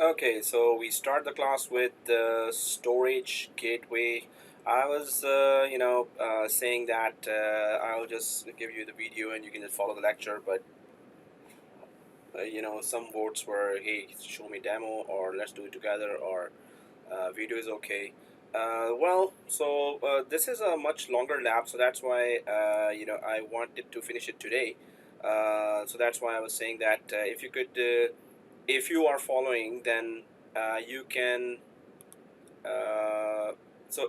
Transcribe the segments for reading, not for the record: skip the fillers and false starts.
Okay, so we start the class with the storage gateway. I was, saying that I'll just give you the video and you can just follow the lecture. But some words were, "Hey, show me demo," or "Let's do it together," or "Video is okay." This is a much longer lab, so that's why I wanted to finish it today. So that's why I was saying that if you could. If you are following, then you can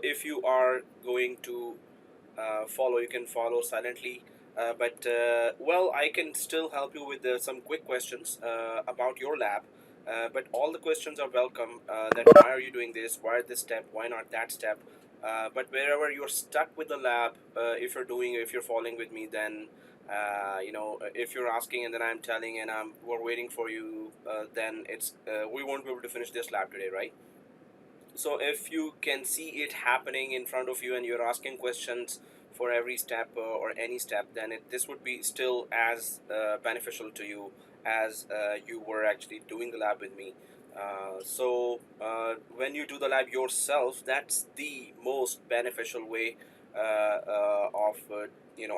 if you are going to follow, you can follow silently, but I can still help you with some quick questions about your lab, but all the questions are welcome, that why are you doing this, why this step, why not that step, but wherever you're stuck with the lab, if you're following with me, then if you're asking and then I'm telling and we're waiting for you, then it's we won't be able to finish this lab today, right? So if you can see it happening in front of you and you're asking questions for every step, or any step, then this would be still as beneficial to you as you were actually doing the lab with me. When you do the lab yourself, that's the most beneficial way of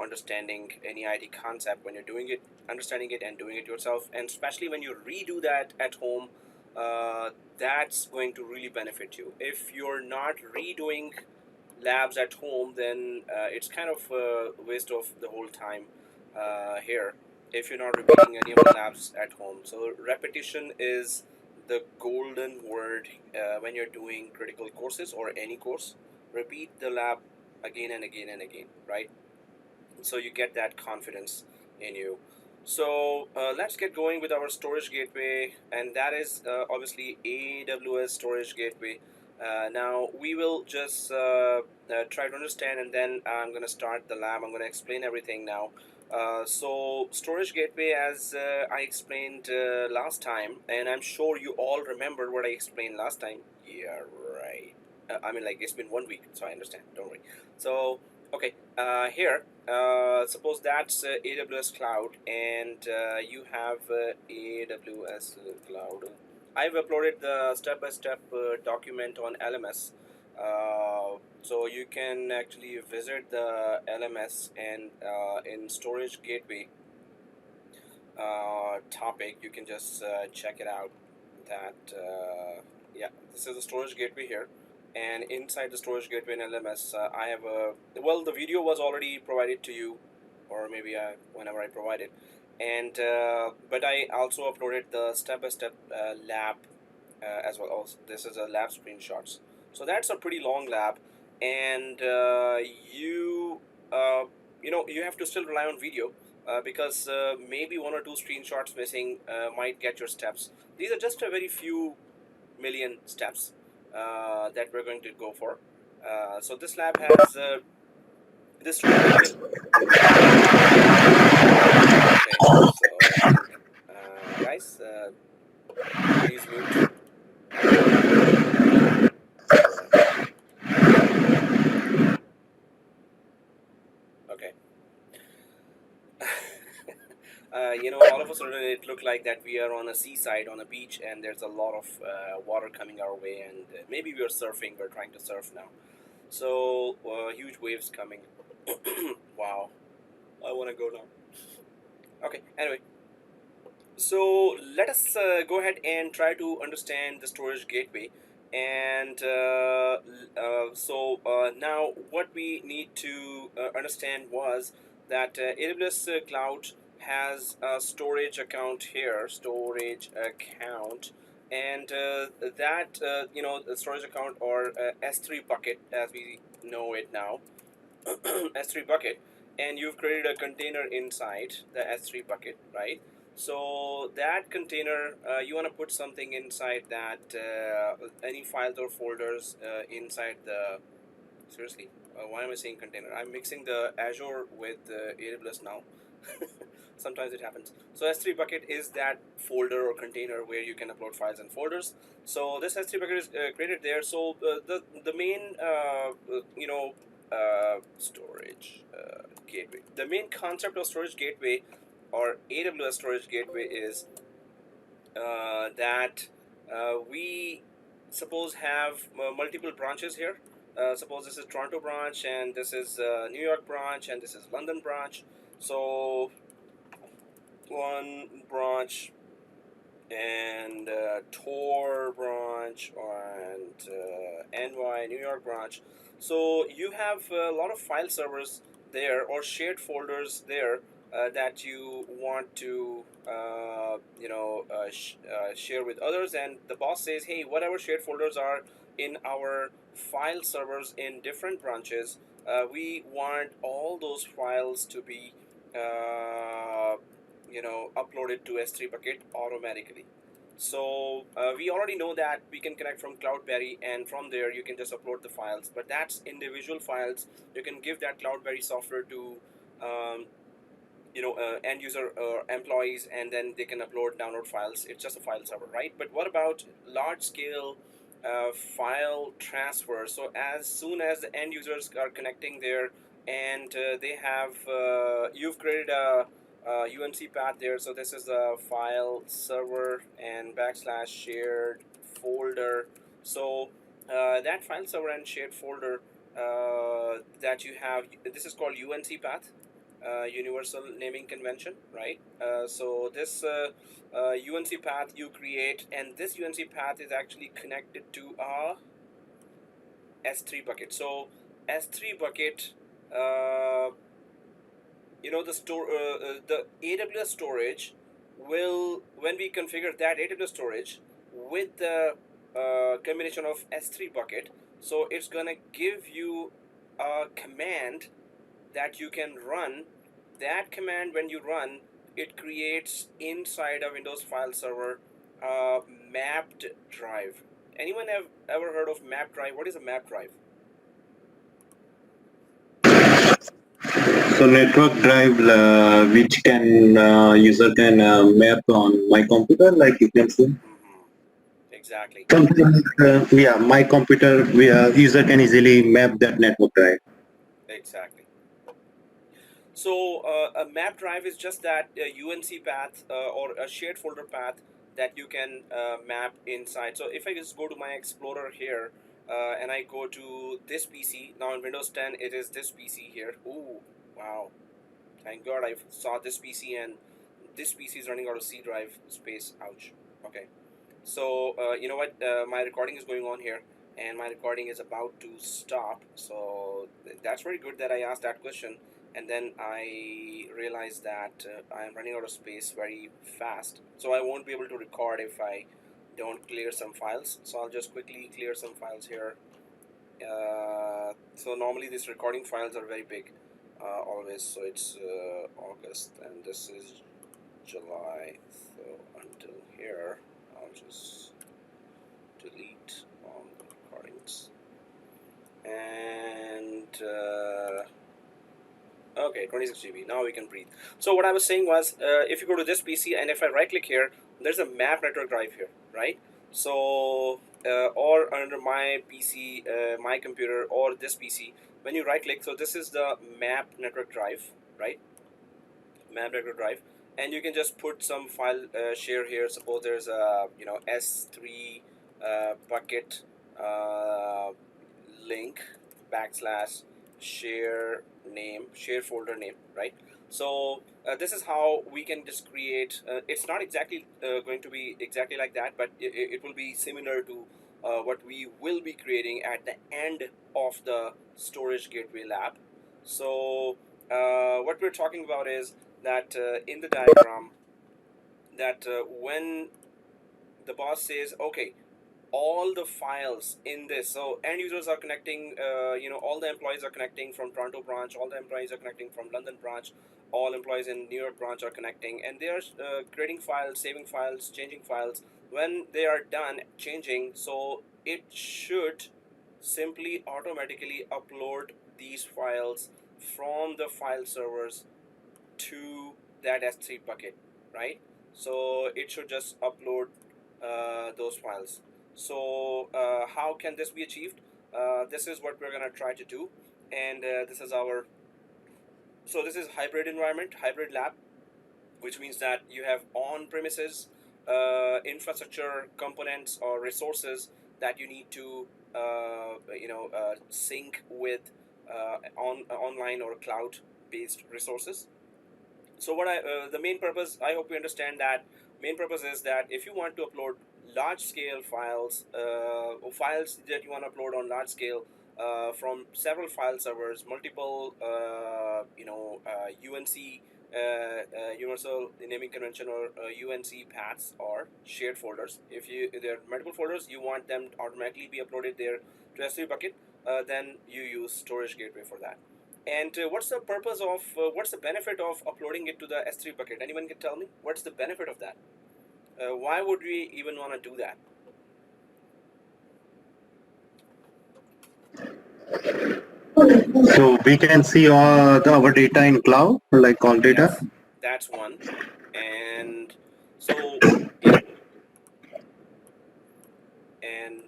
understanding any IT concept. When you're doing it, understanding it and doing it yourself, and especially when you redo that at home, uh, that's going to really benefit you. If you're not redoing labs at home, then it's kind of a waste of the whole time here, if you're not repeating any of the labs at home. So repetition is the golden word when you're doing critical courses or any course. Repeat the lab again and again and again, right? So you get that confidence in you. So let's get going with our storage gateway, and that is obviously AWS Storage Gateway. Now we will just try to understand, and then I'm going to start the lab. I'm going to explain everything now. So storage gateway, as I explained last time, and I'm sure you all remember what I explained last time. Yeah, right. I mean, like, it's been 1 week, so I understand. Don't worry. So okay, here, suppose that's AWS Cloud, and you have AWS Cloud. I've uploaded the step-by-step document on LMS, so you can actually visit the LMS, and in Storage Gateway topic, you can just check it out. That Yeah, this is the Storage Gateway here, and inside the Storage Gateway in LMS, I have a the video was already provided to you, or maybe whenever I provided, and but I also uploaded the step-by-step lab as well. Also, this is a lab screenshots. So that's a pretty long lab, and uh, you have to still rely on video, because maybe one or two screenshots missing might get your steps. These are just a very few million steps that we're going to go for. So this lab has this. Okay, so I think, guys, please mute. Okay. All of a sudden it looked like that we are on a seaside, on a beach, and there's a lot of water coming our way, and maybe we're surfing, we're trying to surf now. So, huge waves coming. Wow, I want to go now. Okay, anyway, so let us go ahead and try to understand the storage gateway. And now what we need to understand was that AWS Cloud has a storage account here, storage account, and the storage account, or S3 bucket as we know it now. S3 bucket, and you've created a container inside the S3 bucket, right? So that container, you want to put something inside that, any files or folders inside the, seriously, why am I saying container? I'm mixing the Azure with AWS now. Sometimes it happens. So S3 bucket is that folder or container where you can upload files and folders. So this S3 bucket is created there. So the main storage gateway. The main concept of storage gateway or AWS storage gateway is that We suppose have multiple branches here. Suppose this is Toronto branch, and this is New York branch, and this is London branch. So one branch and Tor branch and NY New York branch. So you have a lot of file servers there or shared folders there that you want to share with others, and the boss says, hey, whatever shared folders are in our file servers in different branches, we want all those files to be uploaded to S3 bucket automatically. So we already know that we can connect from Cloudberry, and from there you can just upload the files, but that's individual files. You can give that Cloudberry software to um, end user employees, and then they can upload, download files. It's just a file server, right? But what about large scale file transfer? So as soon as the end users are connecting there, and they have you've created a UNC path there. So this is a file server and / shared folder. So that file server and shared folder that you have, this is called UNC path, universal naming convention, right? So this UNC path you create, and this UNC path is actually connected to a S3 bucket. So S3 bucket, the AWS storage will, when we configure that AWS storage with the combination of S3 bucket, so it's gonna give you a command that you can run. That command, when you run, it creates inside a Windows file server a mapped drive. Anyone have ever heard of map drive? What is a map drive? So network drive, which can user can map on my computer, like you can see. Exactly. Something yeah, my computer user can easily map that network drive. Exactly. So a map drive is just that UNC path or a shared folder path that you can map inside. So if I just go to my Explorer here and I go to this PC, now in Windows 10 it is this PC here. Ooh, wow. Thank God I saw this PC, and this PC is running out of C drive space. Ouch. Okay. So you know what? My recording is going on here, and my recording is about to stop. So that's very good that I asked that question, and then I realized that I am running out of space very fast. So I won't be able to record if I don't clear some files. So I'll just quickly clear some files here. So normally these recording files are very big, always. So it's August, and this is July. So until here, I'll just delete all the recordings. And okay, 26 GB. Now we can breathe. So what I was saying was, if you go to this PC and if I right click here, there's a map network drive here, right? So or under my PC, my computer, or this PC, when you right click, so this is the map network drive, right? Map network drive, and you can just put some file share here. Suppose there's a S3 bucket link / share name, share folder name, right? So this is how we can just create. It's not exactly going to be exactly like that, but it will be similar to what we will be creating at the end of the storage gateway lab. So what we're talking about is that in the diagram, that when the boss says, okay, all the files in this, so end users are connecting, all the employees are connecting from Toronto branch, all the employees are connecting from London branch, all employees in New York branch are connecting, and they are creating files, saving files, changing files. When they are done changing, so it should simply automatically upload these files from the file servers to that S3 bucket, right? So it should just upload those files. So how can this be achieved? This is what we're gonna try to do, and this is our, so this is hybrid environment, hybrid lab, which means that you have on premises infrastructure components or resources that you need to sync with online or cloud based resources. So what the main purpose, I hope you understand that main purpose is that if you want to upload large scale files, or files that you want to upload on large scale from several file servers, multiple UNC Universal Naming Convention or UNC paths or shared folders. If there are multiple folders, you want them to automatically be uploaded there to S3 bucket, then you use Storage Gateway for that. And what's the purpose of, what's the benefit of uploading it to the S3 bucket? Anyone can tell me? What's the benefit of that? Why would we even want to do that? So we can see our data in cloud, like all data. Yes, that's one. And so, yeah. And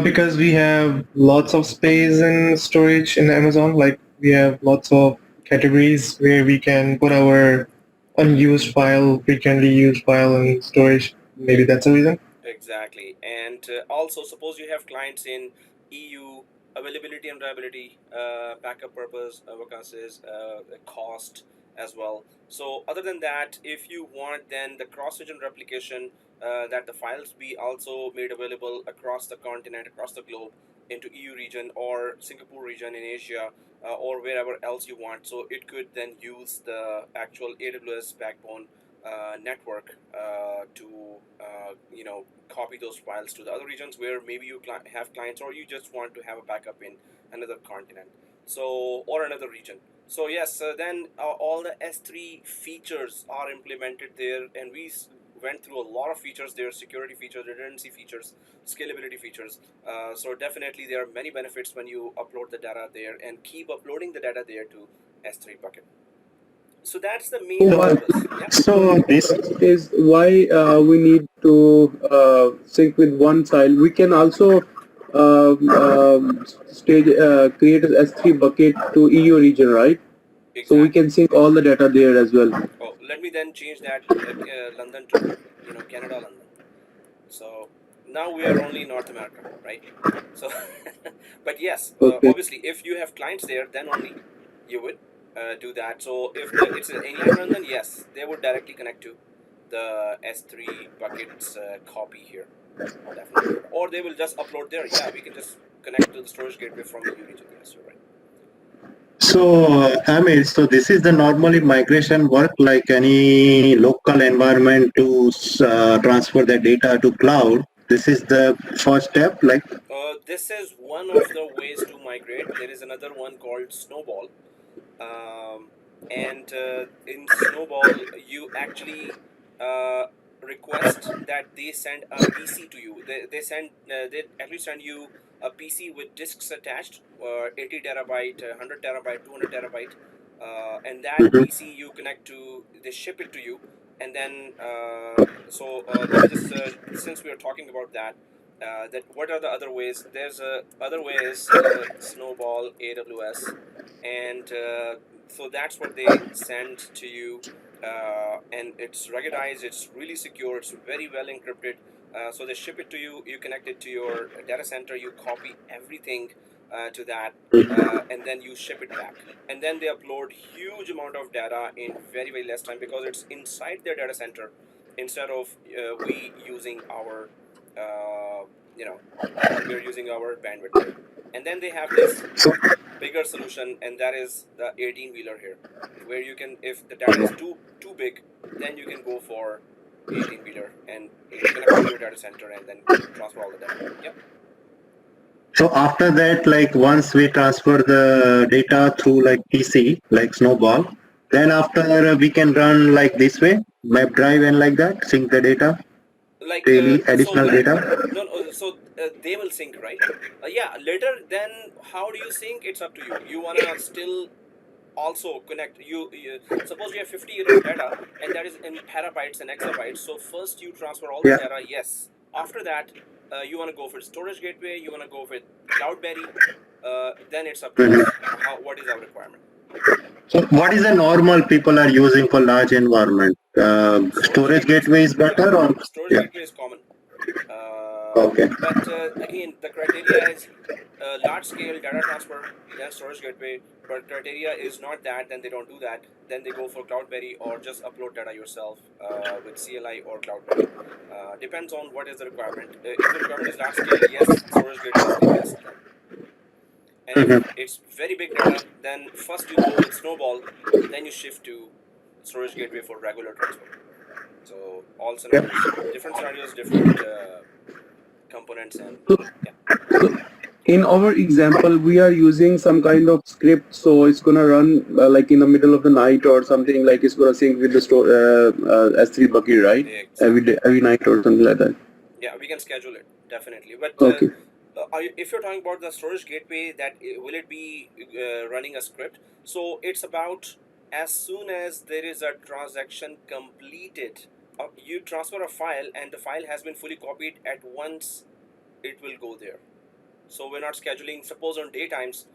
Because we have lots of space in storage in Amazon, like we have lots of categories where we can put our unused file, frequently used file in storage. Maybe that's a reason. exactly. And also, suppose you have clients in EU, availability and reliability, backup purpose, vacancies, cost as well. So other than that, if you want then the cross-region replication, that the files be also made available across the continent, across the globe, into EU region or Singapore region in Asia, or wherever else you want. So it could then use the actual AWS backbone network to copy those files to the other regions where maybe you have clients, or you just want to have a backup in another continent, so, or another region. So yes, then all the S3 features are implemented there, and we went through a lot of features there: security features, redundancy features, scalability features. So definitely there are many benefits when you upload the data there and keep uploading the data there to S3 bucket. So that's the main purpose. Yeah. So this is why we need to sync with one file. We can also create an S3 bucket to EU region, right? Exactly. So we can sync all the data there as well. Oh, let me then change that London to Canada, London. So now we are only in North America, right? So, but yes, Okay. obviously, if you have clients there, then only you would do that. So if it's in London, yes, they would directly connect to the S3 buckets copy here, definitely. Or they will just upload there. Yeah, we can just connect to the storage gateway from the EU region. Yes, you're right. So, Amir, so this is the normally migration work, like any local environment to transfer the data to cloud. This is the first step, like. This is one of the ways to migrate. There is another one called Snowball. And in Snowball, you actually request that they send a PC to you. They actually send you a PC with disks attached, 80 terabyte, 100 terabyte, 200 terabyte, and that PC you connect to. They ship it to you, and then let me just since we are talking about that. That what are the other ways? There's other ways, Snowball, AWS, and so that's what they send to you, and it's ruggedized, it's really secure, it's very well encrypted. So they ship it to you, you connect it to your data center, you copy everything to that, and then you ship it back, and then they upload huge amount of data in very, very less time, because it's inside their data center instead of we using our we're using our bandwidth there. And then they have this bigger solution, and that is the 18-wheeler here, where you can, if the data is too big, then you can go for 18-wheeler and connect to your data center and then transfer all the data. Yep. So after that, like once we transfer the data through like PC, like Snowball, then after we can run like this way, map drive and like that, sync the data, like daily additional data. no, so they will sync, right? Yeah, later then how do you sync? It's up to you. You wanna still also connect, you suppose you have 50 years of data, and that is in petabytes and exabytes. So first you transfer all the data, yes. After that, you want to go for storage gateway, you want to go with Cloudberry, then it's up to us what is our requirement. So what is the normal people are using for large environment? Storage gateway is better, or storage yeah? gateway is common. Okay. But again, the criteria is large scale data transfer, then storage gateway. But criteria is not that, then they don't do that. Then they go for Cloudberry or just upload data yourself with CLI or Cloudberry. Depends on what is the requirement. If the requirement is large scale, yes, storage gateway is the best then. And if Mhm. it's very big data, then first you go with Snowball, then you shift to storage gateway for regular transfer. So all Yep. scenarios, different components, and So, yeah. so in our example, we are using some kind of script, so it's gonna run like in the middle of the night or something. Like it's gonna sync with the S3 bucket, right? Every Exactly. day, every night or something like that. Yeah, we can schedule it definitely. But Okay. if you're talking about the storage gateway, that will it be running a script? So it's about as soon as there is a transaction completed, you transfer a file and the file has been fully copied at once, it will go there. So we're not scheduling. Suppose on daytimes,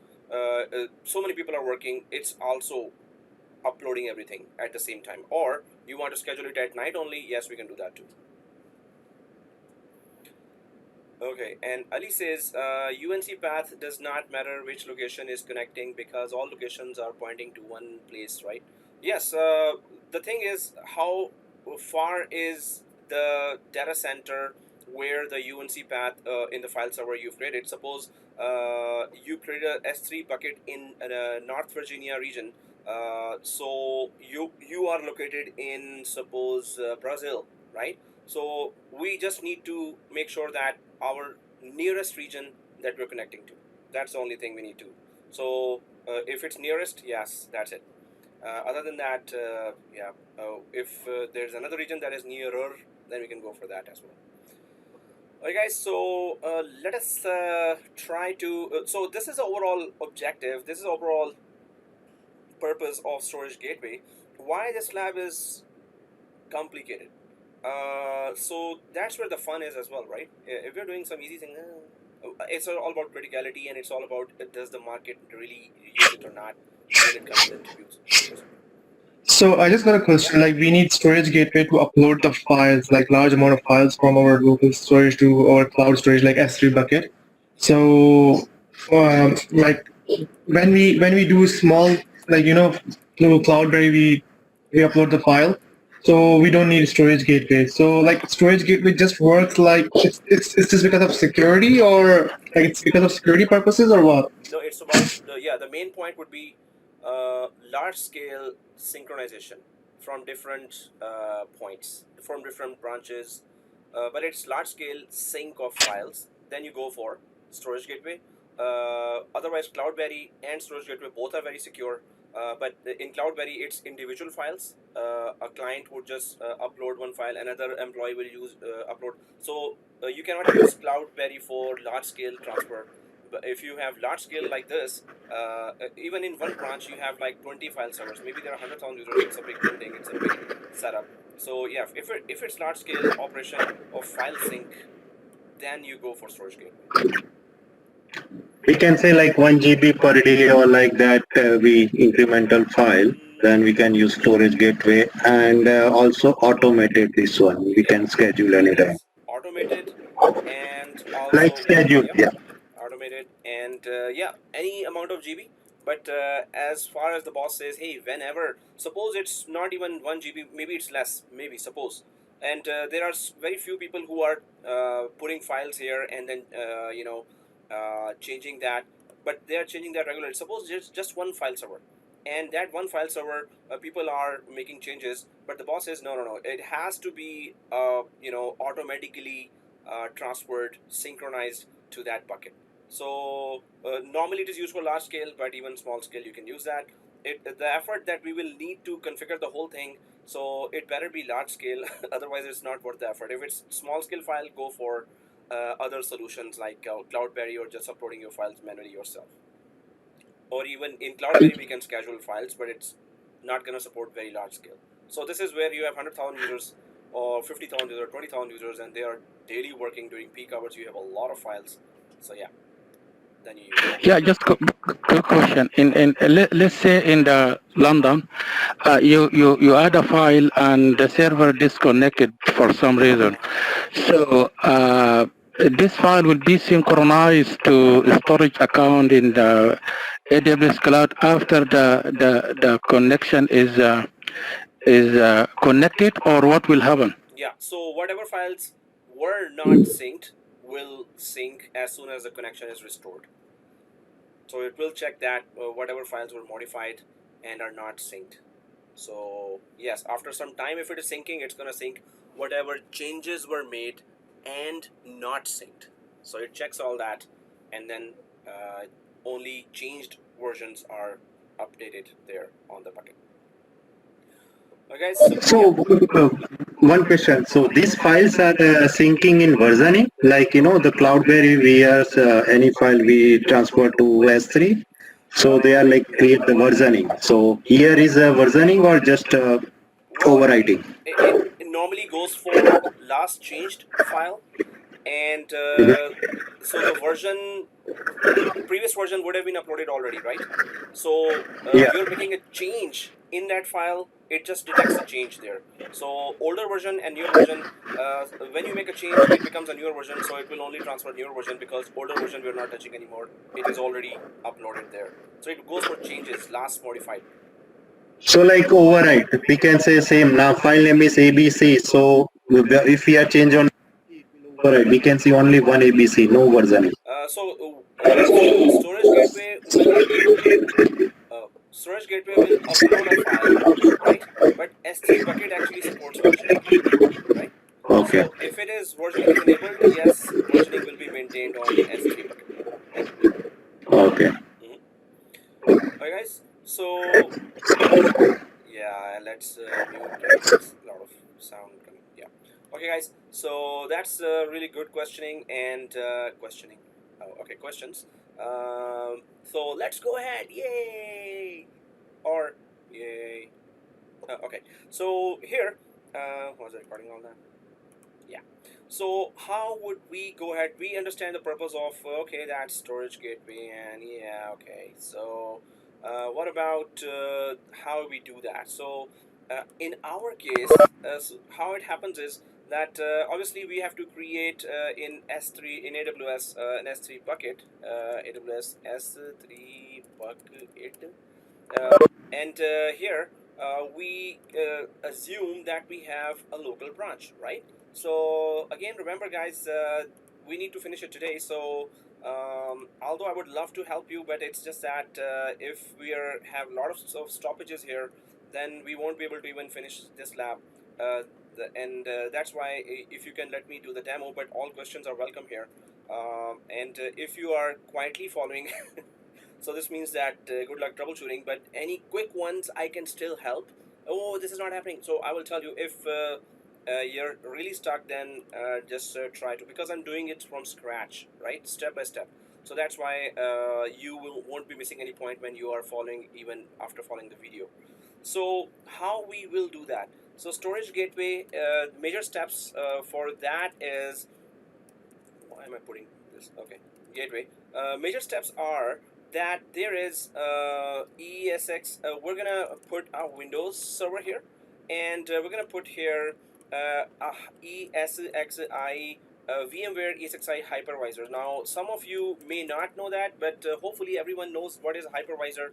so many people are working. It's also uploading everything at the same time. Or you want to schedule it at night only? Yes, we can do that too. Okay, and Ali says UNC path does not matter which location is connecting because all locations are pointing to one place, right? Yes, the thing is how far is the data center where the UNC path in the file server you've created. Suppose you create a S3 bucket in North Virginia region. So you are located in suppose Brazil, right? So we just need to make sure that our nearest region that we're connecting to. That's the only thing we need to. So if it's nearest, yes, that's it. Other than that, yeah, if there's another region that is nearer, then we can go for that as well. Alright guys, so let us try to, so this is the overall objective, this is the overall purpose of Storage Gateway. Why this lab is complicated. So that's where the fun is as well, right? If you're doing some easy thing, it's all about criticality, and it's all about does the market really use it or not when it comes to interviews. So I just got a question. Like, we need storage gateway to upload the files, like large amount of files from our local storage to our cloud storage, like S3 bucket. So, like when we do small, like through Cloudberry, we upload the file. So we don't need storage gateway. So like storage gateway just works like it's just because of security, or like it's because of security purposes, or what? No, it's about the main point would be large scale synchronization from different points, from different branches, but it's large scale sync of files. Then you go for storage gateway. Otherwise, Cloudberry and storage gateway both are very secure. But in Cloudberry, it's individual files. A client would just upload one file, another employee will use upload. So you cannot use Cloudberry for large scale transfer. But if you have large scale like this, even in one branch you have like 20 file servers. Maybe there are 100,000 users. It's a big building. It's a big setup. So yeah, if it's large scale operation of file sync, then you go for storage gateway. We can say like 1 GB per day or like that, we incremental file, then we can use storage gateway, and also automated this one. We Yeah, can schedule anytime. yes, automated, and Like also schedule, yeah, yeah. automated, and yeah, any amount of GB. But as far as the boss says, hey, whenever, suppose it's not even 1 GB, maybe it's less, maybe suppose, and there are very few people who are putting files here and then changing that, but they are changing that regularly. Suppose just one file server, and that one file server, people are making changes, but the boss says no, it has to be automatically transferred, synchronized to that bucket. So normally it is used for large scale, but even small scale you can use that. The effort that we will need to configure the whole thing, so it better be large scale. Otherwise it's not worth the effort. If it's small scale file, go for other solutions like Cloudberry, or just uploading your files manually yourself. Or even in Cloudberry we can schedule files, but it's not going to support very large scale. So this is where you have 100,000 users or 50,000 users, 20,000 users, and they are daily working during peak hours. You have a lot of files. So yeah. than you use. Yeah, just quick question. Let's say in the London, you add a file and the server disconnected for some reason. So this file will be synchronized to storage account in the AWS cloud after the connection is connected, or what will happen? Yeah, so whatever files were not synced will sync as soon as the connection is restored. So it will check that whatever files were modified and are not synced. So yes, after some time, if it is syncing, it's going to sync whatever changes were made and not synced. So it checks all that, and then only changed versions are updated there on the bucket. Okay, So one question. So these files are syncing in versioning, like the Cloudberry we have any file we transfer to S3. So they are like create the versioning. So here is a versioning or just overwriting. It normally goes for last changed file, and so the version, previous version would have been uploaded already, right? So Yeah. you're making a change in that file, it just detects the change there. So older version and newer version, when you make a change, it becomes a newer version, so it will only transfer newer version because older version we're not touching anymore. It is already uploaded there. So it goes for changes, last modified. So like overwrite, we can say same. Now file name is ABC. So if we are change on overwrite, we can see only one ABC, no versioning. Storage gateway will upload a file, right? But S3 bucket actually supports versioning, right? Okay. So if it is versioning is enabled, yes, versioning will be maintained on S3 bucket. Okay. Alright guys, so yeah, let's mute. There's a lot of sound coming. Yeah. Okay guys, so that's really good questioning and questioning. Oh, okay, questions. So let's go ahead. Yay! Or yay. Okay, so here, was I recording all that? Yeah. So how would we go ahead? We understand the purpose of okay, that's storage gateway, and yeah, okay. So what about how we do that? So in our case, how it happens is that obviously we have to create in S3 in AWS an S3 bucket, AWS S3 bucket, and here we assume that we have a local branch, right? So again, remember guys, we need to finish it today. So although I would love to help you, but it's just that if we have a lot of stoppages here, then we won't be able to even finish this lab. And that's why if you can let me do the demo, but all questions are welcome here. And if you are quietly following so this means that good luck troubleshooting, but any quick ones I can still help. Oh, this is not happening, so I will tell you. If you're really stuck, then just try to, because I'm doing it from scratch, right, step by step. So that's why you won't be missing any point when you are following, even after following the video. So how we will do that? So storage gateway, major steps for that is, why am I putting this? Okay, gateway. Major steps are that there is ESX. We're gonna put our Windows server here, and we're gonna put here ESXi VMware ESXi hypervisor. Now, some of you may not know that, but hopefully everyone knows what is a hypervisor.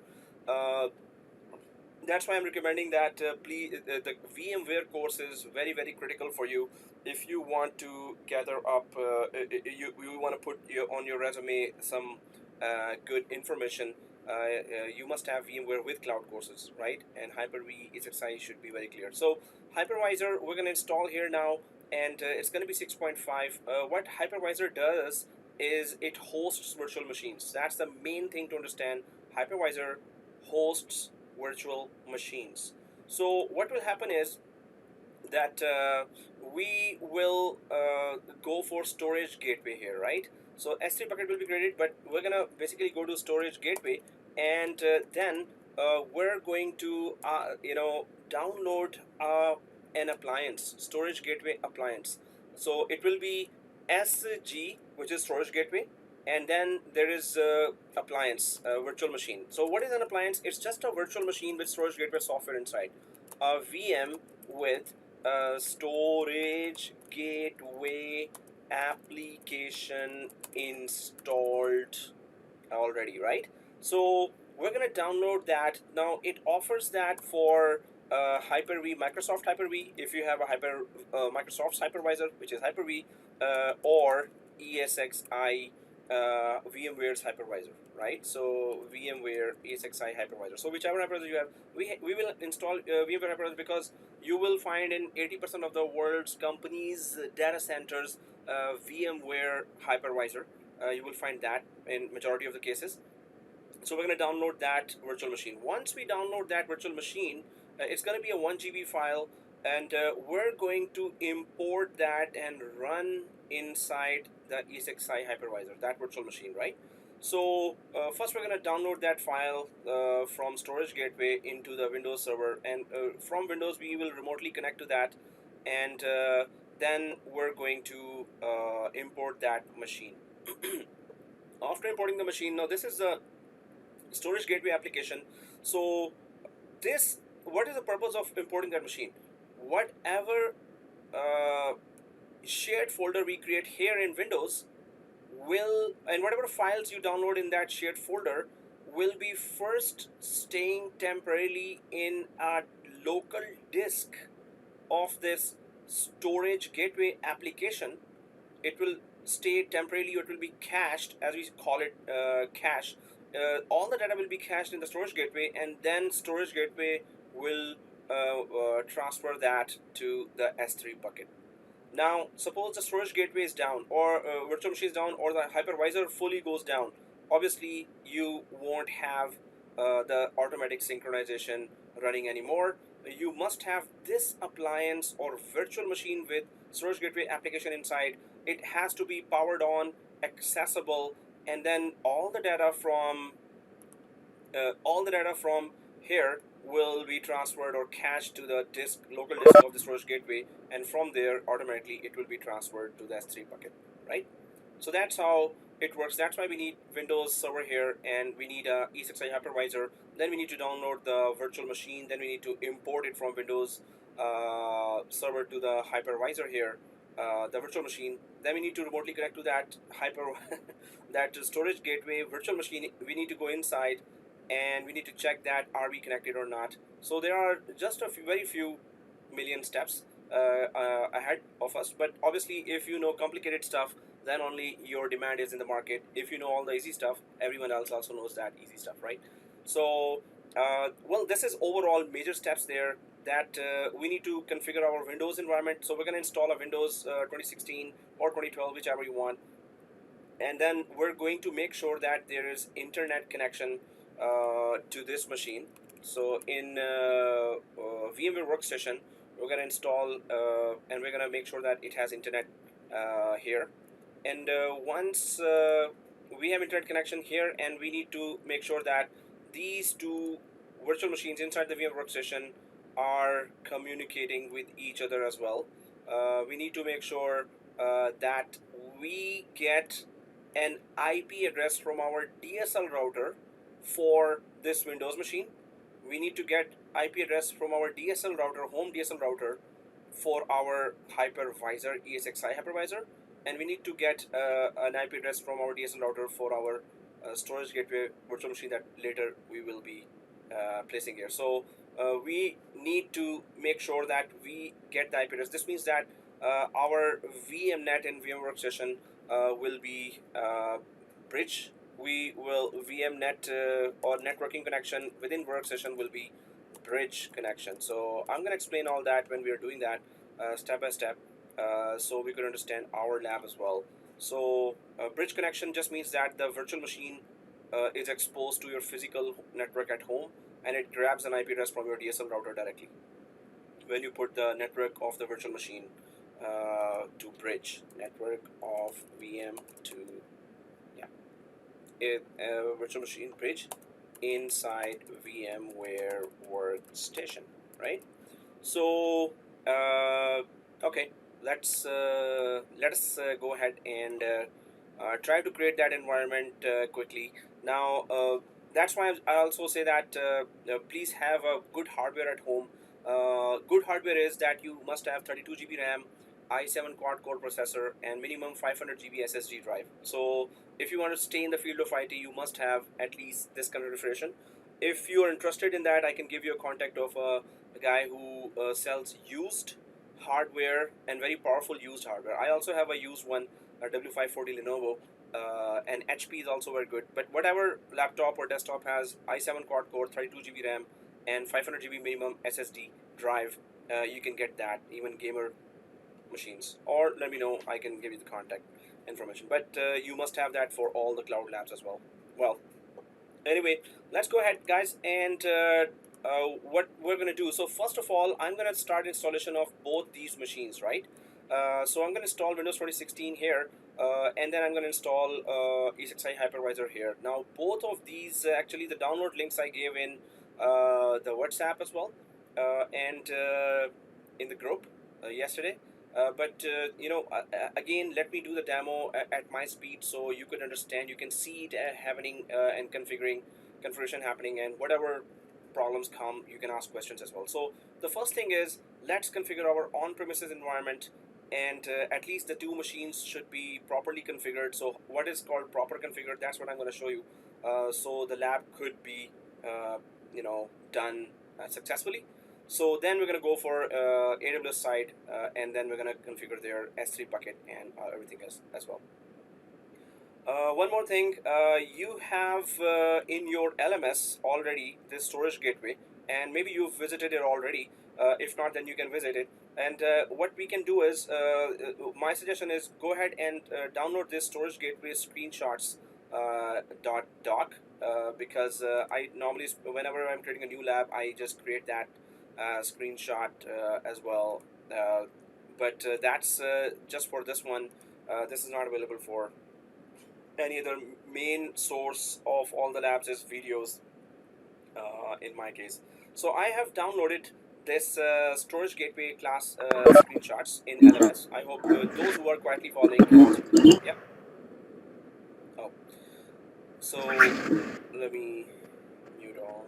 That's why I'm recommending that please the VMware course is very, very critical for you if you want to gather up you want to put on your resume some good information. You must have VMware with cloud courses, right? And Hyper-V ESXi should be very clear. So hypervisor we're going to install here now, and it's going to be 6.5. What hypervisor does is it hosts virtual machines. That's the main thing to understand. Hypervisor hosts virtual machines. So what will happen is that we will go for storage gateway here, right? So S3 bucket will be created, but we're gonna basically go to storage gateway, and then we're going to download an appliance, storage gateway appliance. So it will be Esxi, which is storage gateway, And then there is appliance, virtual machine. So what is an appliance? It's just a virtual machine with storage gateway software inside. A VM with a storage gateway application installed already, right? So we're gonna download that. Now it offers that for Hyper-V, Microsoft Hyper-V, if you have a Microsoft's hypervisor, which is Hyper-V, or ESXi, VMware's hypervisor, right? So VMware ESXi hypervisor. So whichever hypervisor you have, we will install VMware hypervisor, because you will find in 80% of the world's companies' data centers VMware hypervisor. You will find that in majority of the cases. So we're going to download that virtual machine. Once we download that virtual machine, it's going to be a 1 GB file, and we're going to import that and run inside the Esxi hypervisor, that virtual machine, right? So first we're going to download that file from Storage Gateway into the Windows server, and from Windows we will remotely connect to that, and then we're going to import that machine. After importing the machine, now this is the storage gateway application. So what is the purpose of importing that machine? Whatever shared folder we create here in Windows and whatever files you download in that shared folder will be first staying temporarily in a local disk of this storage gateway application. It will stay temporarily, or it will be cached, as we call it, cache. All the data will be cached in the storage gateway, and then storage gateway will transfer that to the S3 bucket. Now suppose the storage gateway is down, or virtual machine is down, or the hypervisor fully goes down. Obviously you won't have the automatic synchronization running anymore. You must have this appliance or virtual machine with storage gateway application inside. It has to be powered on, accessible, and then all the data from here will be transferred or cached to the local disk of the storage gateway, and from there automatically it will be transferred to the S3 bucket, right? So that's how it works. That's why we need Windows server here, and we need a Esxi hypervisor. Then we need to download the virtual machine. Then we need to import it from Windows server to the hypervisor here, the virtual machine. Then we need to remotely connect to that that storage gateway virtual machine. We need to go inside, and we need to check that are we connected or not. So there are just very few million steps ahead of us. But obviously, if you know complicated stuff, then only your demand is in the market. If you know all the easy stuff, everyone else also knows that easy stuff, right? So well, this is overall major steps there that we need to configure our Windows environment. So we're going to install a Windows 2016 or 2012, whichever you want, and then we're going to make sure that there is internet connection to this machine. So in VMware Workstation, we're going to install and we're going to make sure that it has internet here. And once we have internet connection here, and we need to make sure that these two virtual machines inside the VMware Workstation are communicating with each other as well. We need to make sure that we get an IP address from our DSL router for this Windows machine. We need to get IP address from our DSL router, home DSL router, for our hypervisor, Esxi hypervisor, and we need to get an IP address from our DSL router for our storage gateway virtual machine that later we will be placing here. So we need to make sure that we get the IP address. This means that our VMnet in VMware Workstation will be bridge. We will VMnet or networking connection within Workstation will be bridge connection. So I'm going to explain all that when we are doing that step by step, so we could understand our lab as well. So bridge connection just means that the virtual machine is exposed to your physical network at home, and it grabs an IP address from your DSL router directly when you put the network of the virtual machine to bridge network of VM to virtual machine bridge inside VMware Workstation, right? So okay, let us go ahead and Try to create that environment quickly. Now, that's why I also say that please have a good hardware at home. Good hardware is that you must have 32 GB RAM, i7 quad core processor, and minimum 500 GB SSD drive. So if you want to stay in the field of IT, you must have at least this kind of refrigeration. If you are interested in that, I can give you a contact of a guy who sells used hardware and very powerful used hardware. I also have a used one, a W540 Lenovo, and HP is also very good. But whatever laptop or desktop has i7 quad core, 32 GB RAM, and 500 GB minimum SSD drive, you can get that, even gamer machines. Or let me know, I can give you the contact information. But you must have that for all the cloud labs as well. Well, anyway, let's go ahead, guys, and what we're going to do. So first of all, I'm going to start installation of both these machines, right? So I'm going to install Windows 2016 here, and then I'm going to install Esxi Hypervisor here. Now, both of these, actually, the download links I gave in the WhatsApp as well, and in the group yesterday. But again, let me do the demo at my speed so you can understand. You can see it happening and configuration happening, and whatever problems come, you can ask questions as well. So the first thing is, let's configure our on-premises environment, and at least the two machines should be properly configured. So what is called proper configured, that's what I'm going to show you. So the lab could be done successfully. So then we're going to go for AWS side, and then we're going to configure their S3 bucket and everything as well. One more thing, you have in your LMS already this storage gateway, and maybe you've visited it already. If not, then you can visit it. And what we can do is, my suggestion is, go ahead and download this storage gateway screenshots .doc, because I normally, whenever I'm creating a new lab, I just create that screenshot as well. But that's just for this one. This is not available for any other. Main source of all the labs is videos in my case. So I have downloaded this storage gateway class screenshots in LMS. I hope those who are quietly following can see. Yeah. Oh, so let me mute all.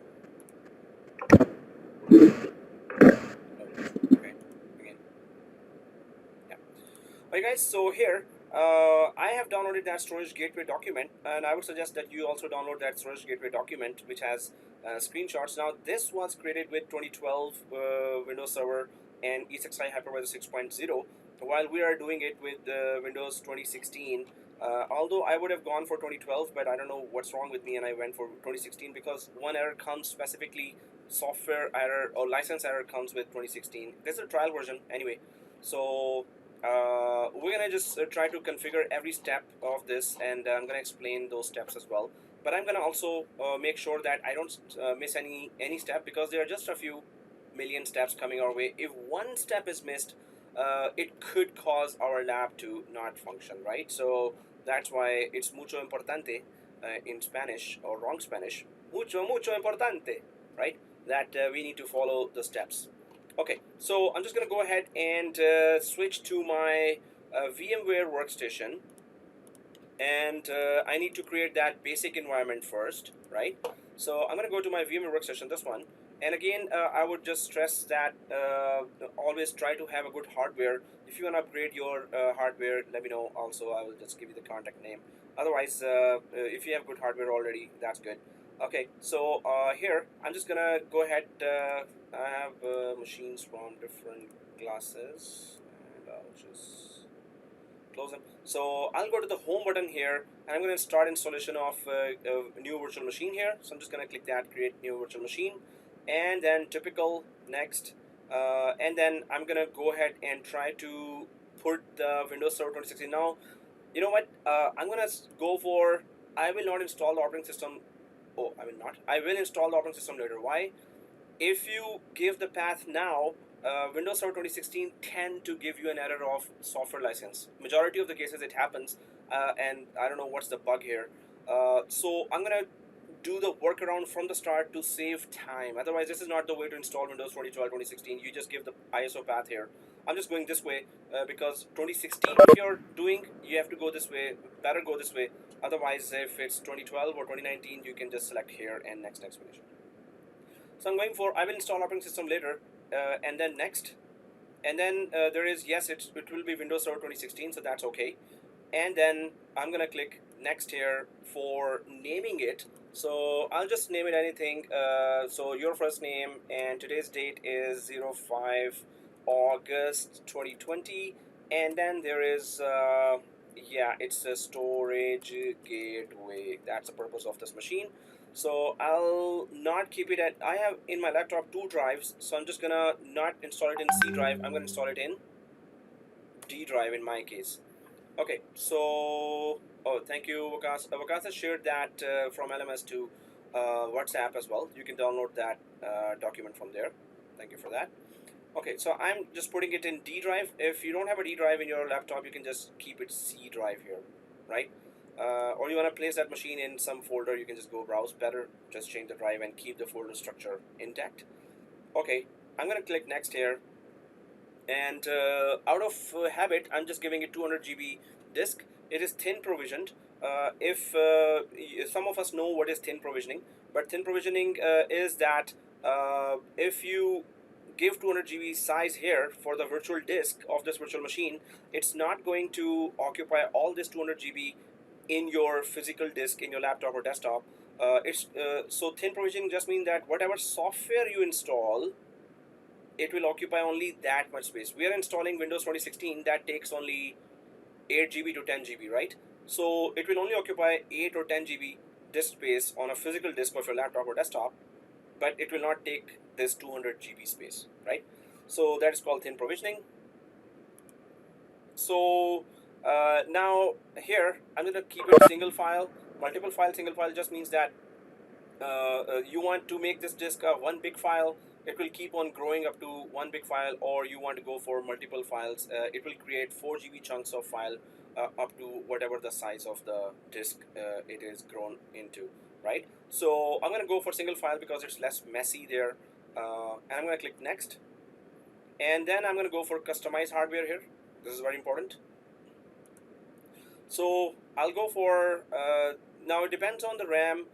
Okay, again. Yeah. Alright guys, so here I have downloaded that storage gateway document, and I would suggest that you also download that storage gateway document which has screenshots. Now this was created with 2012 Windows Server and Esxi Hypervisor 6.0, while we are doing it with Windows 2016. Although I would have gone for 2012, but I don't know what's wrong with me, and I went for 2016 because one error comes specifically, software error or license error comes with 2016. This is a trial version anyway. So we're gonna just try to configure every step of this, and I'm gonna explain those steps as well. But I'm gonna also make sure that I don't miss any step, because there are just a few million steps coming our way. If one step is missed, it could cause our lab to not function, right? So that's why it's mucho importante in Spanish, or wrong Spanish, mucho importante, right? That we need to follow the steps. Okay, so I'm just going to go ahead and switch to my VMware workstation, and I need to create that basic environment first, right? So I'm going to go to my VMware workstation, this one, and again, I would just stress that always try to have a good hardware. If you want to upgrade your hardware, let me know also. I will just give you the contact name. Otherwise, if you have good hardware already, that's good. Okay, so here I'm just gonna go ahead. I have machines from different classes, and I'll just close them. So I'll go to the home button here, and I'm gonna start installation of a new virtual machine here. So I'm just gonna click that, create new virtual machine, and then typical, next, and then I'm gonna go ahead and try to put the Windows Server 2016. Now, you know what? I'm gonna go for, I will not install the operating system. Oh, I will not. I will install the operating system later. Why? If you give the path now, Windows Server 2016 tend to give you an error of software license. Majority of the cases it happens, and I don't know what's the bug here. So I'm gonna do the workaround from the start to save time. Otherwise, this is not the way to install Windows 2012, 2016. You just give the ISO path here. I'm just going this way because 2016, if you're doing, you have to go this way. Better go this way. Otherwise, if it's 2012 or 2019, you can just select here and next explanation. So I'm going for, I will install operating system later, and then next. And then there is, yes, it will be Windows Server 2016, so that's okay. And then I'm gonna click next here for naming it. So I'll just name it anything. So your first name, and today's date is 05 August 2020. And then there is, yeah, it's a storage gateway. That's the purpose of this machine. So I'll not keep it at, I have in my laptop 2 drives, so I'm just gonna not install it in C drive. I'm gonna install it in D drive in my case. Okay, so, oh, thank you, Wakas. Wakas has shared that from LMS to WhatsApp as well. You can download that document from there. Thank you for that. Okay, so I'm just putting it in D drive. If you don't have a D drive in your laptop, you can just keep it C drive here, right? Or you want to place that machine in some folder, you can just go browse. Better just change the drive and keep the folder structure intact. Okay, I'm going to click next here. And out of habit, I'm just giving it 200 GB disk. It is thin provisioned. If some of us know what is thin provisioning, but thin provisioning is that if you give 200 GB size here for the virtual disk of this virtual machine, it's not going to occupy all this 200 GB in your physical disk in your laptop or desktop. So thin provisioning just means that whatever software you install, it will occupy only that much space. We are installing Windows 2016, that takes only 8 GB to 10 GB, right? So it will only occupy 8 or 10 GB disk space on a physical disk of your laptop or desktop, but it will not take this 200 GB space, right? So that is called thin provisioning. So now here, I'm going to keep it single file. Multiple file, single file just means that you want to make this disk one big file. It will keep on growing up to one big file, or you want to go for multiple files. It will create 4 GB chunks of file up to whatever the size of the disk it is grown into, right? So I'm going to go for single file because it's less messy there. And I'm going to click next. And then I'm going to go for customize hardware here. This is very important. So I'll go for, now it depends on the RAM.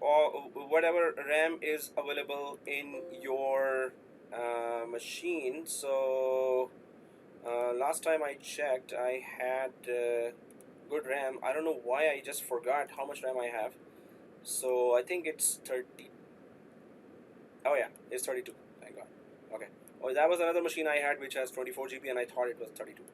Or whatever RAM is available in your machine. So last time I checked, I had good RAM. I don't know why I just forgot how much RAM I have. So I think it's 30. Oh yeah, it's 32. Thank God. Okay. Oh, that was another machine I had which has 24 GB and I thought it was 32.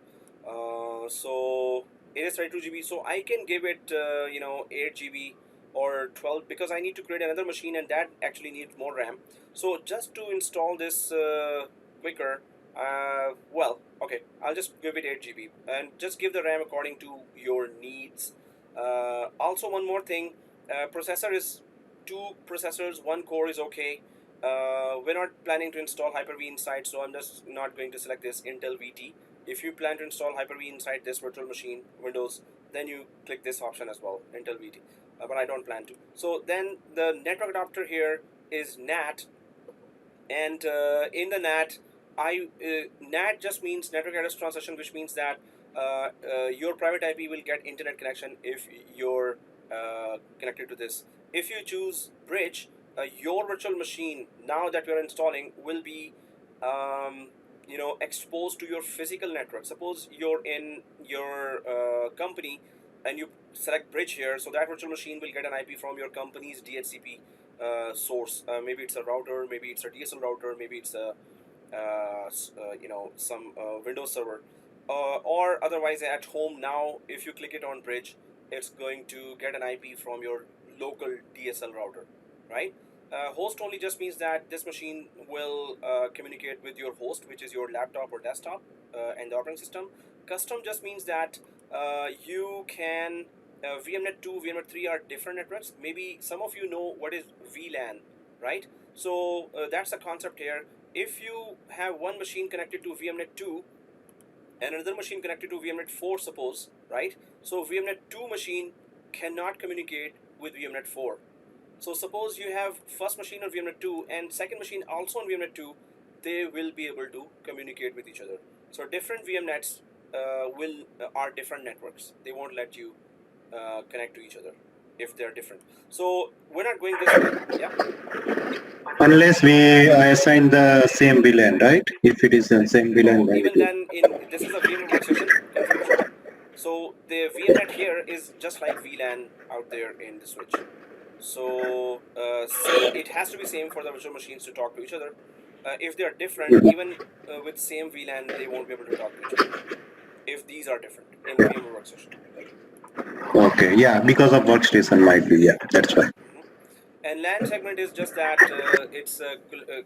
So it is 32 GB. So I can give it 8 GB or 12 because I need to create another machine and that actually needs more RAM. So just to install this quicker, well, okay, I'll just give it 8 GB and just give the RAM according to your needs. Also, one more thing, processor is 2 processors, 1 core is okay. We're not planning to install Hyper-V inside, so I'm just not going to select this Intel VT. If you plan to install Hyper-V inside this virtual machine, Windows, then you click this option as well, Intel VT. But I don't plan to. So then the network adapter here is NAT, and in the NAT, NAT just means network address translation, which means that your private IP will get internet connection if you're connected to this. If you choose bridge, your virtual machine now that you're installing will be exposed to your physical network. Suppose you're in your company and you select bridge here, so that virtual machine will get an IP from your company's DHCP source. Maybe it's a router, maybe it's a DSL router, maybe it's a some Windows server, or otherwise at home. Now if you click it on bridge, it's going to get an IP from your local DSL router, right? Host only just means that this machine will communicate with your host, which is your laptop or desktop, and the operating system. Custom just means that you can, VMnet 2, VMnet 3 are different networks. Maybe some of you know what is VLAN, right? So that's the concept here. If you have one machine connected to VMnet 2 and another machine connected to VMnet 4, suppose, right? So VMnet 2 machine cannot communicate with VMnet 4. So suppose you have first machine on VMware 2 and second machine also on VMware 2, they will be able to communicate with each other. So different VMnets are different networks. They won't let you connect to each other if they're different. So we're not going this way. Yeah. Unless we assign the same VLAN, right? If it is the same VLAN, then Even it is. then, this is a VMware workstation configuration. So the VMnet here is just like VLAN out there in the switch. So it has to be same for the virtual machines to talk to each other. If they are different, even with same VLAN, they won't be able to talk to each other. If these are different in VMware workstation. Okay, yeah, because of workstation might be, yeah, that's why. And LAN segment is just that it's a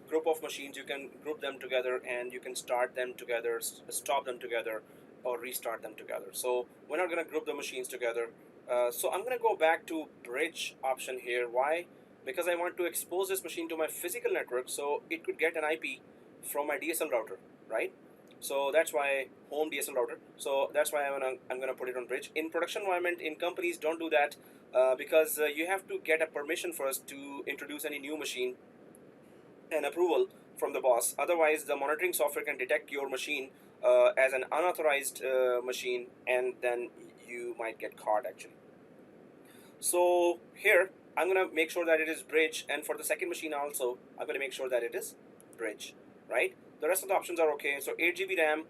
group of machines. You can group them together and you can start them together, stop them together, or restart them together. So we're not going to group the machines together. So I'm going to go back to bridge option here. Why? Because I want to expose this machine to my physical network so it could get an IP from my DSL router, right? So that's why home DSL router. So that's why I'm gonna put it on bridge. In production environment, in companies, don't do that because you have to get a permission first to introduce any new machine and approval from the boss. Otherwise, the monitoring software can detect your machine as an unauthorized machine, and then you might get caught actually. So here, I'm gonna make sure that it is bridge, and for the second machine also, I'm gonna make sure that it is bridge, right? The rest of the options are okay. So 8 GB RAM.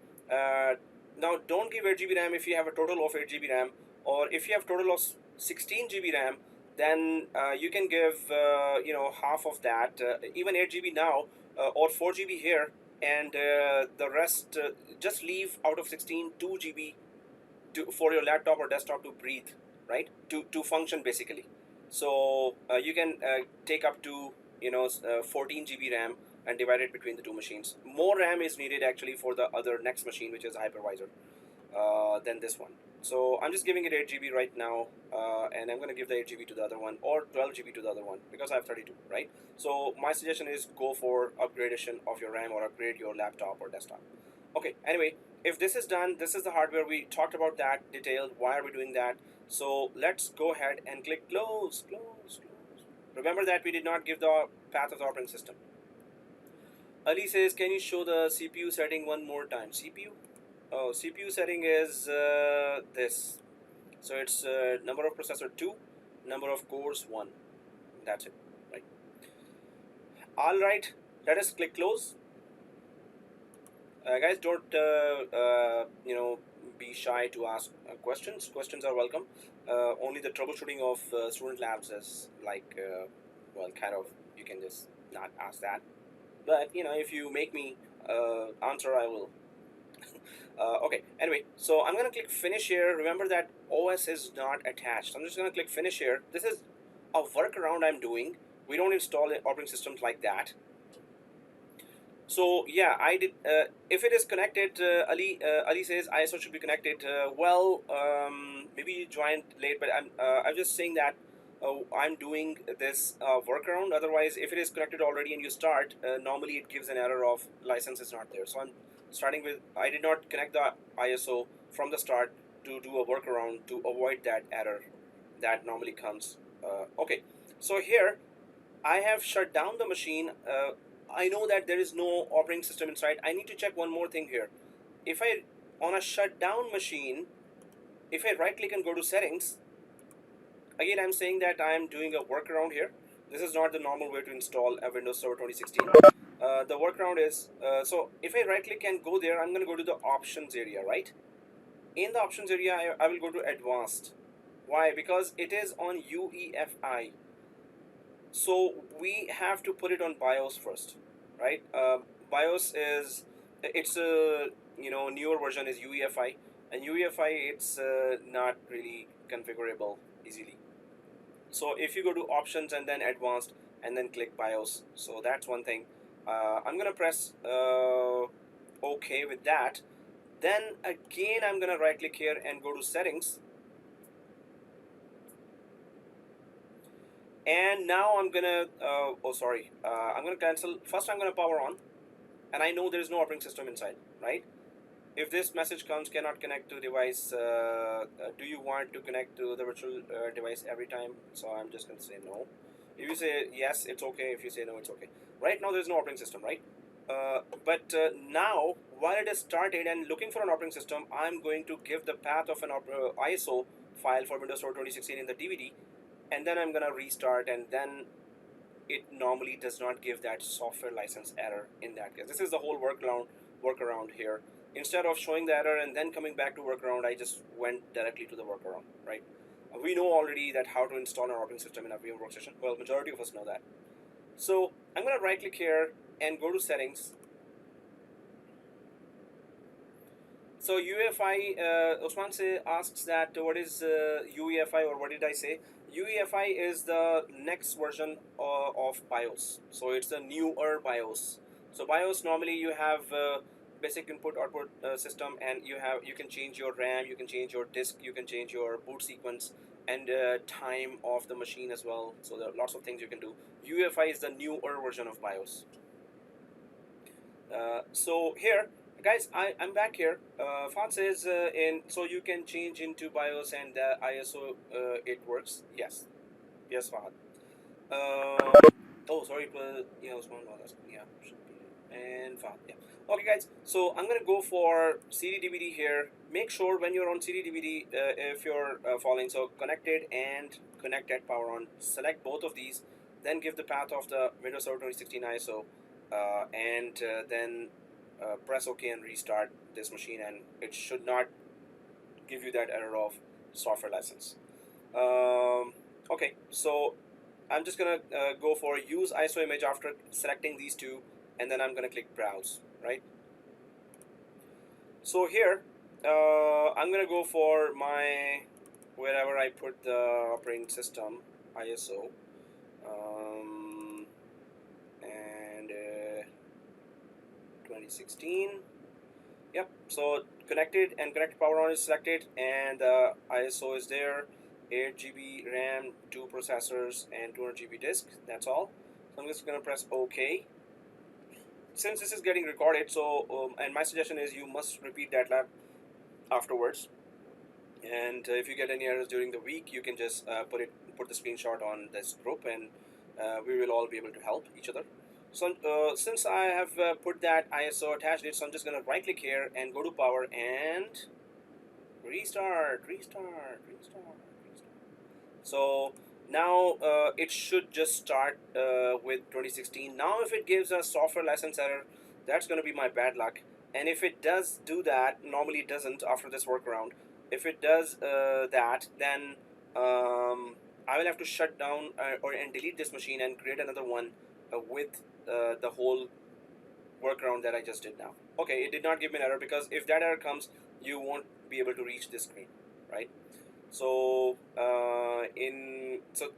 Now don't give 8 GB RAM if you have a total of 8 GB RAM, or if you have total of 16 GB RAM, then you can give half of that, even 8 GB now, or 4 GB here, and the rest just leave out of 16 2 GB for your laptop or desktop to breathe, right? To function basically. So you can take up to 14 GB RAM and divide it between the two machines. More RAM is needed actually for the other next machine, which is Hypervisor, than this one. So I'm just giving it 8 GB right now, and I'm going to give the 8 GB to the other one, or 12 GB to the other one, because I have 32, right? So my suggestion is go for upgradation of your RAM or upgrade your laptop or desktop. Okay, anyway, if this is done, this is the hardware. We talked about that detailed. Why are we doing that? So let's go ahead and click close. Remember that we did not give the path of the operating system. Ali says, can you show the CPU setting one more time? CPU? Oh, CPU setting is this. So it's number of processor 2, number of cores 1. That's it, right? All right, let us click close. Guys, don't be shy to ask questions. Questions are welcome. Only the troubleshooting of student labs is like, kind of, you can just not ask that. But if you make me answer, I will. Okay, anyway, so I'm gonna click finish here. Remember that OS is not attached. I'm just gonna click finish here. This is a workaround I'm doing. We don't install operating systems like that. So yeah, I did. If it is connected, Ali says ISO should be connected. Maybe you joined late, but I'm just saying that I'm doing this workaround. Otherwise, if it is connected already and you start, normally it gives an error of license is not there. So I'm starting with, I did not connect the ISO from the start to do a workaround to avoid that error that normally comes. Okay, so here I have shut down the machine. I know that there is no operating system inside. I need to check one more thing here. If I, on a shut down machine, if I right click and go to settings, again I'm saying that I am doing a workaround here. This is not the normal way to install a Windows Server 2016. The workaround is, so if I right click and go there, I'm going to go to the options area, right? In the options area, I will go to advanced. Why? Because it is on UEFI. So we have to put it on BIOS first, right? BIOS is, it's a newer version is UEFI, and UEFI it's not really configurable easily. So if you go to options and then advanced and then click BIOS, so that's one thing. I'm gonna press OK with that. Then again I'm gonna right click here and go to settings. And now I'm gonna, I'm gonna cancel. First I'm gonna power on, and I know there is no operating system inside, right? If this message comes, cannot connect to device, do you want to connect to the virtual device every time? So I'm just gonna say no. If you say yes, it's okay. If you say no, it's okay. Right now, there's no operating system, right? But now, while it is started and looking for an operating system, I'm going to give the path of an ISO file for Windows Server 2016 in the DVD, and then I'm gonna restart, and then it normally does not give that software license error in that case. This is the whole workaround here. Instead of showing the error and then coming back to workaround, I just went directly to the workaround, right? We know already that how to install an operating system in a VM workstation. Well, majority of us know that. So I'm going to right click here and go to settings. So UEFI, Osman asks that what is UEFI, or what did I say? UEFI is the next version of BIOS. So it's the newer BIOS. So BIOS, normally you have basic input output system, and you can change your RAM, you can change your disk, you can change your boot sequence, and time of the machine as well. So there are lots of things you can do. UEFI is the newer version of BIOS. So here, guys, I'm back here. Fat says so you can change into BIOS and ISO. It works. Yes, Fat. Oh, sorry, Usman was asking. Yeah, should be. And Fat. Yeah. Okay, guys. So I'm gonna go for CD DVD here. Make sure when you're on CD DVD, if you're following, so connected and connected power on. Select both of these, then give the path of the Windows Server 2016 ISO. And then press OK and restart this machine, and it should not give you that error of software license. Okay, so I'm just gonna go for use ISO image after selecting these two, and then I'm gonna click browse, right? So here I'm gonna go for my wherever I put the operating system ISO, and 2016. Yep, so connected and connected power on is selected, and the ISO is there. 8 GB RAM, 2 processors, and 200 GB disk. That's all. So I'm just gonna press OK. Since this is getting recorded, so and my suggestion is you must repeat that lab afterwards. And if you get any errors during the week, you can just put the screenshot on this group, and we will all be able to help each other. So since I have put that ISO attached it, so I'm just gonna right click here and go to power and restart. So now it should just start with 2016. Now if it gives a software license error, that's gonna be my bad luck. And if it does do that, normally it doesn't after this workaround. If it does that, then I will have to shut down and delete this machine and create another one with the whole workaround that I just did now. Okay, it did not give me an error, because if that error comes, you won't be able to reach this screen, right? So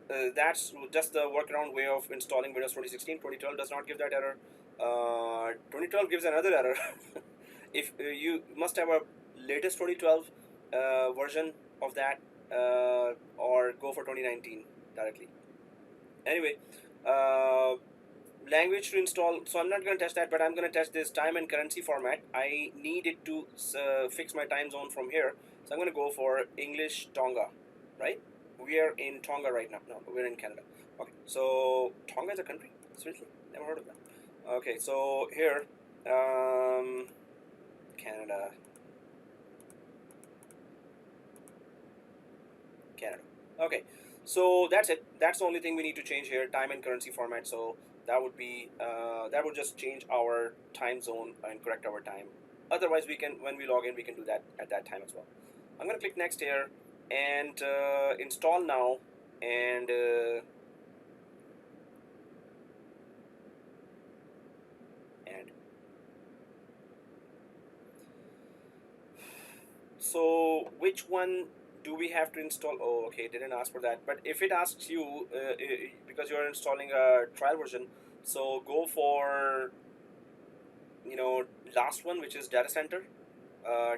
that's just the workaround way of installing Windows 2016. 2012 does not give that error. 2012 gives another error. If you must have a latest 2012 version of that, or go for 2019 directly. Anyway, language to install, so I'm not going to test that, but I'm going to test this time and currency format. I need it to fix my time zone from here, so I'm going to go for English Tonga, right? We are in Tonga right now. No, we're in Canada. Okay, so Tonga is a country? Seriously? Never heard of that. Okay, so here, Canada. Okay, so that's it. That's the only thing we need to change here, time and currency format. So that would be that would just change our time zone and correct our time. Otherwise, we can, when we log in, we can do that at that time as well. I'm gonna click next here and install now, and so which one do we have to install? Oh, okay, didn't ask for that. But if it asks you, because you're installing a trial version, so go for, last one, which is data center,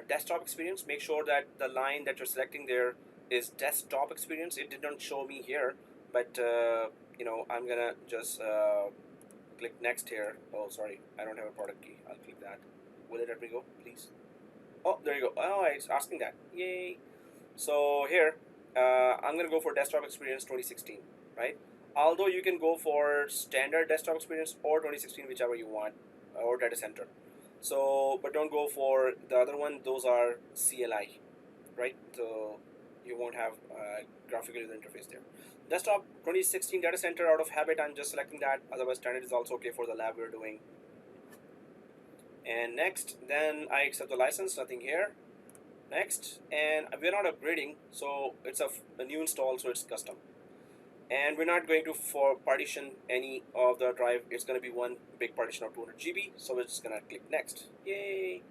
desktop experience. Make sure that the line that you're selecting there is desktop experience. It did not show me here, but I'm gonna just click next here. Oh, sorry, I don't have a product key. I'll click that. Will it let me go, please? Oh, there you go. Oh, it's asking that. Yay. So here, I'm going to go for desktop experience 2016, right? although you can go for standard desktop experience or 2016, whichever you want, or data center. So, but don't go for the other one. Those are CLI, right? So you won't have graphical user interface there. Desktop 2016 data center, out of habit, I'm just selecting that. Otherwise, standard is also okay for the lab we're doing. And next, then I accept the license. Nothing here. Next, and we're not upgrading, so it's a new install, so it's custom. And we're not going to partition any of the drive. It's going to be one big partition of 200 GB. So we're just going to click next. Yay.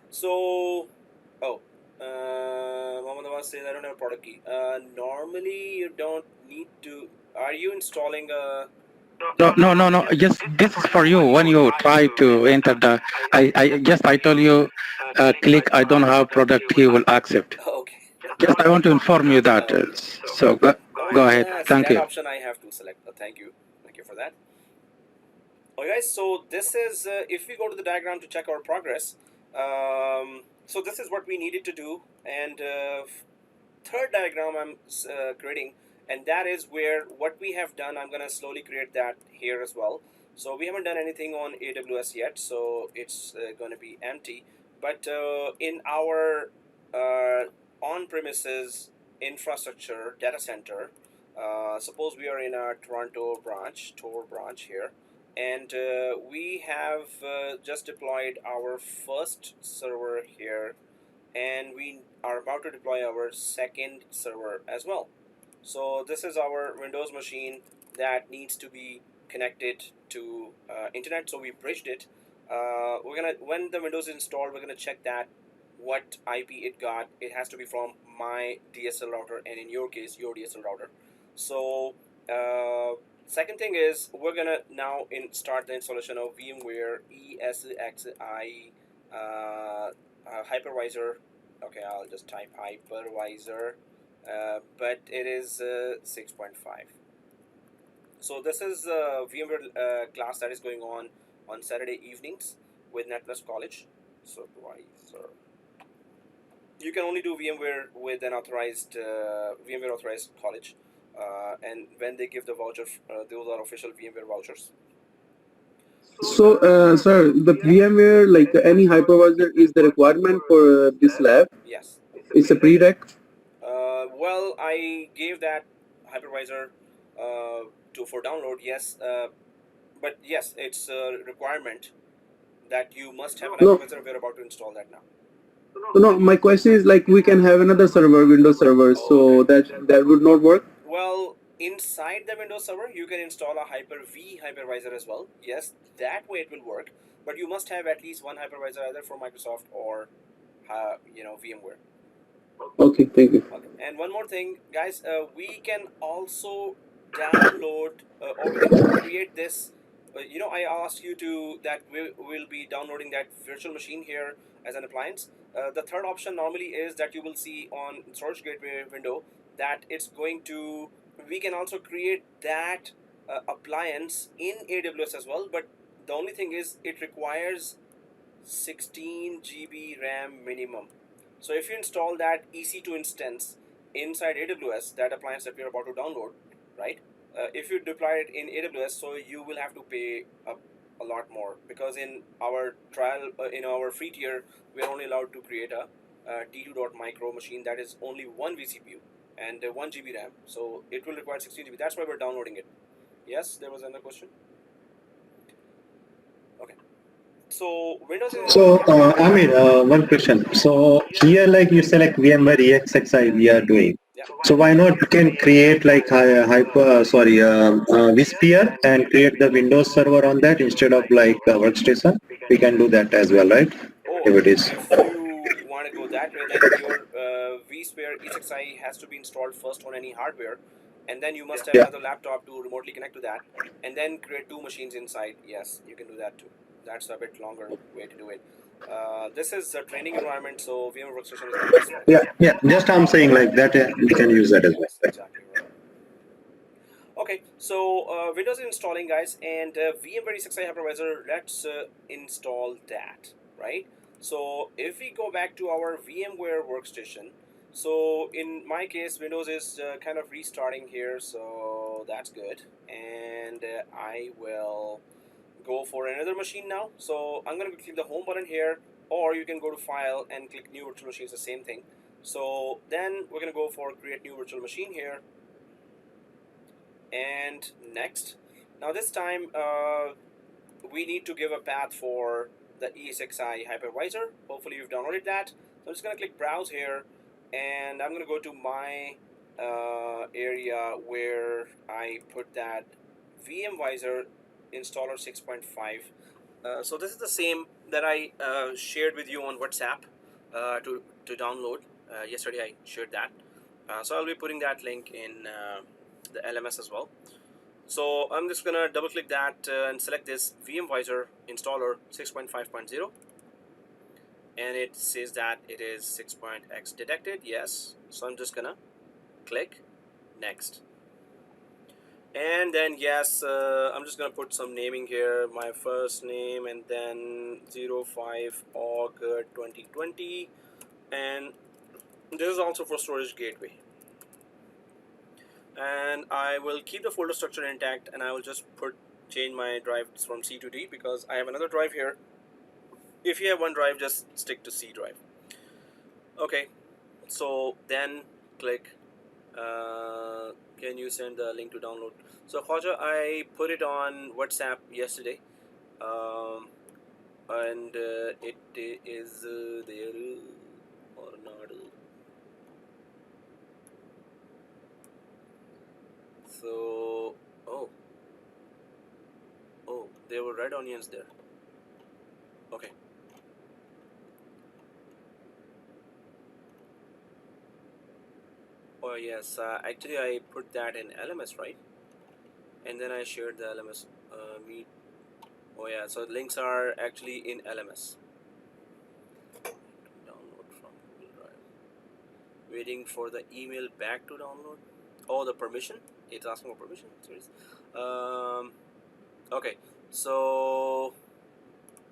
So, Mohammed Awaz says, I don't have a product key. Normally, you don't need to. Are you installing a... No. Just this is for you. When you try to enter the, I told you, click I don't have product. He will accept. Okay. Just I want to inform you that. So go ahead. Thank that you. option I have to select. Thank you for that. Okay, guys. So this is if we go to the diagram to check our progress. So this is what we needed to do, and third diagram I'm creating, and that is where what we have done. I'm gonna slowly create that here as well. So we haven't done anything on AWS yet, so it's going to be empty. But in our on-premises infrastructure data center, suppose we are in our Toronto branch, Tor branch here, and we have just deployed our first server here, and we are about to deploy our second server as well. So this is our Windows machine that needs to be connected to internet, so we bridged it. When the Windows is installed, we're gonna check that what IP it got. It has to be from my DSL router, and in your case, your DSL router. So second thing is we're gonna now start the installation of VMware Esxi Hypervisor. Okay, I'll just type Hypervisor, but it is 6.5. So this is a VMware class that is going on Saturday evenings with NetWest College. Supervisor. You can only do VMware with an authorized VMware authorized college, and when they give the voucher, those are official VMware vouchers. So, sir, the VMware, like any hypervisor, is the requirement for this lab? Yes. It's a prereq? Well, I gave that hypervisor for download, yes, but yes, it's a requirement that you must have an hypervisor. We're about to install that now. No, my question is like we can have another server, Windows server, so that would not work? Well, inside the Windows server, you can install a Hyper-V hypervisor as well. Yes, that way it will work, but you must have at least one hypervisor either for Microsoft or VMware. Okay, thank you. Okay. And one more thing, guys, we can also download or we can create this. I asked you that we'll be downloading that virtual machine here as an appliance. The third option normally is that you will see on Storage Gateway window that it's going to. We can also create that appliance in AWS as well, but the only thing is it requires 16 GB RAM minimum. So if you install that EC2 instance inside AWS, that appliance that we're about to download, right? If you deploy it in AWS, so you will have to pay a lot more, because in our trial, in our free tier, we're only allowed to create a T2.micro machine that is only one vCPU and 1 GB RAM. So it will require 16 GB. That's why we're downloading it. Yes, there was another question. Okay. So Windows is... So Amir, one question. So here, like you select VMware EXXi we are doing. Yeah. So why not you can create like vSphere and create the Windows server on that instead of like workstation? We can do that as well, right? Oh, if it is. If you want to go that way, then your vSphere EXXi has to be installed first on any hardware, and then you must have another laptop to remotely connect to that, and then create two machines inside. Yes, you can do that too. That's a bit longer way to do it. This is a training environment, so VMware Workstation is the best one. Yeah. Just I'm saying like that we can use that as well. Exactly right. Okay, so Windows is installing, guys, and VMware EXXi Hypervisor. Let's install that, right? So if we go back to our VMware workstation, so in my case, Windows is kind of restarting here. So so that's good. And I will go for another machine now. So I'm going to click the home button here, or you can go to file and click new virtual machine. It's the same thing. So then we're going to go for create new virtual machine here, and next. Now this time we need to give a path for the Esxi hypervisor. Hopefully you've downloaded that. So I'm just going to click browse here, and I'm going to go to my area where I put that Vmvisor installer 6.5. So this is the same that I shared with you on WhatsApp to download. Yesterday I shared that. So I'll be putting that link in the LMS as well. So I'm just gonna double click that and select this Vmvisor installer 6.5.0, and it says that it is 6.x detected. Yes, so I'm just gonna click next, and then yes, I'm just gonna put some naming here, my first name, and then 05Aug2020, and this is also for storage gateway. And I will keep the folder structure intact, and I will just change my drives from C to D because I have another drive here. If you have one drive, just stick to C drive. Okay, so then click can you send the link to download? So Khwaja, I put it on WhatsApp yesterday, and it is there or not. So oh, there were red onions there. Okay. Oh yes, actually I put that in LMS, right? And then I shared the LMS meet. Oh yeah, so the links are actually in LMS. Download from Google Drive. Waiting for the email back to download. Oh, the permission. It's asking for permission. Serious. Okay, so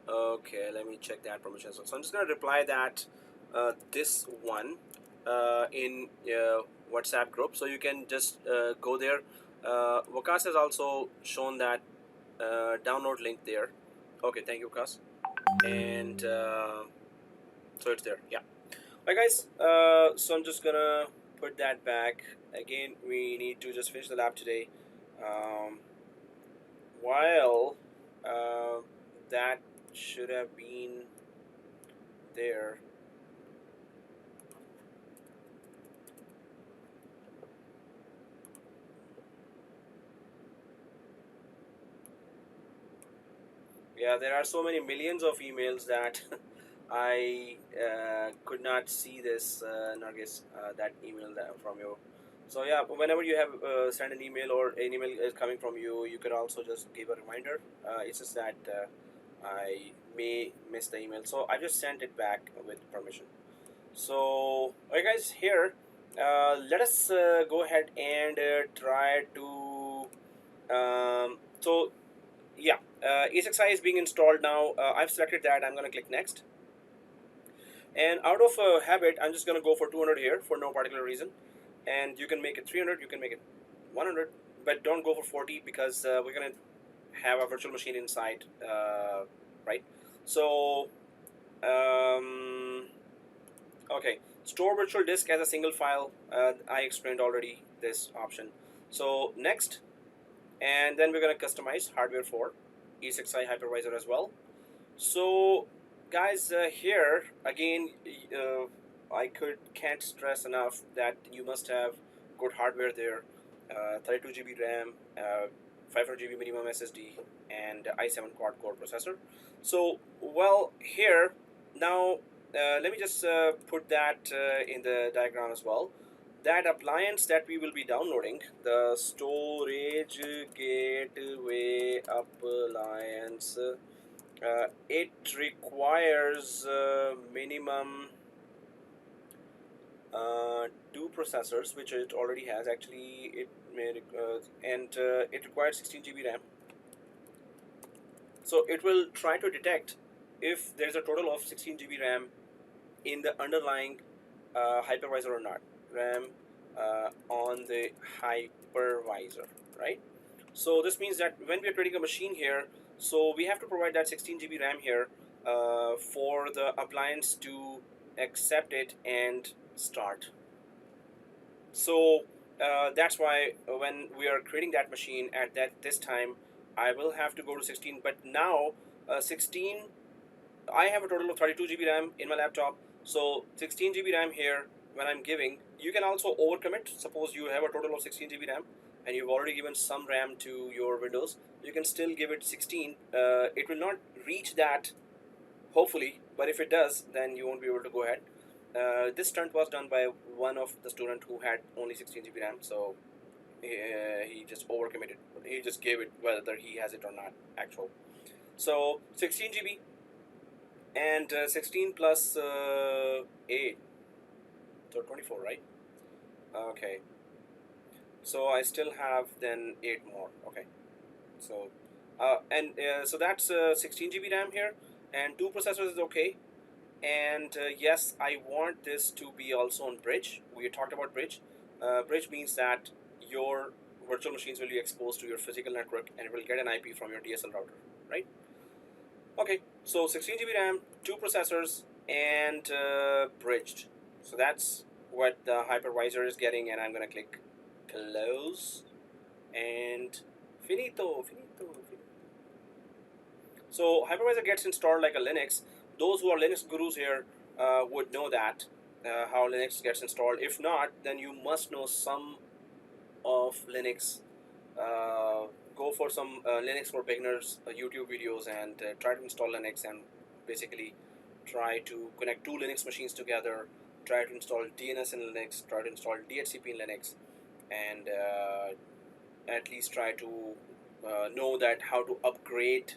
okay, let me check that permission. So I'm just gonna reply that this one in WhatsApp group, so you can just go there. Wakas has also shown that download link there. Okay, thank you, Wakas. And so it's there. Yeah. Alright, guys. So I'm just gonna put that back. Again, we need to just finish the lab today. While that should have been there. Yeah, there are so many millions of emails that I could not see this, Nargis, that email from you. So yeah, whenever you have sent an email or an email is coming from you, you could also just give a reminder. It's just that I may miss the email, so I just sent it back with permission. So alright guys, here let us go ahead and try to so yeah, Esxi is being installed now. I've selected that. I'm going to click next, and out of habit I'm just going to go for 200 here for no particular reason, and you can make it 300, you can make it 100, but don't go for 40 because we're going to have a virtual machine inside, right? So okay, store virtual disk as a single file. I explained already this option. So next, and then we're going to customize hardware for Esxi hypervisor as well. So guys, here again, I can't stress enough that you must have good hardware there, 32 GB RAM, 500 GB minimum SSD, and i7 quad core processor. So well, here now let me just put that in the diagram as well. That appliance that we will be downloading, the storage gateway appliance, it requires minimum 2 processors, which it already has. Actually, it it requires 16 GB RAM. So it will try to detect if there's a total of 16 GB RAM in the underlying hypervisor or not. RAM on the hypervisor, right? So this means that when we are creating a machine here, so we have to provide that 16 GB RAM here for the appliance to accept it and start. So that's why when we are creating that machine at this time, I will have to go to 16. But now 16, I have a total of 32 GB RAM in my laptop. So 16 GB RAM here when I'm giving, you can also overcommit. Suppose you have a total of 16 GB RAM and you've already given some RAM to your Windows, you can still give it 16. It will not reach that, hopefully, but if it does, then you won't be able to go ahead. This stunt was done by one of the student who had only 16 GB RAM, so he just overcommitted. He just gave it whether he has it or not, actual. So 16 GB and 16 plus 8, so 24, right? Okay. So I still have then 8 more. Okay. So so that's 16 GB RAM here, and 2 processors is okay. And yes, I want this to be also on bridge. We talked about bridge. Bridge means that your virtual machines will be exposed to your physical network and it will get an IP from your DSL router, right? Okay, so 16 GB RAM, 2 processors, and bridged. So that's what the hypervisor is getting, and I'm gonna click close and finito. So hypervisor gets installed like a Linux. Those who are Linux gurus here would know that how Linux gets installed. If not, then you must know some of Linux. Go for some Linux for beginners YouTube videos and try to install Linux and basically try to connect 2 Linux machines together. Try to install DNS in Linux. Try to install DHCP in Linux, and at least try to know that how to upgrade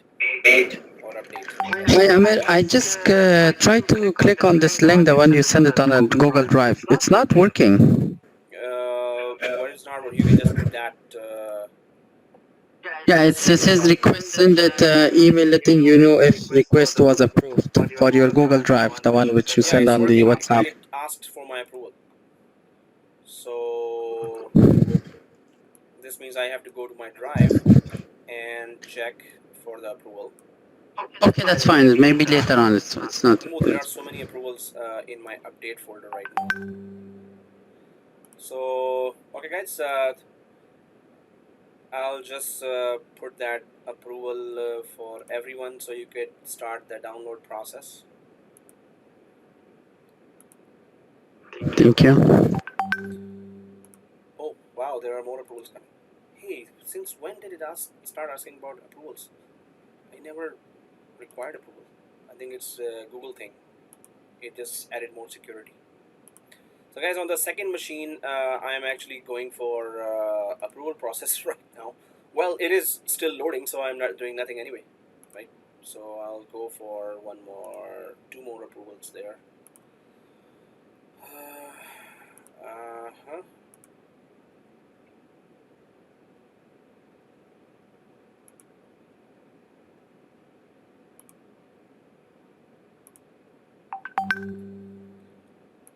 or update. Hi Amir, I just tried to click on this link, the one you sent it on a Google Drive. It's not working. What is not what you can just put that. Yeah, it says request send that email letting you know if request was approved for your Google Drive, the one which you Yeah, send it's on the working. WhatsApp. It asked for my approval. So this means I have to go to my drive and check for the approval. Okay, that's fine. Maybe later on. It's not. Oh, there are so many approvals in my update folder right now. So okay, guys, I'll just put that approval for everyone so you could start the download process. Thank you. Oh wow, there are more approvals coming. Hey, since when did it start asking about approvals? I never required approval. I think it's a Google thing. It just added more security. So guys, on the second machine, I am actually going for approval process right now. Well, it is still loading, so I'm not doing nothing anyway, right? So I'll go for 2 more approvals there.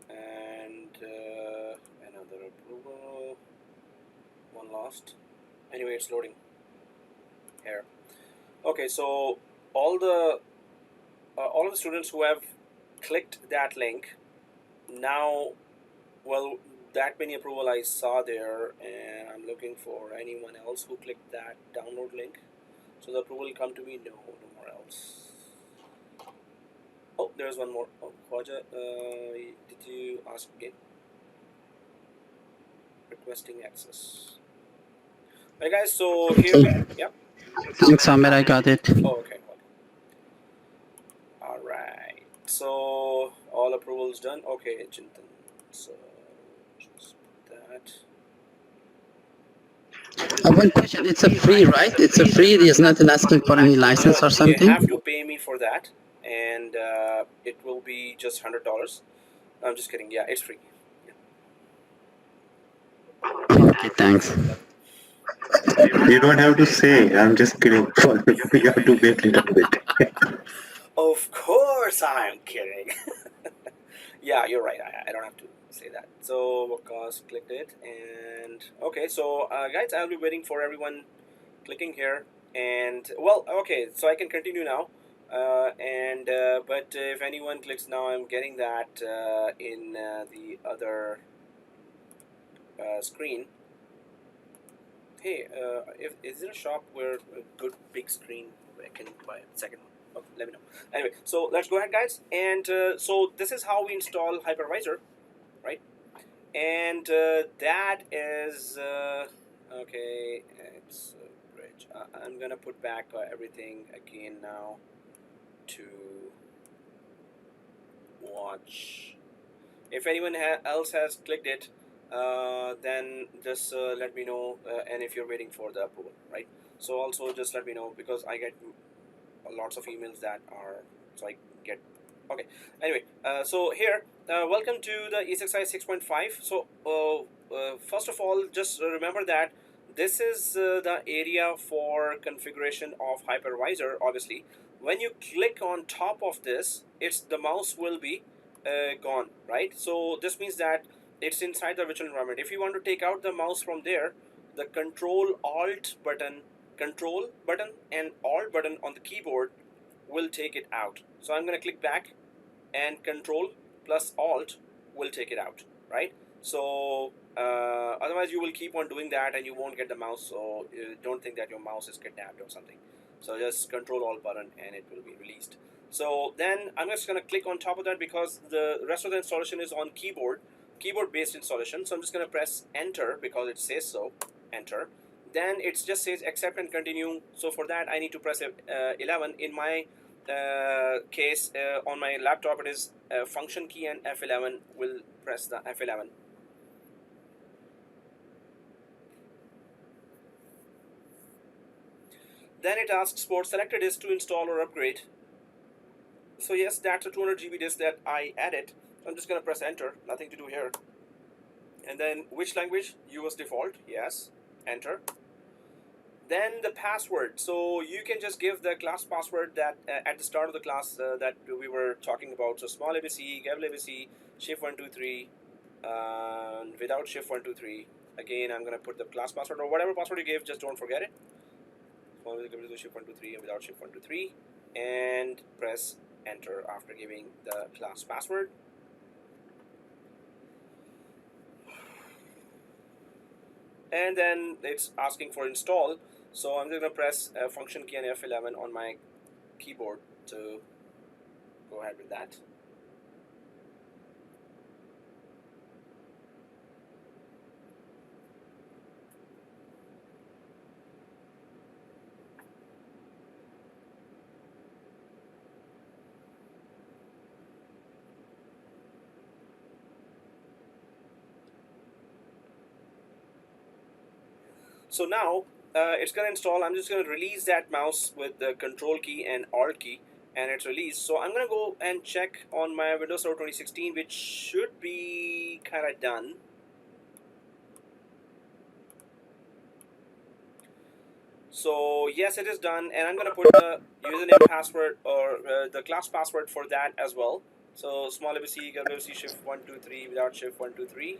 And another approval. One lost. Anyway, it's loading here. Okay, so all of the students who have clicked that link now, well, that many approval I saw there, and I'm looking for anyone else who clicked that download link. So the approval will come to me. No more else. Oh, there's one more. Oh, Khwaja, did you ask again? Requesting access. Right, guys. So here, yep. Thanks, Amir. I got it. Oh, okay. All right. So all approvals done. Okay, Chintan. So just put that. One question. It's a free, right? It's a free. There's nothing asking for any license or something. You have to pay me for that, and it will be just $100. I'm just kidding. Yeah, it's free. Yeah. Okay, thanks. You don't have to say, I'm just kidding. You have to wait a little bit. Of course I'm kidding. Yeah, you're right. I don't have to say that. So because clicked it, and okay, so guys, I'll be waiting for everyone clicking here, and well, okay, so I can continue now. But if anyone clicks now, I'm getting that in the other screen. Hey, is there a shop where a good big screen where I can buy a second one? Okay, let me know. Anyway, so let's go ahead, guys. And so this is how we install Hypervisor, right? And that is okay. It's a bridge. I'm gonna put back everything again now to watch. If anyone else has clicked it, then just let me know, and if you're waiting for the approval, right? So also just let me know, because I get lots of emails that are, so I get, okay. Anyway, so here, welcome to the Esxi 6.5. So first of all, just remember that this is the area for configuration of Hypervisor. Obviously, when you click on top of this, the mouse will be gone, right? So this means that it's inside the virtual environment. If you want to take out the mouse from there, the control button and alt button on the keyboard will take it out. So I'm going to click back, and control plus alt will take it out, right? So otherwise you will keep on doing that and you won't get the mouse. So don't think that your mouse is kidnapped or something. So just control alt button and it will be released. So then I'm just going to click on top of that, because the rest of the installation is on keyboard based installation. So I'm just going to press enter because it says so, enter. Then it just says accept and continue. So for that I need to press 11. In my case, on my laptop it is function key and F11. Will press the F11. Then it asks for selected disk to install or upgrade. So yes, that's a 200 GB disk that I added. So I'm just going to press enter, nothing to do here. And then which language? US default, yes, enter. Then the password. So you can just give the class password that at the start of the class that we were talking about. So small ABC, capital ABC, shift123, without shift123. Again, I'm going to put the class password or whatever password you gave, just don't forget it. Small ABC, shift123, and without shift123, and press enter after giving the class password. And then it's asking for install. So I'm going to press function key and F11 on my keyboard to go ahead with that. So now it's going to install. I'm just going to release that mouse with the control key and alt key, and it's released. So I'm going to go and check on my Windows Server 2016, which should be kind of done. So yes, it is done, and I'm going to put the username password or the class password for that as well. So small ABC, ABC shift123 without shift123.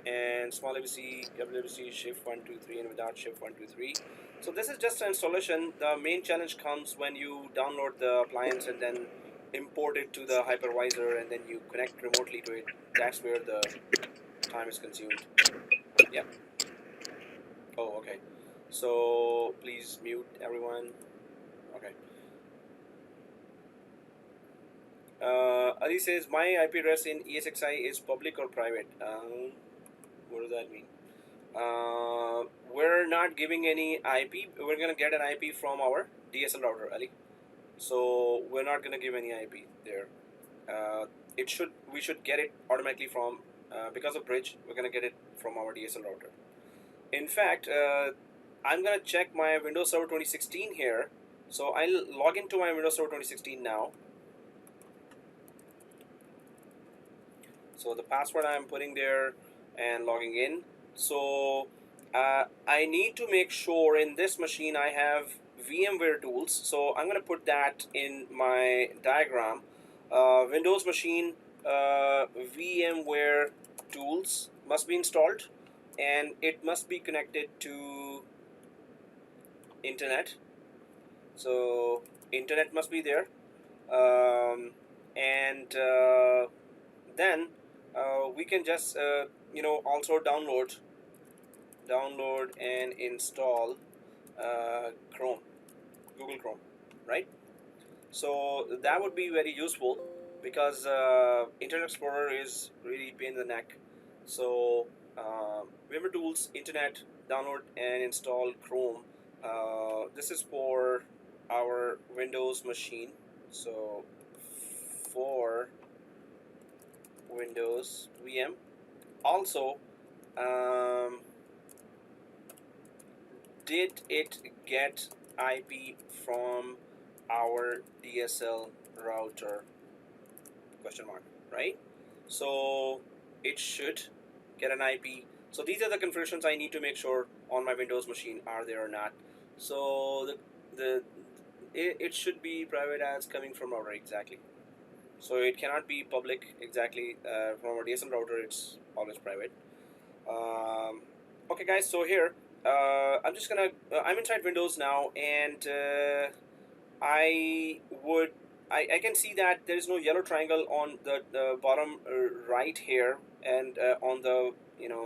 And small ABC, WWC, shift123, and without shift123. So this is just an installation. The main challenge comes when you download the appliance and then import it to the hypervisor and then you connect remotely to it. That's where the time is consumed. Yeah. Oh, okay. So please mute everyone. Okay. Ali says, my IP address in Esxi is public or private? What does that mean? We're not giving any IP. We're gonna get an IP from our DSL router, Ali. So we're not gonna give any IP there. We should get it automatically from because of bridge. We're gonna get it from our DSL router. In fact, I'm gonna check my Windows Server 2016 here. So I'll log into my Windows Server 2016 now. So the password I'm putting there and logging in. So I need to make sure in this machine I have Vmware Tools. So I'm going to put that in my diagram. Windows machine, Vmware Tools must be installed, and it must be connected to internet. So internet must be there, and then we can just also download and install Chrome, Google Chrome, right? So that would be very useful because Internet Explorer is really pain in the neck. So Vmware Tools, Internet, download and install Chrome. This is for our Windows machine. So for Windows VM. Also, did it get IP from our DSL router? Question mark, right? So it should get an IP. So these are the configurations I need to make sure on my Windows machine are there or not. So it should be private as coming from router, exactly. So it cannot be public, exactly. From our DSL router, it's always private. Okay guys, so here I'm inside Windows now, and I can see that there is no yellow triangle on the bottom right here, and on the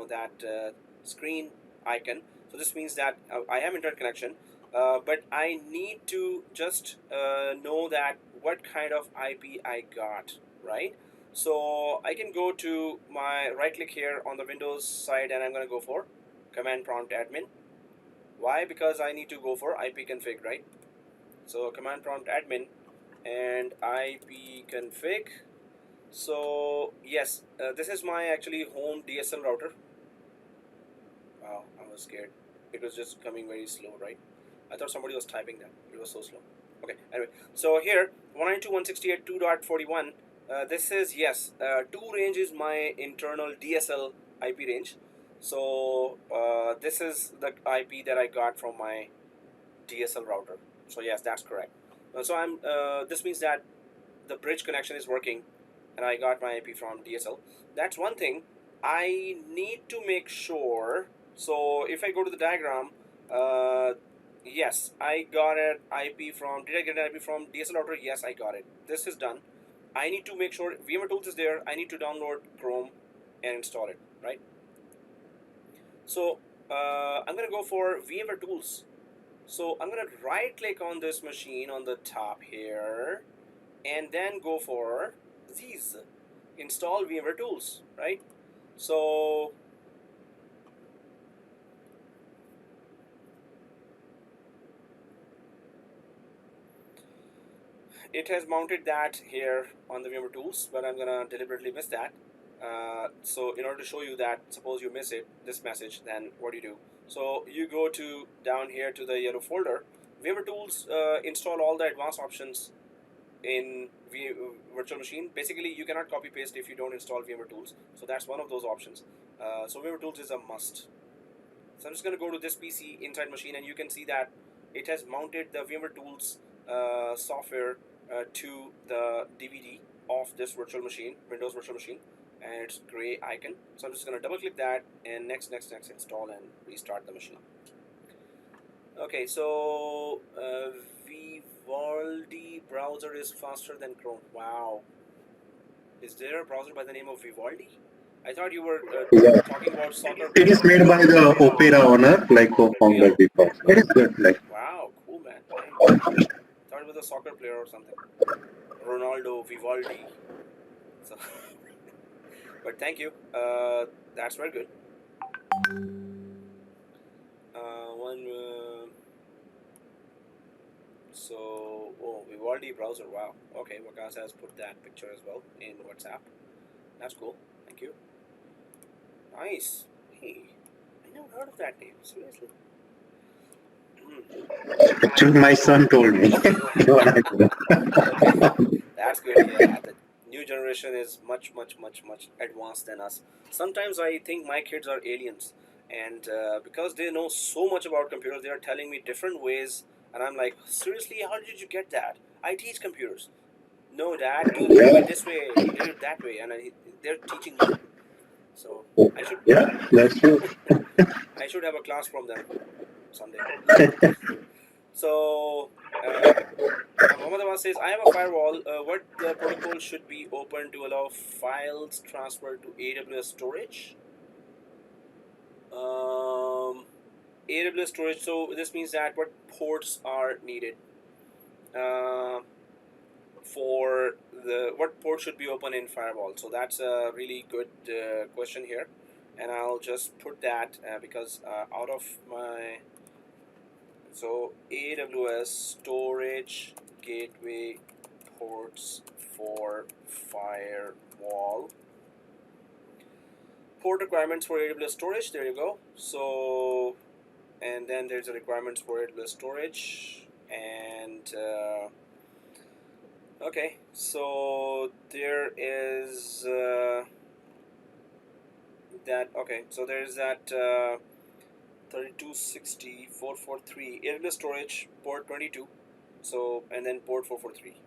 that screen icon. So this means that I have internet connection, but I need to just know that what kind of IP I got, right? So I can go to my right click here on the Windows side, and I'm going to go for command prompt admin. Why? Because I need to go for IP config, right? So command prompt admin and IP config. So yes, this is my actually home DSL router. Wow, I was scared. It was just coming very slow, right? I thought somebody was typing that. It was so slow. Okay, anyway, so here 192.168.2.41. This is, yes, 2 range is my internal DSL IP range. So this is the IP that I got from my DSL router. So yes, that's correct. So this means that the bridge connection is working, and I got my IP from DSL. That's one thing I need to make sure. So if I go to the diagram, yes, I got an IP from. Did I get an IP from DSL router? Yes, I got it. This is done. I need to make sure Vmware Tools is there. I need to download Chrome and install it, right? So I'm gonna go for Vmware Tools. So I'm gonna right click on this machine on the top here, and then go for these, install Vmware Tools, right? So it has mounted that here on the Vmware Tools, but I'm gonna deliberately miss that. So in order to show you that, suppose you miss it, this message, then what do? So you go to down here to the yellow folder, Vmware Tools, install all the advanced options in virtual machine. Basically, you cannot copy paste if you don't install Vmware Tools. So that's one of those options. So Vmware Tools is a must. So I'm just going to go to this PC inside machine, and you can see that it has mounted the Vmware Tools software to the DVD of this virtual machine, Windows virtual machine, and it's gray icon. So I'm just going to double click that, and next install and restart the machine. Okay, so Vivaldi browser is faster than Chrome. Wow. Is there a browser by the name of Vivaldi? I thought you were talking about soccer. It is made by the Opera owner, like co-founder before. It is good, like. Wow, cool, man. I thought it was a soccer player or something. Ronaldo, Vivaldi. So, but thank you. That's very good. Vivaldi browser. Wow. Okay, Wakas has put that picture as well in WhatsApp. That's cool. Thank you. Nice. Hey, I never heard of that name. Seriously. Actually, my son told me. That's good. Yeah, the new generation is much advanced than us. Sometimes I think my kids are aliens, and because they know so much about computers, they are telling me different ways, and I'm like, seriously, how did you get that? I teach computers. No, Dad, do it this way, do it that way, and they're teaching me. So I should that's true. I should have a class from them someday. So Mohammed Awas says, I have a firewall. What protocol should be open to allow files transfer to AWS storage? AWS storage. So this means that what ports are needed for what port should be open in firewall. So that's a really good question here, and I'll just put that because out of my AWS storage gateway ports for firewall. Port requirements for AWS storage, there you go. So, and then there's the requirements for AWS storage, and okay, so there is that. Okay, so there's that 3260.443 AWS storage port 22. So, and then port 443.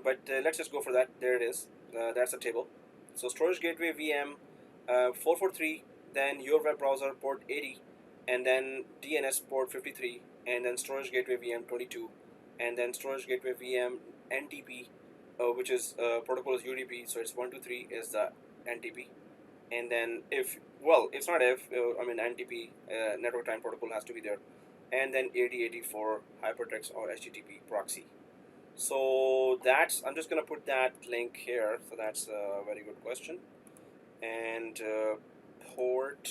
But let's just go for that. There it is. That's the table. So storage gateway VM 443, then your web browser port 80, and then DNS port 53, and then storage gateway VM 22, and then storage gateway VM NTP, which is protocol is UDP, so it's 123 is the NTP, and then it's not if NTP network time protocol has to be there, and then 8080 for hypertext or HTTP proxy. So that's, I'm just going to put that link here. So that's a very good question. And port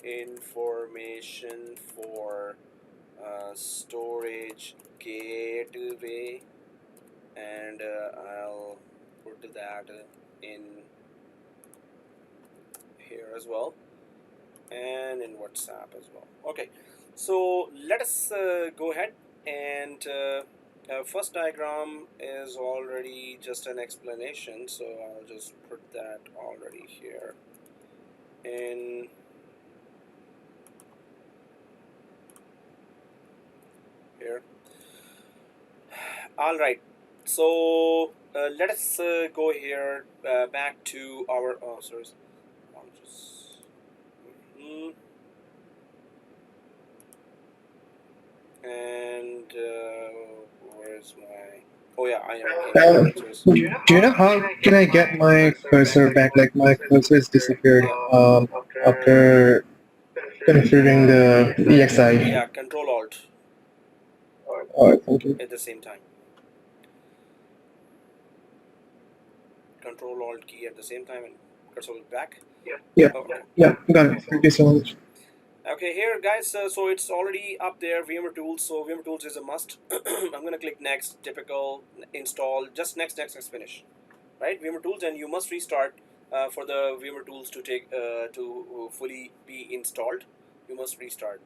information for storage gateway, and I'll put that in here as well, and in WhatsApp as well. Okay, so let us go ahead, and first diagram is already just an explanation, so I'll just put that already here in here. All right, so let us go here back to our and where's my I am do you know how can I get my cursor back? Like my cursor has disappeared after configuring the EXI. Yeah, Control Alt Alright, thank you. at the same time. Control Alt key at the same time and cursor back. Yeah, okay. Yeah, got it. Thank you so much. Okay, here guys, so it's already up there, Vmware Tools. So Vmware Tools is a must. I'm gonna click next, typical, install, just next, finish, right? Vmware Tools, and you must restart for the Vmware Tools to take to fully be installed. You must restart.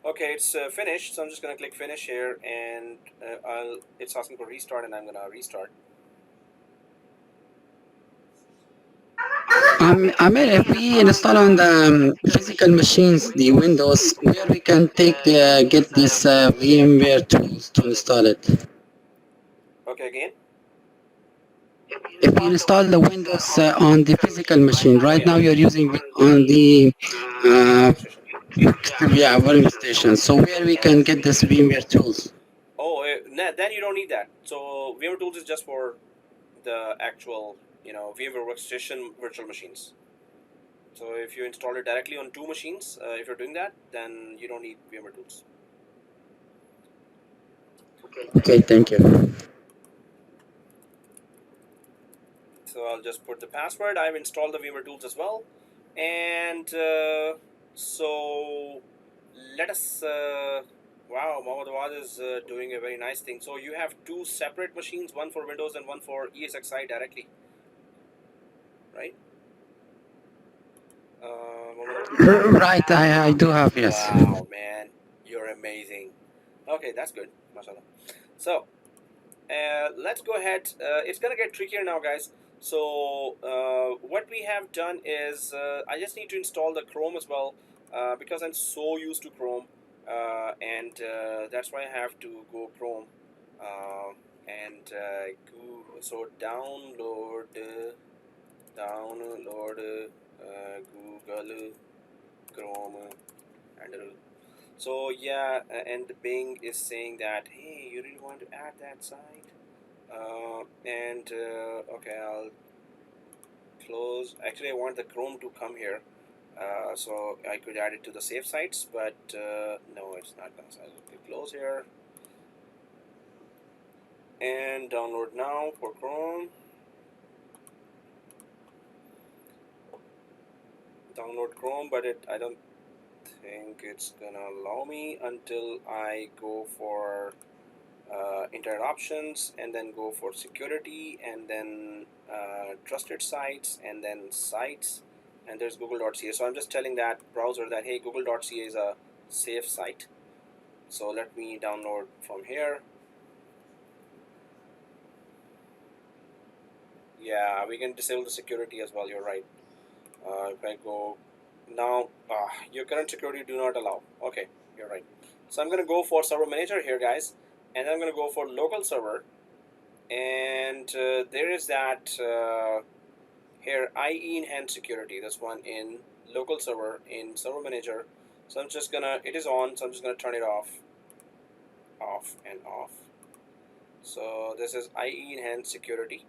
Okay, it's finished, so I'm just going to click finish here, and it's asking for restart, and I'm going to restart. Amir, if we install on the physical machines, the Windows, where we can get this VMware Tools to install it? Okay, again? If we install the Windows on the physical machine, right now you're using on the workstation. So where we can get this VMware Tools? Then you don't need that. So VMware Tools is just for the actual, VMware Workstation virtual machines. So if you install it directly on 2 machines, if you're doing that, then you don't need VMware Tools. Okay, thank you. So I'll just put the password. I've installed the VMware Tools as well. And so let us, wow, Mohammed Awas is doing a very nice thing. So you have 2 separate machines, one for Windows and one for Esxi directly, right? Right, I do have, yes. Wow, man, you're amazing. Okay, that's good, mashallah. So let's go ahead. It's gonna get trickier now, guys. So what we have done is I just need to install the Chrome as well because I'm so used to Chrome, and that's why I have to go Chrome and so download Google Chrome and so yeah, and Bing is saying that hey, you really want to add that site, okay, I'll close. Actually, I want the Chrome to come here, so I could add it to the save sites, but no, it's not gonna. So I'll click close here and download now for Chrome. Download Chrome, but I don't think it's gonna allow me until I go for internet options and then go for security and then trusted sites and then sites, and there's google.ca. So I'm just telling that browser that hey, google.ca is a safe site, so let me download from here. Yeah, we can disable the security as well, you're right. If I go now, your current security do not allow. Okay, you're right. So I'm gonna go for server manager here, guys, and I'm gonna go for local server, and there is that here IE enhanced security, this one in local server in server manager. So I'm just gonna, it is on, so I'm just gonna turn it off and off. So this is IE enhanced security,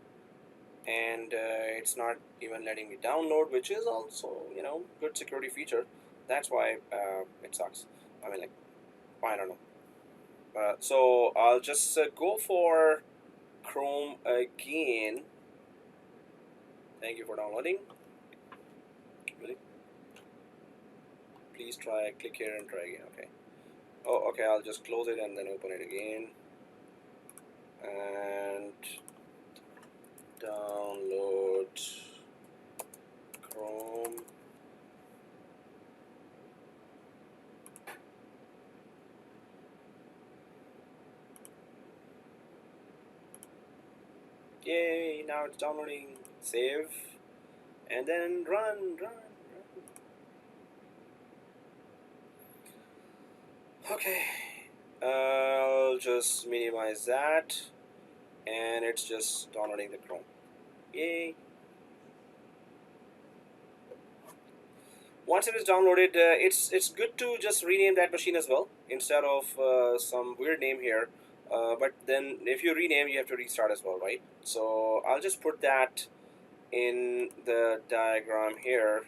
and it's not even letting me download, which is also, you know, good security feature. That's why it sucks. I mean, like, I don't know. So I'll just go for Chrome again. Thank you for downloading. Really? Please try, click here and try again. Okay. Oh, okay, I'll just close it and then open it again. And download Chrome. Yay, now it's downloading. Save. And then run. Okay. I'll just minimize that. And it's just downloading the Chrome. Yay. Once it is downloaded, it's good to just rename that machine as well instead of some weird name here. But then if you rename, you have to restart as well, right? So I'll just put that in the diagram here.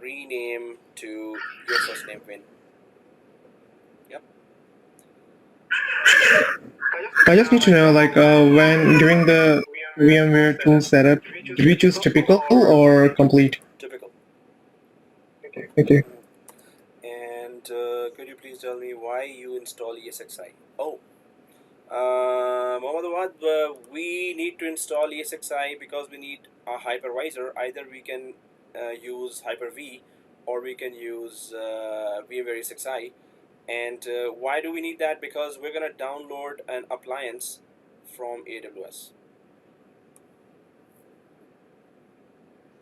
Rename to your first name, Vin. Yep. I just need to know, like, when during the VMware Tools setup, do we choose typical or complete? Typical. Okay. And could you please tell me why you install Esxi? Oh, Mohammad Awad, we need to install Esxi because we need a hypervisor. Either we can use Hyper-V or we can use VMware Esxi. And why do we need that? Because we're going to download an appliance from AWS.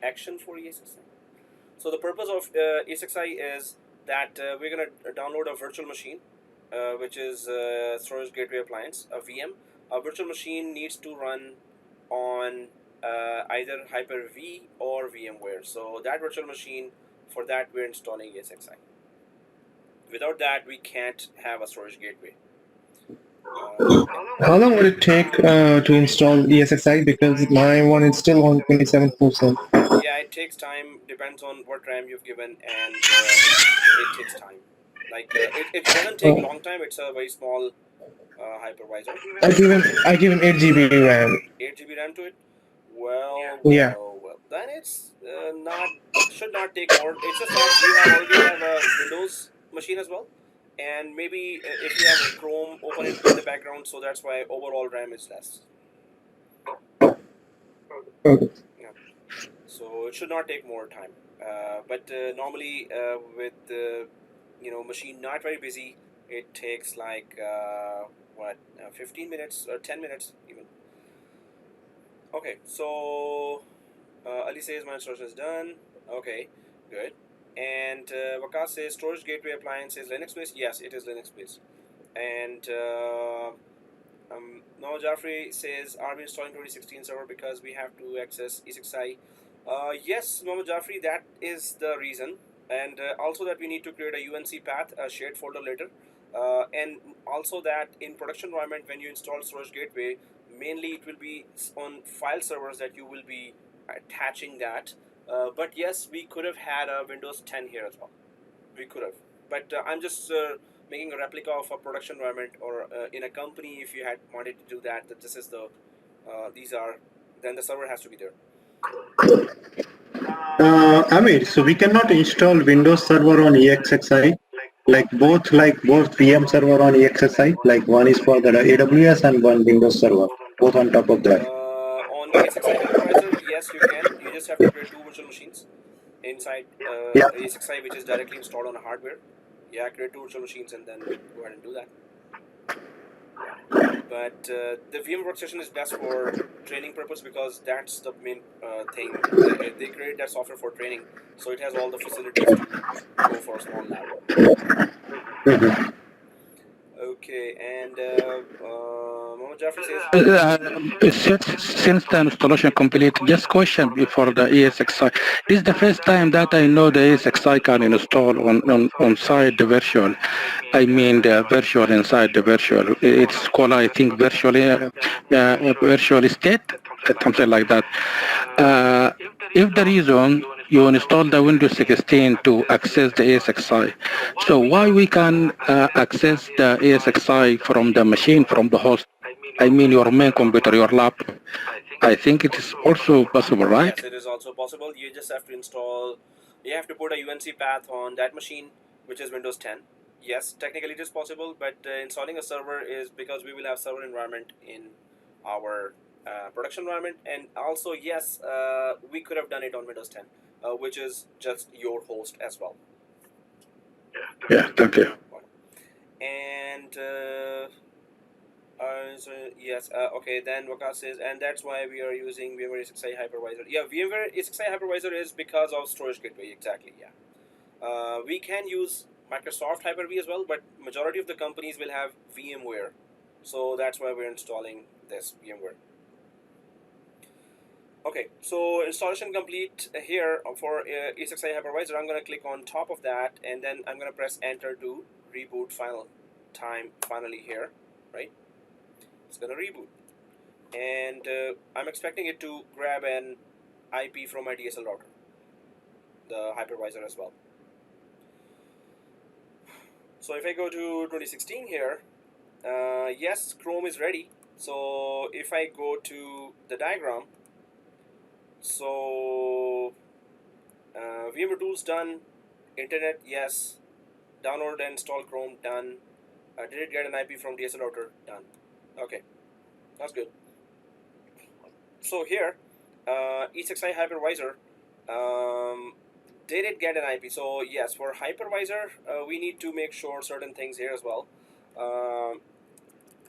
Action for Esxi. So the purpose of Esxi is that we're going to download a virtual machine, which is Storage Gateway appliance, a VM. A virtual machine needs to run on either Hyper-V or VMware. So that virtual machine, for that we're installing Esxi. Without that, we can't have a storage gateway. How long would it take to install Esxi? Because my one is still on 27%. Yeah, it takes time. Depends on what RAM you've given, and it takes time. Like it doesn't take a long time. It's a very small hypervisor. I give him 8 GB RAM. 8 GB RAM to it. Well. Then it's should not take more. It's just that you already have a Windows machine as well, and maybe if you have Chrome open in the background, so that's why overall RAM is less. Okay. Yeah. So it should not take more time. But normally with machine not very busy, it takes like 15 minutes or 10 minutes even. Okay, so Ali says my installation is done. Okay, good. And Waqas says storage gateway appliance is Linux based. Yes, it is Linux based. And Noah Jaffrey says, are we installing 2016 server because we have to access Esxi? Yes, Noah Jaffrey, that is the reason. And also that we need to create a UNC path, a shared folder later. And also that in production environment, when you install storage gateway, mainly it will be on file servers that you will be attaching that. But yes, we could have had a Windows 10 here as well. We could have. But I'm just making a replica of a production environment, or in a company, if you had wanted to do that, that this is the, then the server has to be there. Amir, so we cannot install Windows Server on EXXI, like both VM server on EXXI, like one is for the AWS and one Windows Server, both on top of that. On Esxi Hypervisor, yes, you can. You just have to create two virtual machines inside Esxi, which is directly installed on a hardware. Yeah, create two virtual machines and then go ahead and do that. But the VM workstation is best for training purpose, because that's the main thing. They create that software for training, so it has all the facilities to go for a small lab. Okay, and Mohammed Jaffer says, since the installation complete, just question before the ESXi. This is the first time that I know the ESXi can install on side the virtual. I mean the virtual inside the virtual. It's called, I think, virtual state, something like that. If the reason you install the Windows 16 to access the ESXi, so why we can access the ESXi from the machine, from the host? I mean your main computer, your laptop. I think it is also possible, right? Yes, it is also possible. You just have to install, you have to put a UNC path on that machine, which is Windows 10. Yes, technically it is possible, but installing a server is because we will have server environment in our production environment. And also, yes, we could have done it on Windows 10, which is just your host as well. Yeah, thank you. And yes, okay, then Waqas says, and that's why we are using VMware Esxi Hypervisor. Yeah, VMware Esxi Hypervisor is because of storage gateway, exactly, yeah. We can use Microsoft Hyper-V as well, but majority of the companies will have VMware. So that's why we're installing this VMware. Okay, so installation complete here for Esxi Hypervisor. I'm going to click on top of that, and then I'm going to press enter to reboot final time finally here, right? It's going to reboot. And I'm expecting it to grab an IP from my DSL router, the hypervisor as well. So if I go to 2016 here, yes, Chrome is ready. So if I go to the diagram, so Vmware Tools done, Internet, yes, download and install Chrome, done. Did it get an IP from DSL router? Done. Okay, that's good. So here, Esxi Hypervisor, did it get an IP? So yes, for Hypervisor, we need to make sure certain things here as well.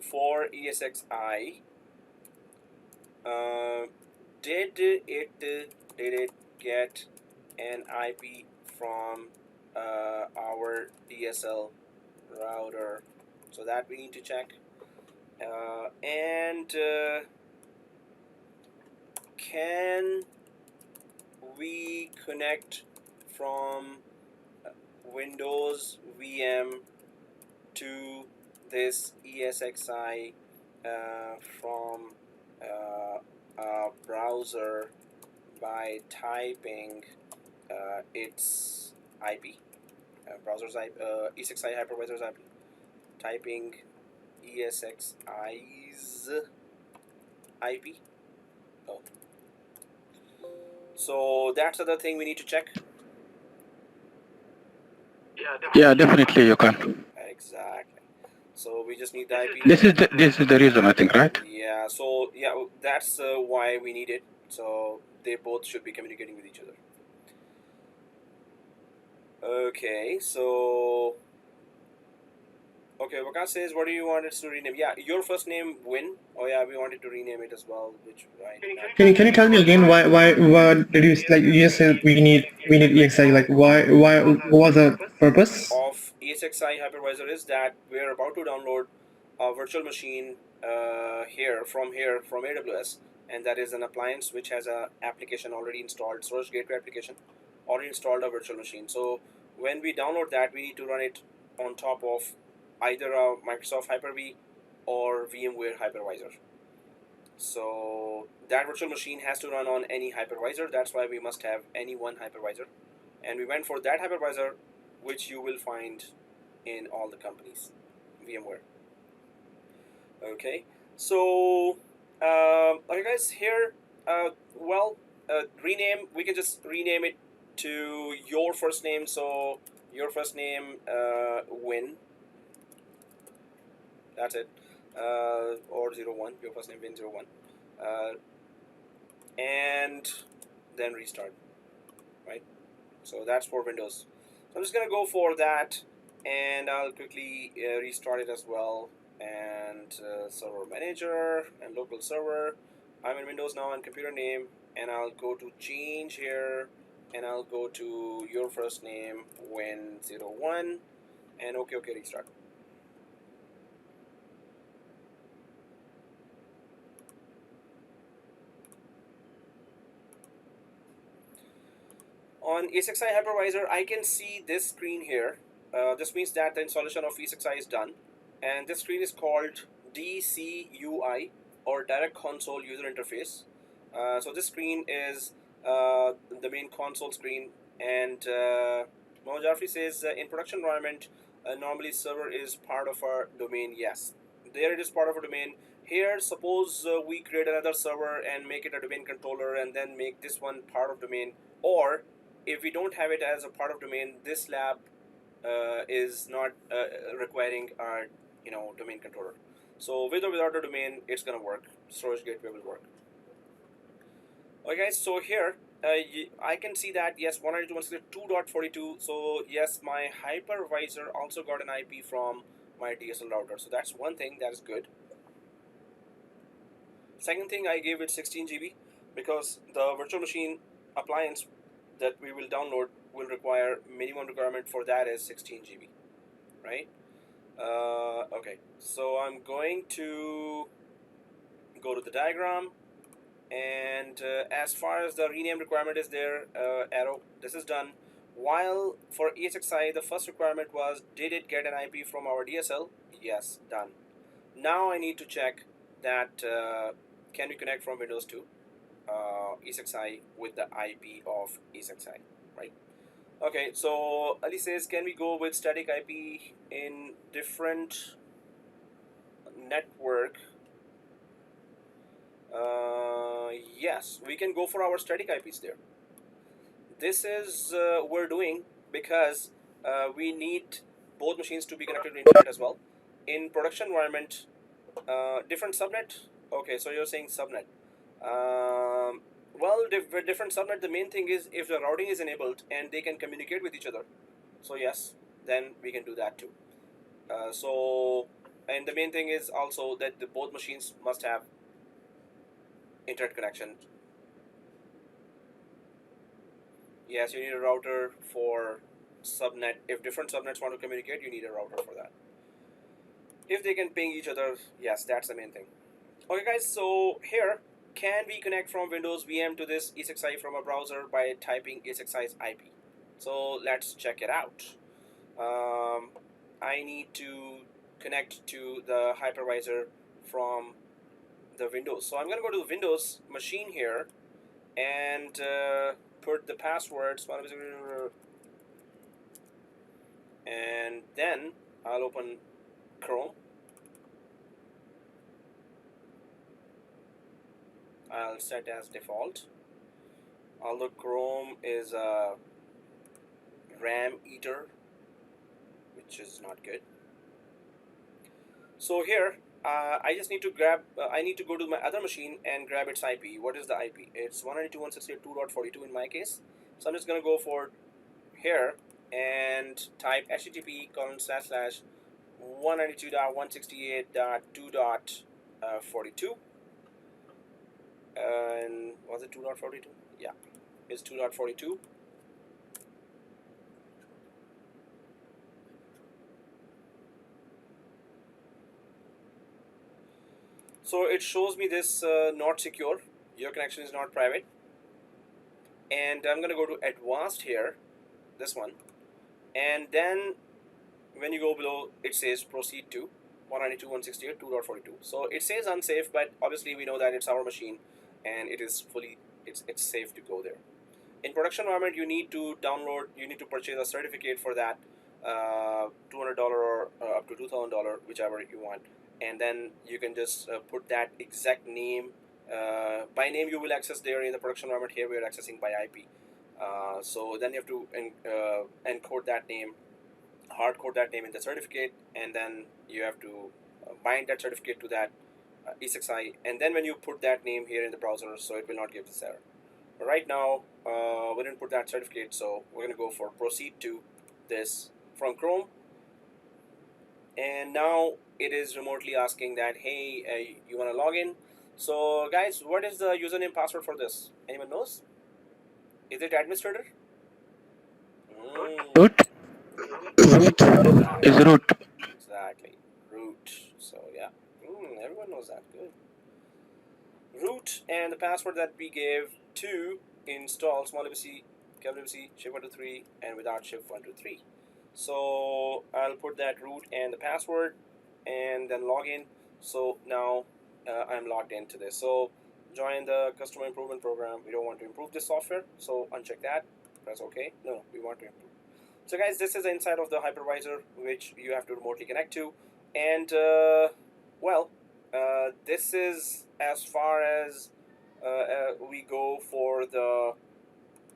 For Esxi, did it get an IP from our DSL router? So that we need to check. And can we connect from Windows VM to this Esxi from a browser by typing its IP, browser's IP, Esxi Hypervisor's IP, typing Esxi's IP. Oh. So that's the other thing we need to check. Yeah, definitely you can. Exactly. So we just need the IP. This is the reason, I think, right? Yeah. So yeah, that's why we need it. So they both should be communicating with each other. Okay, so okay, Waka says, what do you want us to rename? Yeah, your first name Win. Oh yeah, we wanted to rename it as well, which I did not. Can you tell me again why did you like you just said we need EXI, like why what was the purpose? Of Esxi hypervisor is that we're about to download a virtual machine here from AWS, and that is an appliance which has a application already installed, storage gateway application already installed, a virtual machine. So when we download that, we need to run it on top of either a Microsoft Hyper-V or VMware hypervisor. So that virtual machine has to run on any hypervisor. That's why we must have any one hypervisor, and we went for that hypervisor, which you will find in all the companies, VMware. Okay, so okay guys, here rename, we can just rename it to your first name. So your first name Win, that's it, or 01, your first name Win 01, and then restart, right? So that's for Windows. So I'm just gonna go for that, and I'll quickly restart it as well. And server manager and local server. I'm in Windows now and computer name, and I'll go to change here, and I'll go to your first name Win01, and okay, restart. On Esxi hypervisor, I can see this screen here. This means that the installation of Esxi is done, and this screen is called DCUI, or Direct Console User Interface. So this screen is the main console screen, and Mohammed Jafri says in production environment, normally server is part of our domain. Yes, there it is part of a domain. Here, suppose we create another server and make it a domain controller, and then make this one part of domain. Or if we don't have it as a part of domain, this lab is not requiring our domain controller. So with or without a domain, it's gonna work. Storage gateway will work. Okay guys, so here I can see that yes, 192.168.2.42. So yes, my hypervisor also got an IP from my DSL router. So that's one thing that is good. Second thing, I gave it 16 GB because the virtual machine appliance that we will download will require, minimum requirement for that is 16 GB, right? Okay, so I'm going to go to the diagram, and as far as the rename requirement is there, arrow, this is done. While for Esxi, the first requirement was, did it get an IP from our DSL? Yes, done. Now I need to check that can we connect from Windows to Esxi with the IP of Esxi, right? Okay, so Ali says, can we go with static IP in different network? Yes, we can go for our static IPs there. This is we're doing because we need both machines to be connected to internet as well. In production environment, different subnet. Okay, so you're saying subnet. Well, different subnet, the main thing is if the routing is enabled and they can communicate with each other. So yes, then we can do that too. And the main thing is also that both machines must have internet connection. Yes, you need a router for subnet. If different subnets want to communicate, you need a router for that. If they can ping each other, yes, that's the main thing. Okay guys, so here, can we connect from Windows VM to this Esxi from a browser by typing Esxi's IP? So let's check it out. I need to connect to the hypervisor from the Windows. So I'm going to go to the Windows machine here and put the passwords, and then I'll open Chrome. I'll set as default, although Chrome is a RAM eater, which is not good. So here I just need to grab, I need to go to my other machine and grab its IP. What is the IP? It's 192.168.2.42 in my case. So I'm just going to go for here and type http://192.168.2.42. And was it 2.42? Yeah, it's 2.42. So it shows me this not secure, your connection is not private. And I'm gonna go to advanced here, this one, and then when you go below, it says proceed to 192.168.2.42. So it says unsafe, but obviously we know that it's our machine and it is fully, it's safe to go there. In production environment, you need to download, you need to purchase a certificate for that, $200 or up to $2,000, whichever you want. And then you can just put that exact name. By name you will access there in the production environment. Here we are accessing by IP. So then you have to encode that name, hard code that name in the certificate, and then you have to bind that certificate to that Esxi, and then when you put that name here in the browser, so it will not give this error. But right now we didn't put that certificate, so we're going to go for proceed to this from Chrome, and now it is remotely asking that, hey, you want to log in. So guys, what is the username password for this? Anyone knows? Is it administrator? Root is root. Exactly, root. So yeah, everyone knows that. Good. Root, and the password that we gave to install small abc, capital ABC, shift123, and without shift123. So I'll put that root and the password, and then log in. So now I'm logged into this. So join the customer improvement program. We don't want to improve this software, so uncheck that. Press OK. No, we want to improve. So guys, this is the inside of the hypervisor, which you have to remotely connect to, and this is as far as we go for the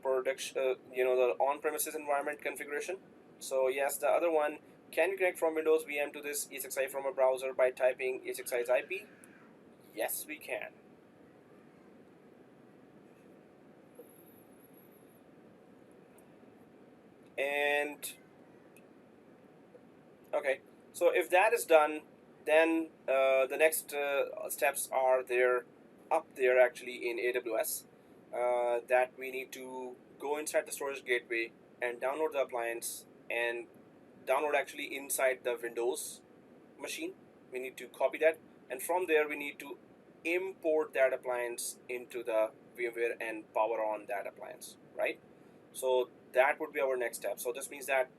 production, the on-premises environment configuration. So yes, the other one, can we connect from Windows VM to this Esxi from a browser by typing Esxi's IP? Yes, we can. And okay, so if that is done, then the next steps are up there actually in AWS, that we need to go inside the storage gateway and download the appliance, and download actually inside the Windows machine. We need to copy that, and from there we need to import that appliance into the VMware and power on that appliance, right? So that would be our next step. So this means that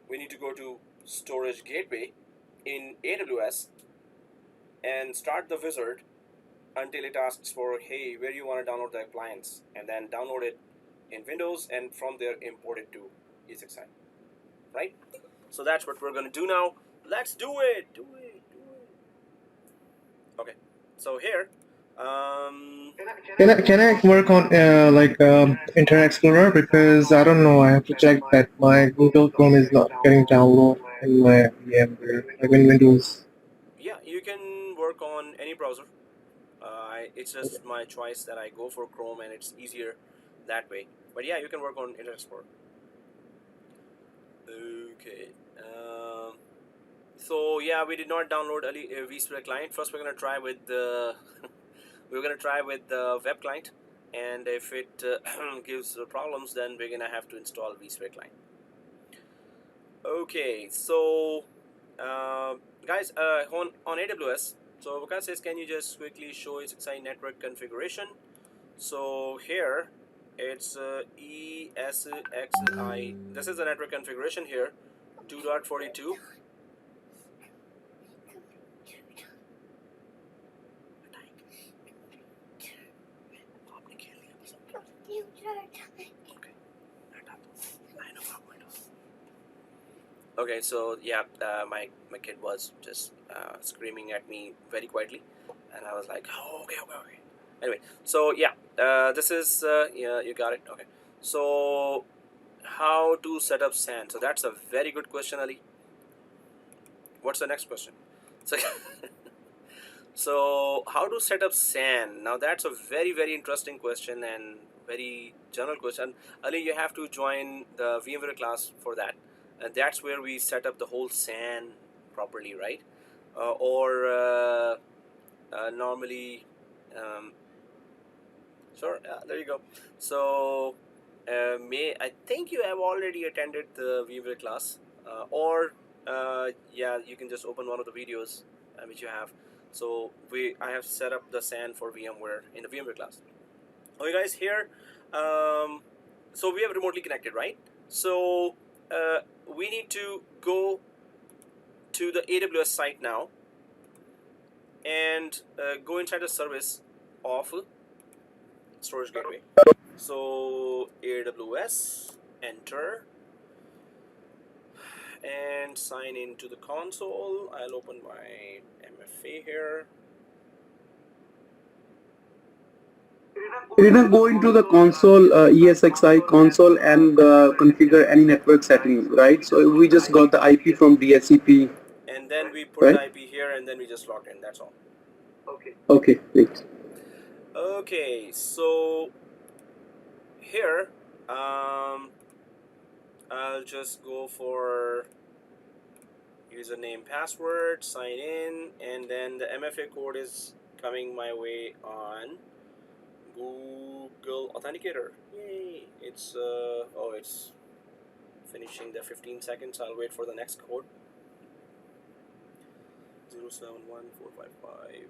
we need to go to Storage Gateway in AWS and start the wizard until it asks for, hey, where you want to download the appliance, and then download it in Windows, and from there import it to Esxi, right? So that's what we're going to do now. Let's do it. Okay, so here Can I work on Internet Explorer, because I don't know, I have to check that my Google Chrome is not getting download in my VMware, like in Windows. yeah, you can work on any browser. It's just my choice that I go for Chrome, and it's easier that way. But yeah, you can work on Internet Explorer. Okay. So yeah, we did not download a vSphere client. First, we're gonna try with the web client, and if it gives problems, then we're gonna have to install vSphere client. Okay, so guys, on AWS. So Vikas says, can you just quickly show Esxi network configuration? So here it's Esxi. This is the network configuration here, 2.42. Okay, so yeah, my kid was just screaming at me very quietly, and I was like, oh, okay. Anyway, so yeah, this is yeah, you got it. Okay, so how to set up SAN? So that's a very good question, Ali. What's the next question? So so how to set up SAN? Now that's a very interesting question, and very general question. Ali, you have to join the VMware class for that. And that's where we set up the whole SAN properly, right? Normally, sure, there you go. So, I think you have already attended the VMware class, yeah, you can just open one of the videos which you have. So I have set up the SAN for VMware in the VMware class. Okay, guys, here, so we have remotely connected, right? So we need to go to the AWS site now and go inside the service of Storage Gateway. So AWS, enter, and sign into the console. I'll open my MFA here. You didn't go into the console, ESXi console, and configure any network settings, right? So we just got the IP from DHCP. And then we put the IP here, and then we just logged in. That's all. Okay, thanks. Okay, so here, I'll just go for username, password, sign in, and then the MFA code is coming my way on Google Authenticator. Yay! It's it's finishing the 15 seconds. I'll wait for the next code. 071455.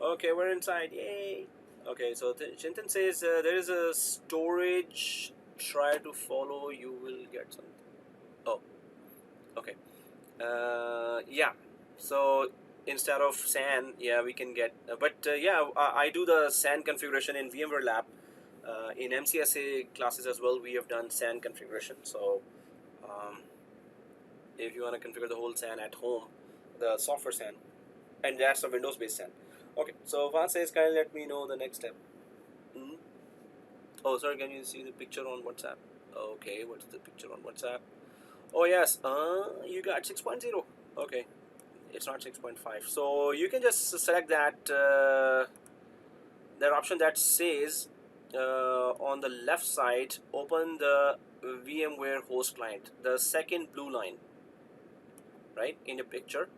Okay, we're inside. Yay! Okay, so Chintan says there is a storage. Try to follow. You will get something. Oh, okay. Yeah. So instead of SAN, yeah, we can get. Yeah, I do the SAN configuration in VMware Lab. In MCSA classes as well, we have done SAN configuration. So if you want to configure the whole SAN at home, the software SAN, and that's a Windows-based SAN. Okay, so Van says, kindly let me know the next step. Oh, sorry, can you see the picture on WhatsApp? Okay, what's the picture on WhatsApp? Oh, yes, you got 6.0. Okay, it's not 6.5. So you can just select that option that says on the left side, open the VMware host client, the second blue line, right, in the picture.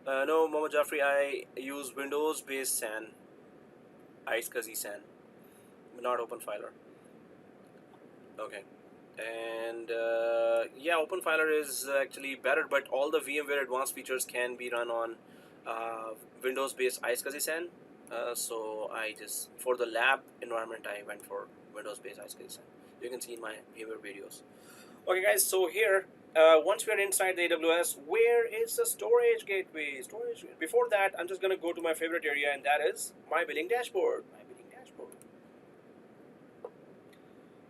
No, Mohammed Jaffrey, I use Windows-based SAN, ITCSI SAN, not OpenFiler. Okay, and yeah, OpenFiler is actually better, but all the VMware advanced features can be run on Windows-based ITCSI SAN. So I just, for the lab environment, I went for Windows-based ITCSI SAN. You can see in my VMware videos. Okay, guys, so here, once we're inside the AWS, where is the storage gateway? Before that, I'm just going to go to my favorite area, and that is my billing dashboard.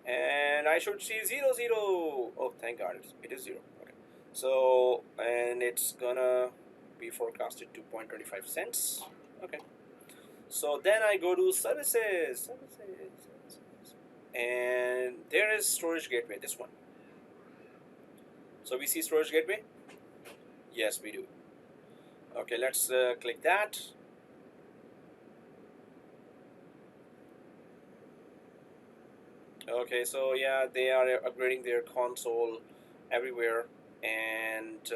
And I should see 0, 0. Oh, thank God, it is 0. Okay. So, and it's gonna be forecasted to 0.25 cents. Okay. So then I go to services. And there is storage gateway, this one. So we see storage gateway? Yes, we do. Okay, let's click that. Okay, so yeah, they are upgrading their console everywhere, and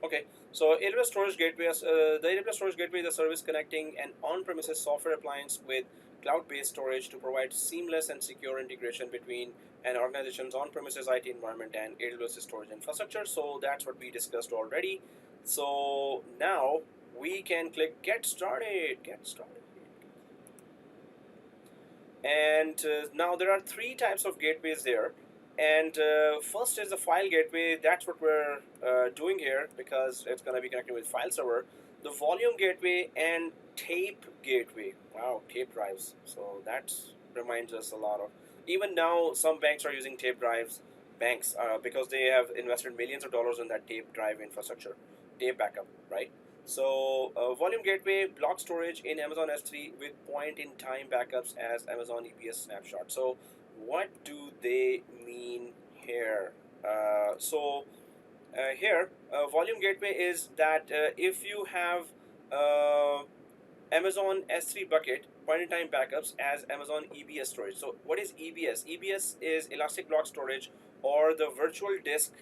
okay, so AWS Storage Gateway, the AWS Storage Gateway is a service connecting an on-premises software appliance with cloud-based storage to provide seamless and secure integration between an organization's on-premises IT environment and AWS storage infrastructure. So that's what we discussed already. So now we can click Get Started. And now there are 3 types of gateways there. And first is the file gateway. That's what we're doing here, because it's going to be connected with file server. The volume gateway and tape gateway. Wow, tape drives. So that reminds us a lot of, even now some banks are using tape drives, because they have invested millions of dollars in that tape drive infrastructure, tape backup, right? So volume gateway, block storage in Amazon S3 with point-in-time backups as Amazon EPS snapshot. So what do they mean here? Here, volume volume gateway is that if you have Amazon S3 bucket point-in-time backups as Amazon EBS storage. So what is EBS? EBS is Elastic Block Storage, or the virtual disk,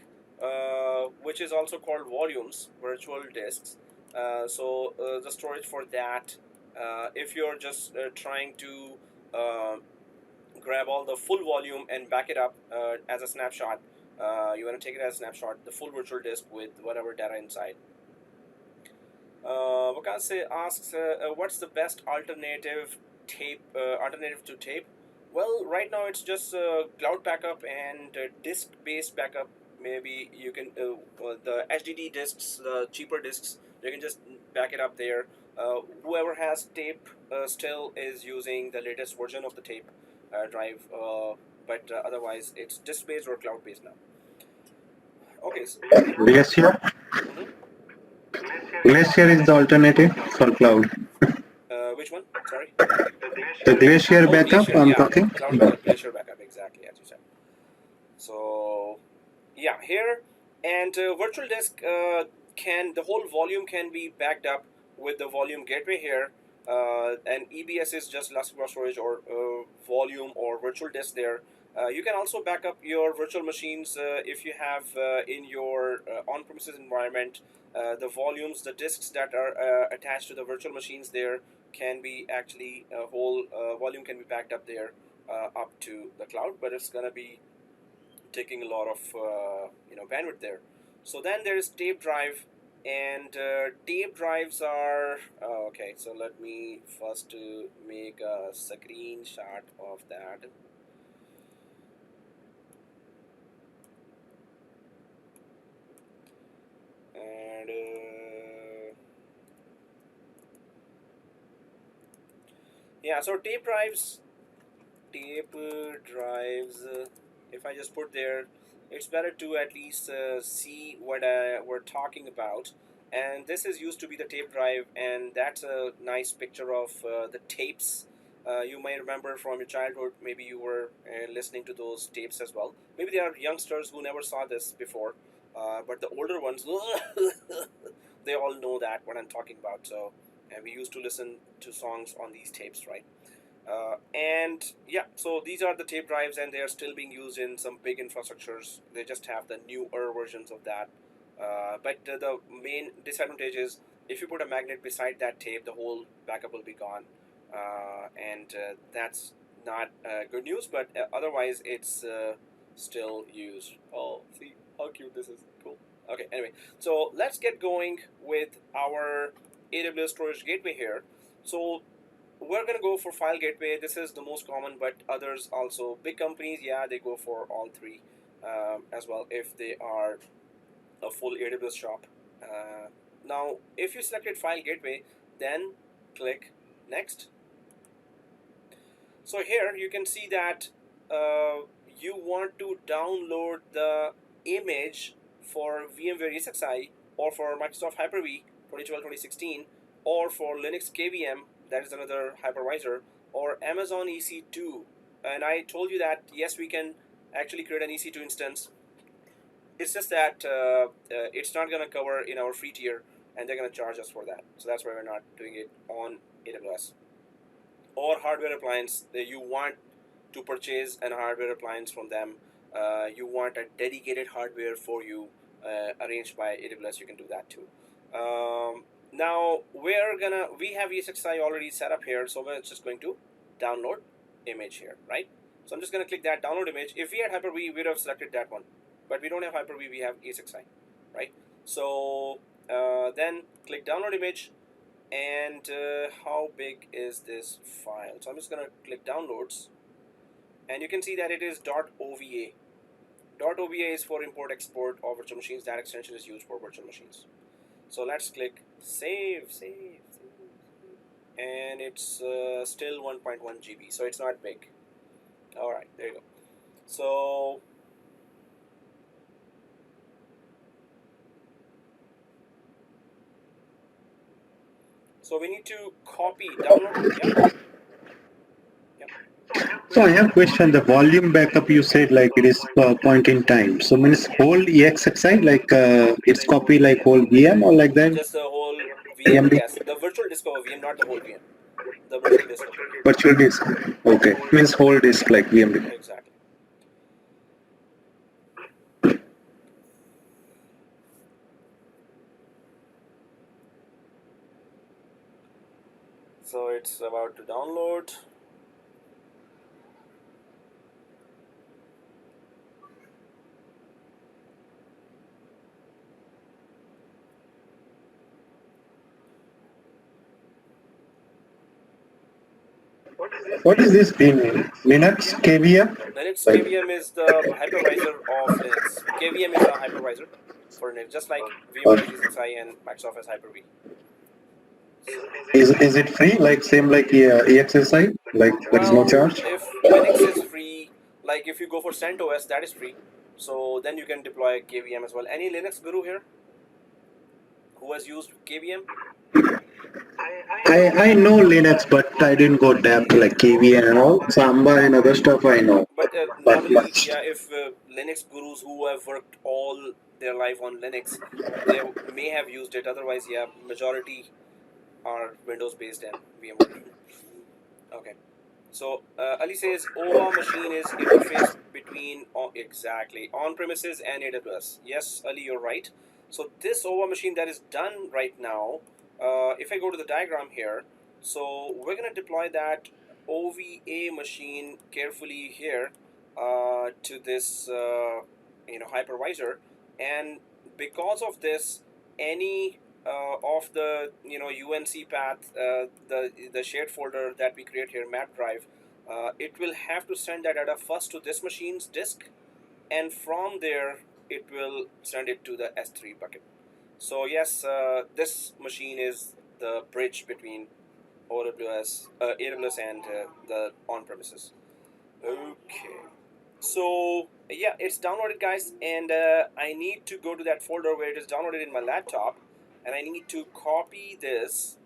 which is also called volumes, virtual disks. The storage for that, if you're just trying to grab all the full volume and back it up as a snapshot, you want to take it as a snapshot, the full virtual disk with whatever data inside. Vakase asks, what's the best alternative to tape? Well, right now it's just cloud backup and disk-based backup. Maybe you can the HDD disks, the cheaper disks, you can just back it up there. Whoever has tape still is using the latest version of the tape drive, but otherwise it's disk-based or cloud-based now. Okay. So, Glacier? Glacier is the alternative for cloud. which one? Sorry. The Glacier backup, Glacier, I'm yeah. talking. Cloud backup, Glacier backup, exactly as you said. So, yeah, here and virtual disk the whole volume can be backed up with the volume gateway here, and EBS is just Elastic Block Storage or volume or virtual disk there. You can also back up your virtual machines if you have in your on-premises environment the volumes, the disks that are attached to the virtual machines there can be actually whole volume can be backed up there up to the cloud, but it's gonna be taking a lot of bandwidth there. So then there is tape drive, and tape drives are okay. So let me first make a screenshot of that. And yeah, so tape drives, if I just put there, it's better to at least see what we're talking about. And this is used to be the tape drive, and that's a nice picture of the tapes. You may remember from your childhood, maybe you were listening to those tapes as well. Maybe there are youngsters who never saw this before, but the older ones, they all know that what I'm talking about. So we used to listen to songs on these tapes, right? And yeah, so these are the tape drives, and they are still being used in some big infrastructures. They just have the newer versions of that. But the main disadvantage is if you put a magnet beside that tape, the whole backup will be gone. And that's not good news, but otherwise it's still used. Oh, see how cute this is. Cool. Okay, anyway, so let's get going with our AWS Storage Gateway here. So we're going to go for file gateway. This is the most common, but others also, big companies, yeah, they go for all three as well if they are a full AWS shop. Now, if you selected file gateway, then click next. So here you can see that you want to download the image for VMware Esxi or for Microsoft Hyper-V 2012-2016 or for Linux KVM, that is another hypervisor, or Amazon EC2. And I told you that yes, we can actually create an EC2 instance. It's just that it's not going to cover in our free tier, and they're going to charge us for that. So that's why we're not doing it on AWS. Or hardware appliance, you want to purchase an hardware appliance from them. You want a dedicated hardware for you arranged by AWS, you can do that too. Now we have Esxi already set up here, so we're just going to download image here, right? So I'm just going to click that download image. If we had Hyper-V, we would have selected that one, but we don't have Hyper-V, we have Esxi, right? So then click download image, and how big is this file? So I'm just going to click downloads, and you can see that it is .ova. .ova is for import export of virtual machines. That extension is used for virtual machines. So let's click save, and it's still 1.1 GB, so it's not big. All right, there you go. So we need to copy, download. Yeah. So I have a question. The volume backup you said like it is point in time. So means whole EXXI like it's copy like whole VM or like that? Just the whole VM, AMD yes. The virtual disk of a VM, not the whole VM. The virtual disk of a VM. virtual disk. Okay, means whole disk like VMD. Exactly. So it's about to download. What is this in Linux KVM? Linux Like KVM is the hypervisor of Linux. KVM is a hypervisor for Linux, just like VMware is Esxi and Microsoft has Hyper-V. is it free? Like same like EXSI? Like there is no Well, charge? if Linux is free, like if you go for CentOS, that is free. So then you can deploy KVM as well. Any Linux guru here who has used KVM? I know Linux, but I didn't go depth like KVM and all. Samba and other stuff I know, But but normally, much. yeah, if Linux gurus who have worked all their life on Linux, they may have used it. Otherwise, yeah, majority are Windows based and VMware. Okay. So Ali says OVA machine is interface between exactly on-premises and AWS. Yes, Ali, you're right. So this OVA machine that is done right now, if I go to the diagram here, so we're gonna deploy that OVA machine carefully here to this hypervisor, and because of this, any of the UNC path, the shared folder that we create here, map drive, it will have to send that data first to this machine's disk, and from there it will send it to the S3 bucket. So yes, this machine is the bridge between AWS and the on-premises. Okay. So yeah, it's downloaded, guys, and I need to go to that folder where it is downloaded in my laptop, and I need to copy this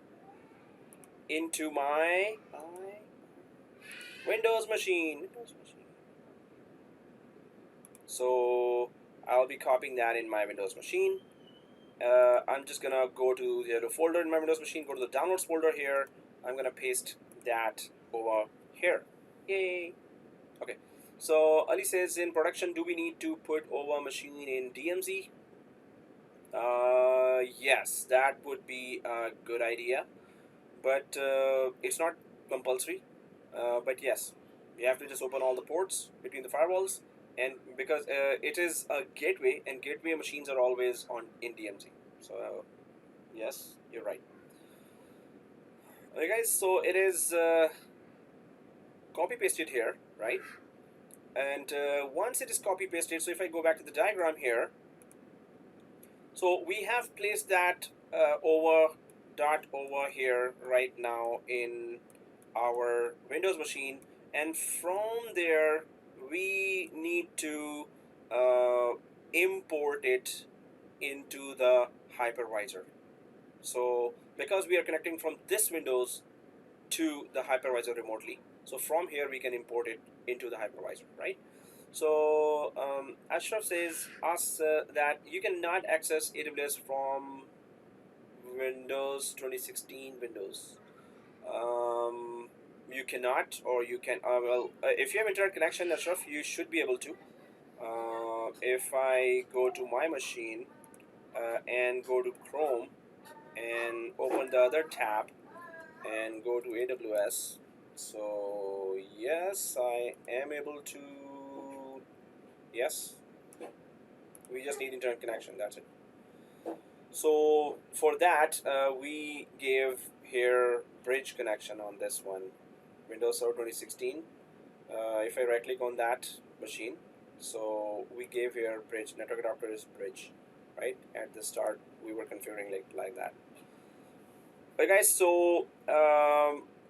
into my Windows machine. So I'll be copying that in my Windows machine. I'm just gonna go to the folder in my Windows machine, go to the downloads folder here. I'm gonna paste that over here. Yay! Okay. So Ali says, in production, do we need to put OVA machine in DMZ? Yes, that would be a good idea, but it's not compulsory. But yes, you have to just open all the ports between the firewalls, and because it is a gateway, and gateway machines are always on in DMZ. So yes, you're right. Okay, guys. So it is copy pasted here, right? And once it is copy pasted, so if I go back to the diagram here, so we have placed that over here right now in our Windows machine, and from there we need to import it into the hypervisor. So because we are connecting from this Windows to the hypervisor remotely, so from here we can import it into the hypervisor, right? So Ashraf says that you cannot access AWS from Windows 2016 Windows. You cannot, or you can. If you have internet connection, Ashraf, you should be able to. If I go to my machine and go to Chrome and open the other tab and go to AWS. So yes, I am able to. Yes, we just need internet connection. That's it. So for that, we gave here bridge connection on this one, Windows Server 2016. If I right click on that machine, so we gave here bridge, network adapter is bridge, right? At the start, we were configuring like that. Okay, guys, so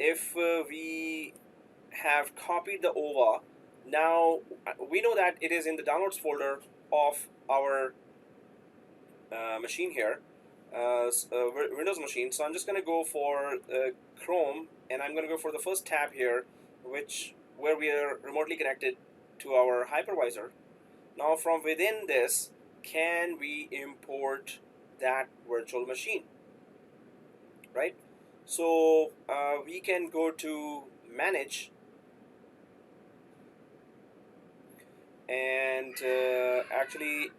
if we have copied the OVA, now we know that it is in the downloads folder of our machine here, Windows machine. So I'm just going to go for Chrome, and I'm going to go for the first tab here, which where we are remotely connected to our hypervisor. Now from within this, can we import that virtual machine, right? So we can go to manage, and actually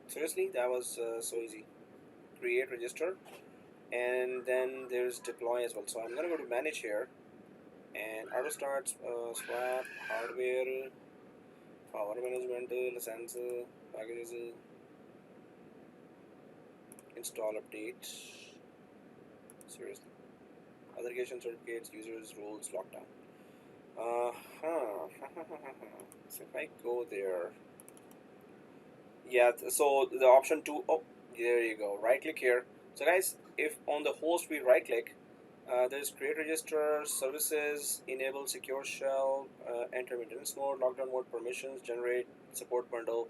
seriously, that was so easy. Create register, and then there's deploy as well. So I'm gonna go to manage here, and auto start, swap, hardware, power management, license, packages, install update. Seriously, authentication certificates, users, roles, lockdown. So if I go there, yeah, so the option 2, oh, there you go, right click here. So guys, if on the host we right click, there's create register, services, enable secure shell, enter maintenance mode, lockdown mode, permissions, generate, support bundle,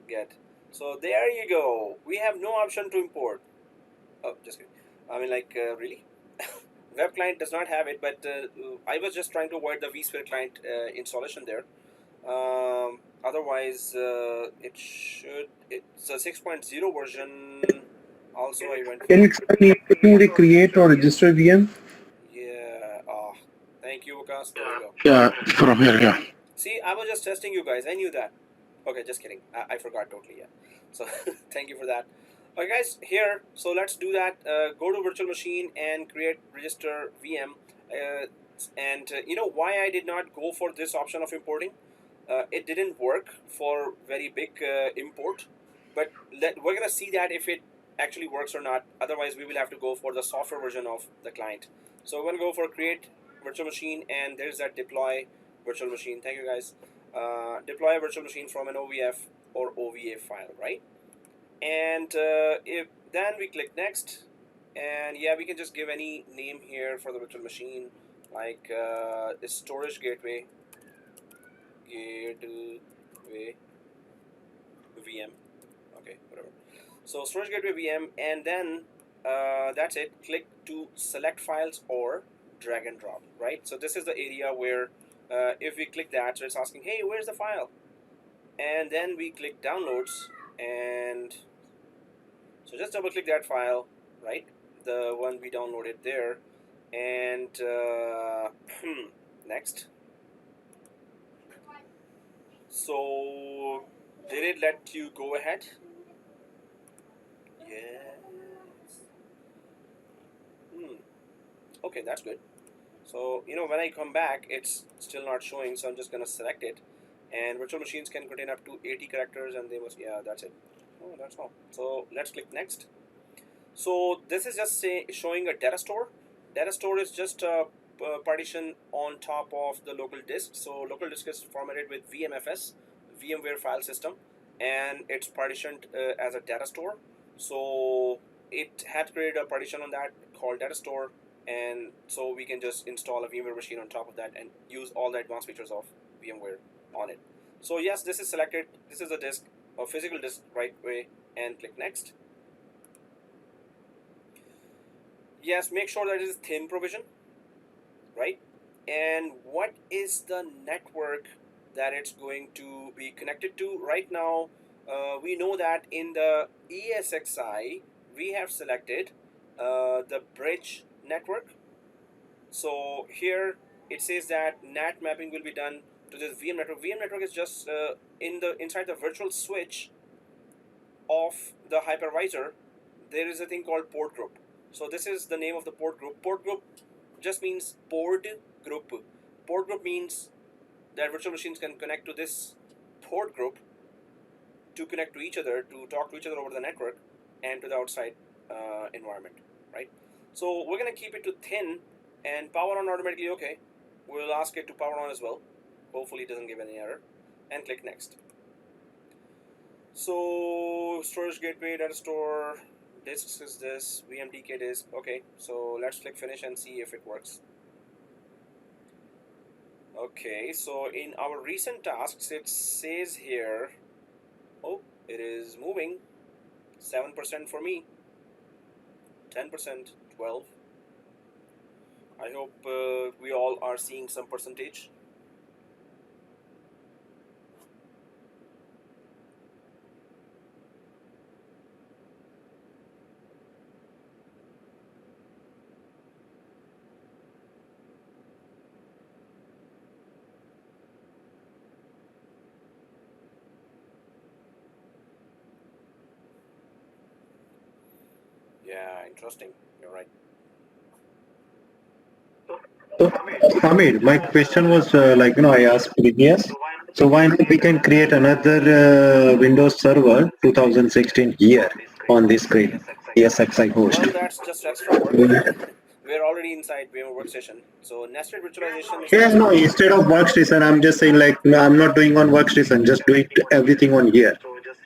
get. So there you go, we have no option to import. Oh, just kidding. I mean, like, really? Web client does not have it, but I was just trying to avoid the vSphere client installation there. Otherwise, it's a 6.0 version. Also, I went Can you for, explain using the create or register VM? yeah. Thank you, Vikas. There you go. Yeah, from here, yeah. See, I was just testing you guys. I knew that. Okay, just kidding. I forgot totally. Yeah. So thank you for that. Okay, guys. Here, so let's do that. Go to virtual machine and create register VM. And you know why I did not go for this option of importing? It didn't work for very big import, but we're gonna see that if it actually works or not. Otherwise, we will have to go for the software version of the client. So we're gonna go for create virtual machine, and there's that deploy virtual machine. Thank you, guys. Deploy a virtual machine from an OVF or OVA file, right? And if then we click next, and yeah, we can just give any name here for the virtual machine, like Is Storage Gateway. Gateway VM. Okay, whatever. So storage gateway VM, and then that's it. Click to select files or drag and drop. Right. So this is the area where if we click that, so it's asking, hey, where's the file? And then we click downloads, and so just double click that file, right? The one we downloaded there, and next. So, did it let you go ahead? Yes. Okay, that's good. So, you know, when I come back, it's still not showing, so I'm just gonna select it. And virtual machines can contain up to 80 characters, and they must, yeah, that's it. Oh, that's all. So, let's click next. So, this is just showing a data store. Data store is just a partition on top of the local disk. So, local disk is formatted with VMFS, VMware file system, and it's partitioned as a data store. So it had created a partition on that called data store, and so we can just install a VMware machine on top of that and use all the advanced features of VMware on it. So yes, this is selected. This is a disk, a physical disk, right way, and click next. Yes, make sure that it is thin provision, right? And what is the network that it's going to be connected to? Right now, we know that in the Esxi, we have selected the bridge network. So here it says that NAT mapping will be done to this VM network. VM network is just inside the virtual switch of the hypervisor. There is a thing called port group. So this is the name of the port group. Port group just means port group. Port group means that virtual machines can connect to this port group to connect to each other, to talk to each other over the network, and to the outside environment, right? So we're gonna keep it to thin, and power on automatically okay. We'll ask it to power on as well. Hopefully it doesn't give any error, and click next. So storage gateway, data store, disks is this, VMDK disk. Okay, so let's click finish and see if it works. Okay, so in our recent tasks, it says here, oh, it is moving. 7% for me, 10%, 12. I hope we all are seeing some percentage. Yeah, interesting. You're right. So, Amir, my question was I asked previous. So why not we can create another Windows Server 2016 here on this screen, ESXi host. Well, that's just extra work. We're already inside Vmware Workstation. So nested virtualization is Yeah, just no, instead of workstation, I'm just saying like, no, I'm not doing on workstation, just do it everything on here.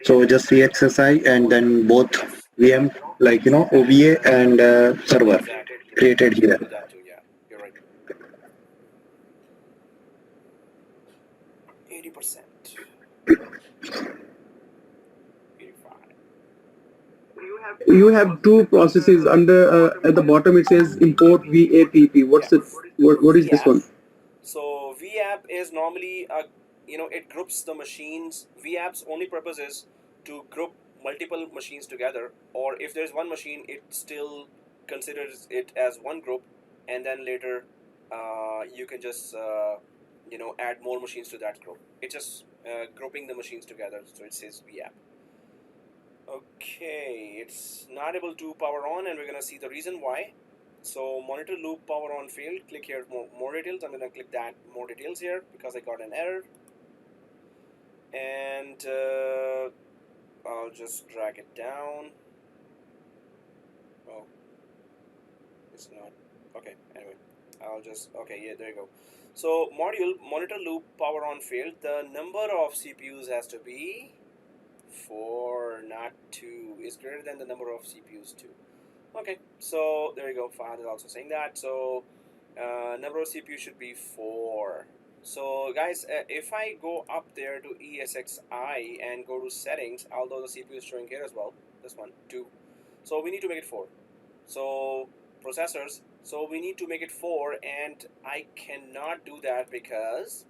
So just EXSI and then both yes, VM, OVA and server exactly. created You can here. do that too. Yeah, you're right. 80%. 85. You have two processes under at the bottom. It says import VAPP. What's it? Yes. What is this VApp. one? So VApp is normally it groups the machines. VApp's only purpose is to group multiple machines together, or if there's one machine, it still considers it as one group, and then later you can just add more machines to that group. It's just grouping the machines together, so it says VApp. Okay, it's not able to power on, and we're gonna see the reason why. So monitor loop power on failed. Click here more details. I'm gonna click that more details here because I got an error, and I'll just drag it down. Oh, it's not okay. Anyway, I'll just yeah, there you go. So monitor loop power on failed. The number of CPUs has to be 4, not 2. Is greater than the number of CPUs 2. Okay, so there you go. Fahad is also saying that. So number of CPU should be 4. So guys, if I go up there to ESXi and go to settings, although the CPU is showing here as well, this one 2. So we need to make it 4. So processors. So we need to make it 4, and I cannot do that because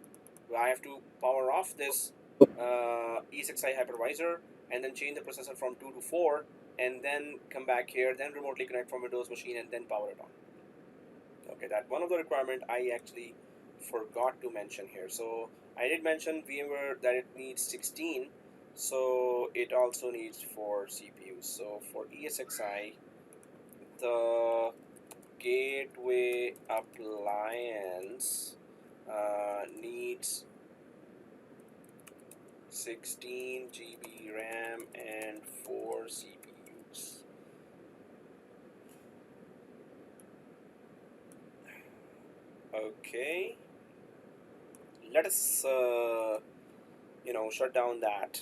I have to power off this ESXi hypervisor and then change the processor from 2 to 4, and then come back here, then remotely connect from Windows machine and then power it on. Okay, that one of the requirement I actually forgot to mention here. So I did mention VMware that it needs 16, so it also needs 4 CPUs. So for ESXi, the gateway appliance needs 16 GB RAM and 4 CPUs. Okay, let us shut down that.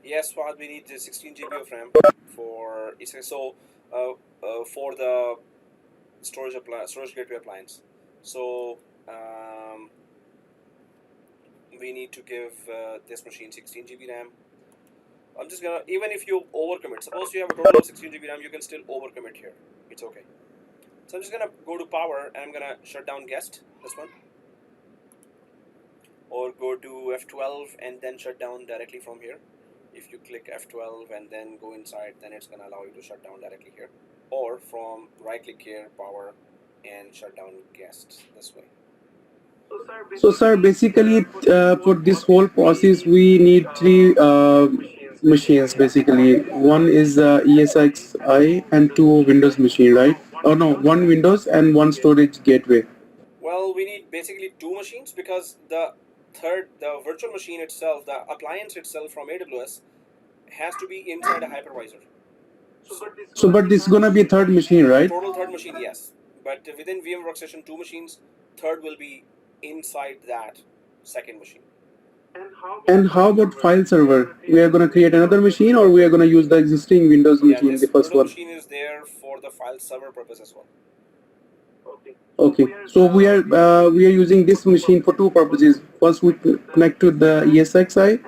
Yes, what we need is 16 GB of RAM for for the storage gateway appliance. So we need to give this machine 16 GB RAM. I'm just gonna, even if you overcommit, suppose you have a total of 16 GB RAM, you can still overcommit here. It's okay. So I'm just gonna go to power and I'm gonna shut down guest, this one, or go to F12 and then shut down directly from here. If you click F12 and then go inside, then it's gonna allow you to shut down directly here, or from right click here, power, and shut down guest this way. So, sir, basically, for this whole process, we need three machines. Basically, one is ESXi and two Windows machine, right? Oh no, one Windows and one storage gateway. Well, we need basically 2 machines because the virtual machine itself, the appliance itself from AWS, has to be inside a hypervisor. So, but this is gonna be a third machine, right? Total third machine, yes. But within VMware Workstation, 2 machines, third will be inside that second machine. And how about file server? We are gonna create another machine, or we are gonna use the existing Windows machine, This the first Windows one. machine is there for the file server purpose as well. Okay, so we are using this machine for two purposes. First, we connect to the ESXi,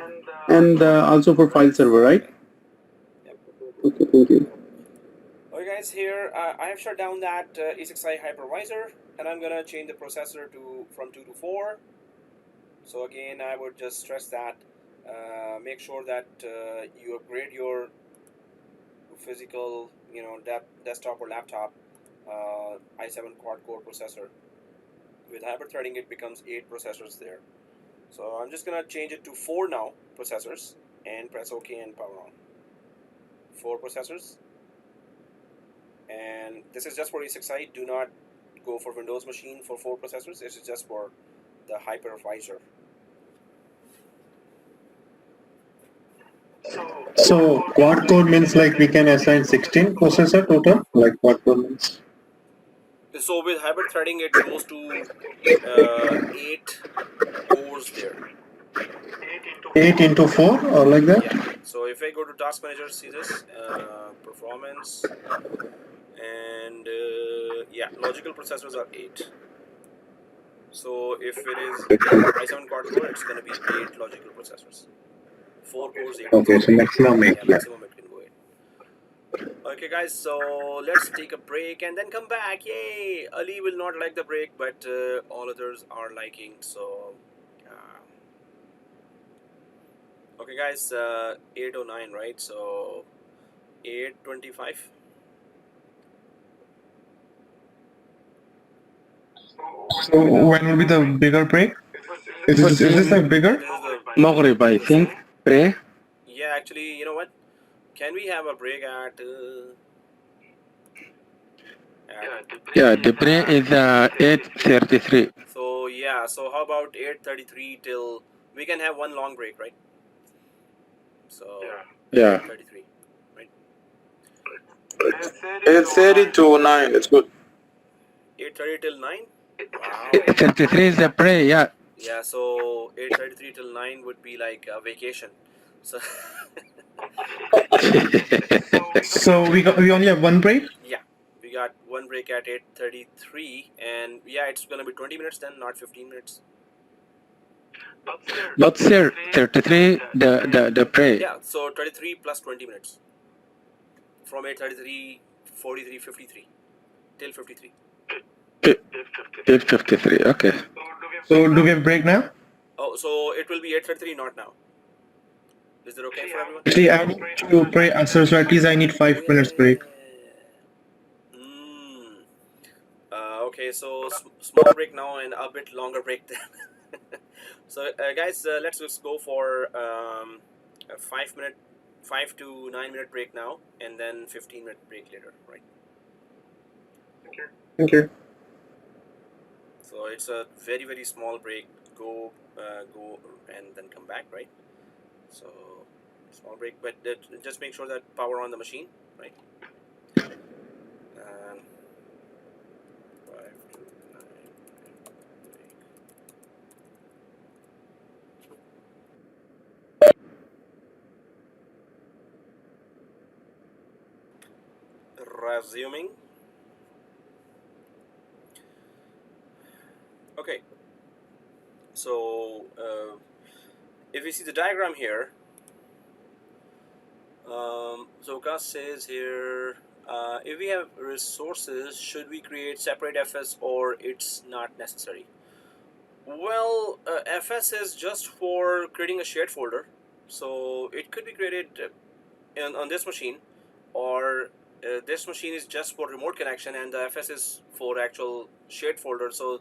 and also for file server, right? Yep. Okay, thank you. Okay guys, here I have shut down that Esxi hypervisor, and I'm gonna change the processor from 2 to 4. So again, I would just stress that make sure that you upgrade your physical, desktop or laptop i7 quad-core processor. With hyper-threading, it becomes 8 processors there. So I'm just gonna change it to 4 now processors and press OK and power on. 4 processors. And this is just for Esxi. Do not go for Windows machine for 4 processors. This is just for the hypervisor. So quad core means like we can assign 16 processor total, like quad core means. So with hybrid threading, it goes to 8 cores there. 8 into 4 or like that? Yeah. So if I go to task manager, see this performance, and yeah, logical processors are 8. So if it is i7 quad core, it's going to be 8 logical processors. 4 cores, 8 Okay, processors. so maximum 8. Yeah, maximum it can go 8. Okay guys, so let's take a break and then come back. Yay! Ali will not like the break, but all others are liking, so okay guys, 8:09, right? So 8:25. So when will be the bigger break? Is this like bigger? Maghrib, I think. Pray. Yeah, actually, you know what? Can we have a break at Yeah, the pray is 8:33. so yeah, so how about 8:33 till we can have one long break, right? So Yeah. 8:33, right? 8:30 to 9. It's good. 8:30 till 9. Wow. 33 is the pray. Yeah. Yeah, so 8:33 till 9 would be like a vacation. So So we only have one break? yeah, we got one break at 8:33, and yeah, it's gonna be 20 minutes then, not 15 minutes. But sir, 33 the pray. Yeah, so 33 plus 20 minutes from 8:33, 43, 53 till 53. 8:53. Okay. So do we have break now? Oh, so it will be 8:33, not now. Is that okay for everyone? Actually, I need to pray answer, so at least I need 5 minutes break. Okay, so small break now and a bit longer break then. So guys, let's just go for a 5 to 9 minute break now, and then 15-minute break later, right? Thank you. So it's a very, very small break. Go and then come back, right? So small break, but just make sure that power on the machine, right? 5 to 9 break. Resuming. Okay, so if we see the diagram here, so Gus says here, if we have resources, should we create separate FS or it's not necessary? Well, FS is just for creating a shared folder, so it could be created on this machine, or this machine is just for remote connection and the FS is for actual shared folder. So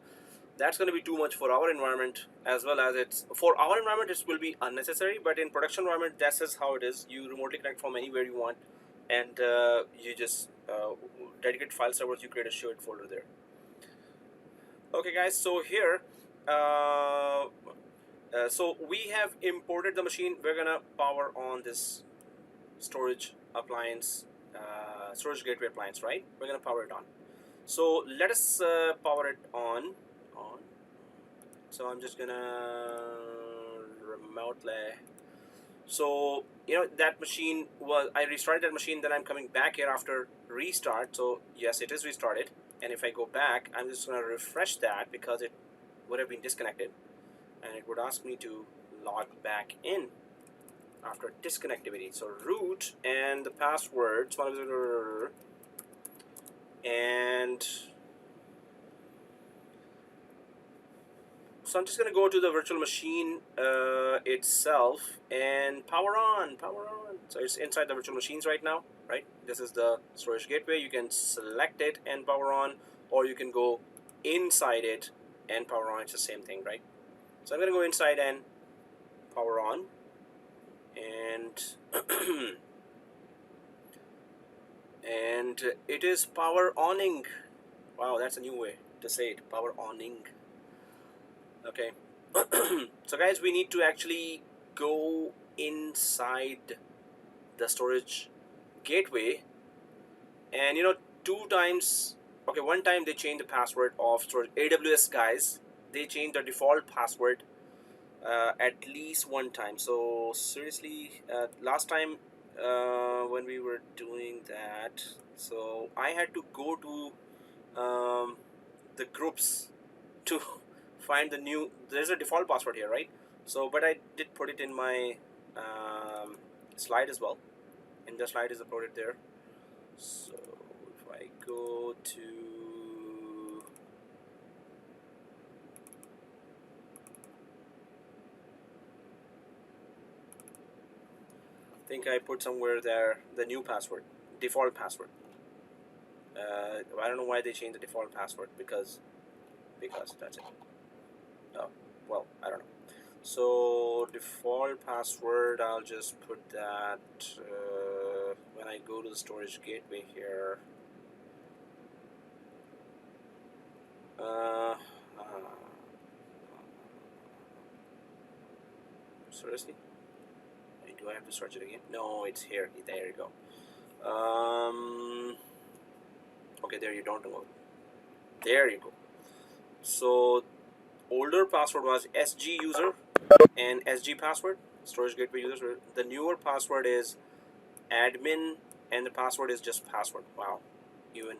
that's going to be too much for our environment, as well as it's for our environment it will be unnecessary, but in production environment this is how it is. You remotely connect from anywhere you want, and you just dedicate file servers, you create a shared folder there. Okay guys, so here so we have imported the machine. We're gonna power on this storage appliance, storage gateway appliance, right? We're gonna power it on. So let us power it on. So I'm just gonna remotely. So you know, that machine was, I restarted that machine, then I'm coming back here after restart. So yes, it is restarted. And if I go back, I'm just going to refresh that because it would have been disconnected, and it would ask me to log back in after disconnectivity. So root and the password, and so I'm just going to go to the virtual machine itself and power on. So it's inside the virtual machines right now, right? This is the storage gateway. You can select it and power on, or you can go inside it and power on. It's the same thing, right? So I'm going to go inside and power on, and and it is power oning. Wow, that's a new way to say it, power oning. Okay. So guys, we need to actually go inside the storage gateway, and you know, one time they changed the password of storage. AWS guys, they changed the default password at least one time. So seriously, last time when we were doing that, so I had to go to the groups to find the new, there's a default password here, right? So but I did put it in my slide as well, and the slide is uploaded there. So if I go to, I think I put somewhere there the new password, default password. I don't know why they changed the default password, because that's it. Oh, well, I don't know. So default password, I'll just put that when I go to the storage gateway here. Seriously? Do I have to search it again? No, it's here. There you go. Okay, there you don't know. There you go. So older password was SG user and SG password, storage gateway user. The newer password is admin, and the password is just password. Wow, even.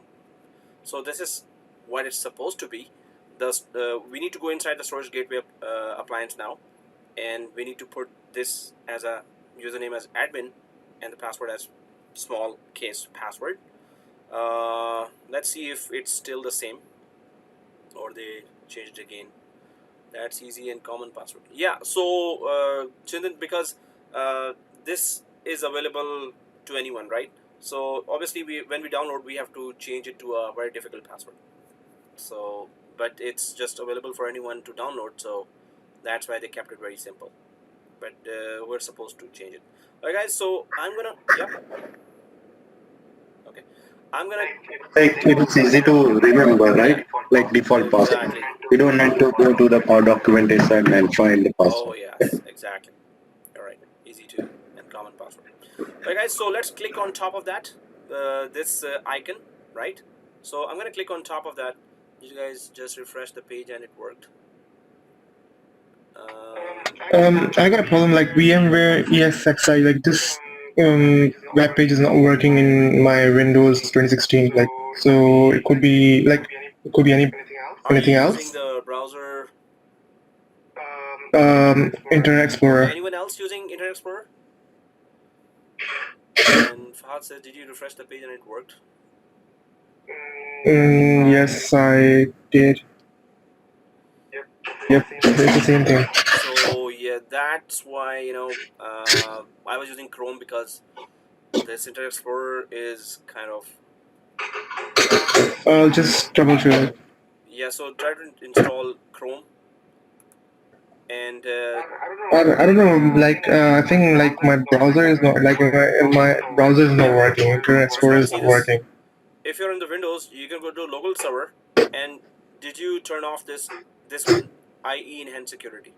So this is what it's supposed to be. We need to go inside the storage gateway appliance now, and we need to put this as a username as admin and the password as small case password. Let's see if it's still the same or they changed it again. That's easy and common password. Yeah, so Chindan, because this is available to anyone, right? So obviously when we download, we have to change it to a very difficult password. So, but it's just available for anyone to download, so that's why they kept it very simple. But we're supposed to change it. Alright guys, so I'm gonna, yeah. Okay. I'm gonna, Like it is easy to remember, right? Like default password. exactly. You don't need to go to the documentation and find the Oh password. yes, exactly. Alright, easy to and common password. Alright guys, so let's click on top of that, this icon, right? So I'm gonna click on top of that. You guys just refresh the page and it worked. I got a problem like VMware Esxi, like this web page is not working in my Windows 2016, like, so it could be like, it could be anything else. Using the browser? Internet Explorer. Okay, anyone else using Internet Explorer? And Fahad said, did you refresh the page and it worked? Yes, I did. Yep, it's the same thing. So yeah, that's why, you know, I was using Chrome because this Internet Explorer is kind of... I'll just troubleshoot it. Yeah, so try to install Chrome. And I don't know, like I think like my browser is not, like my browser is not working, Internet Explorer is not working. If you're in the Windows, you can go to local server, and did you turn off this one, IE enhanced security?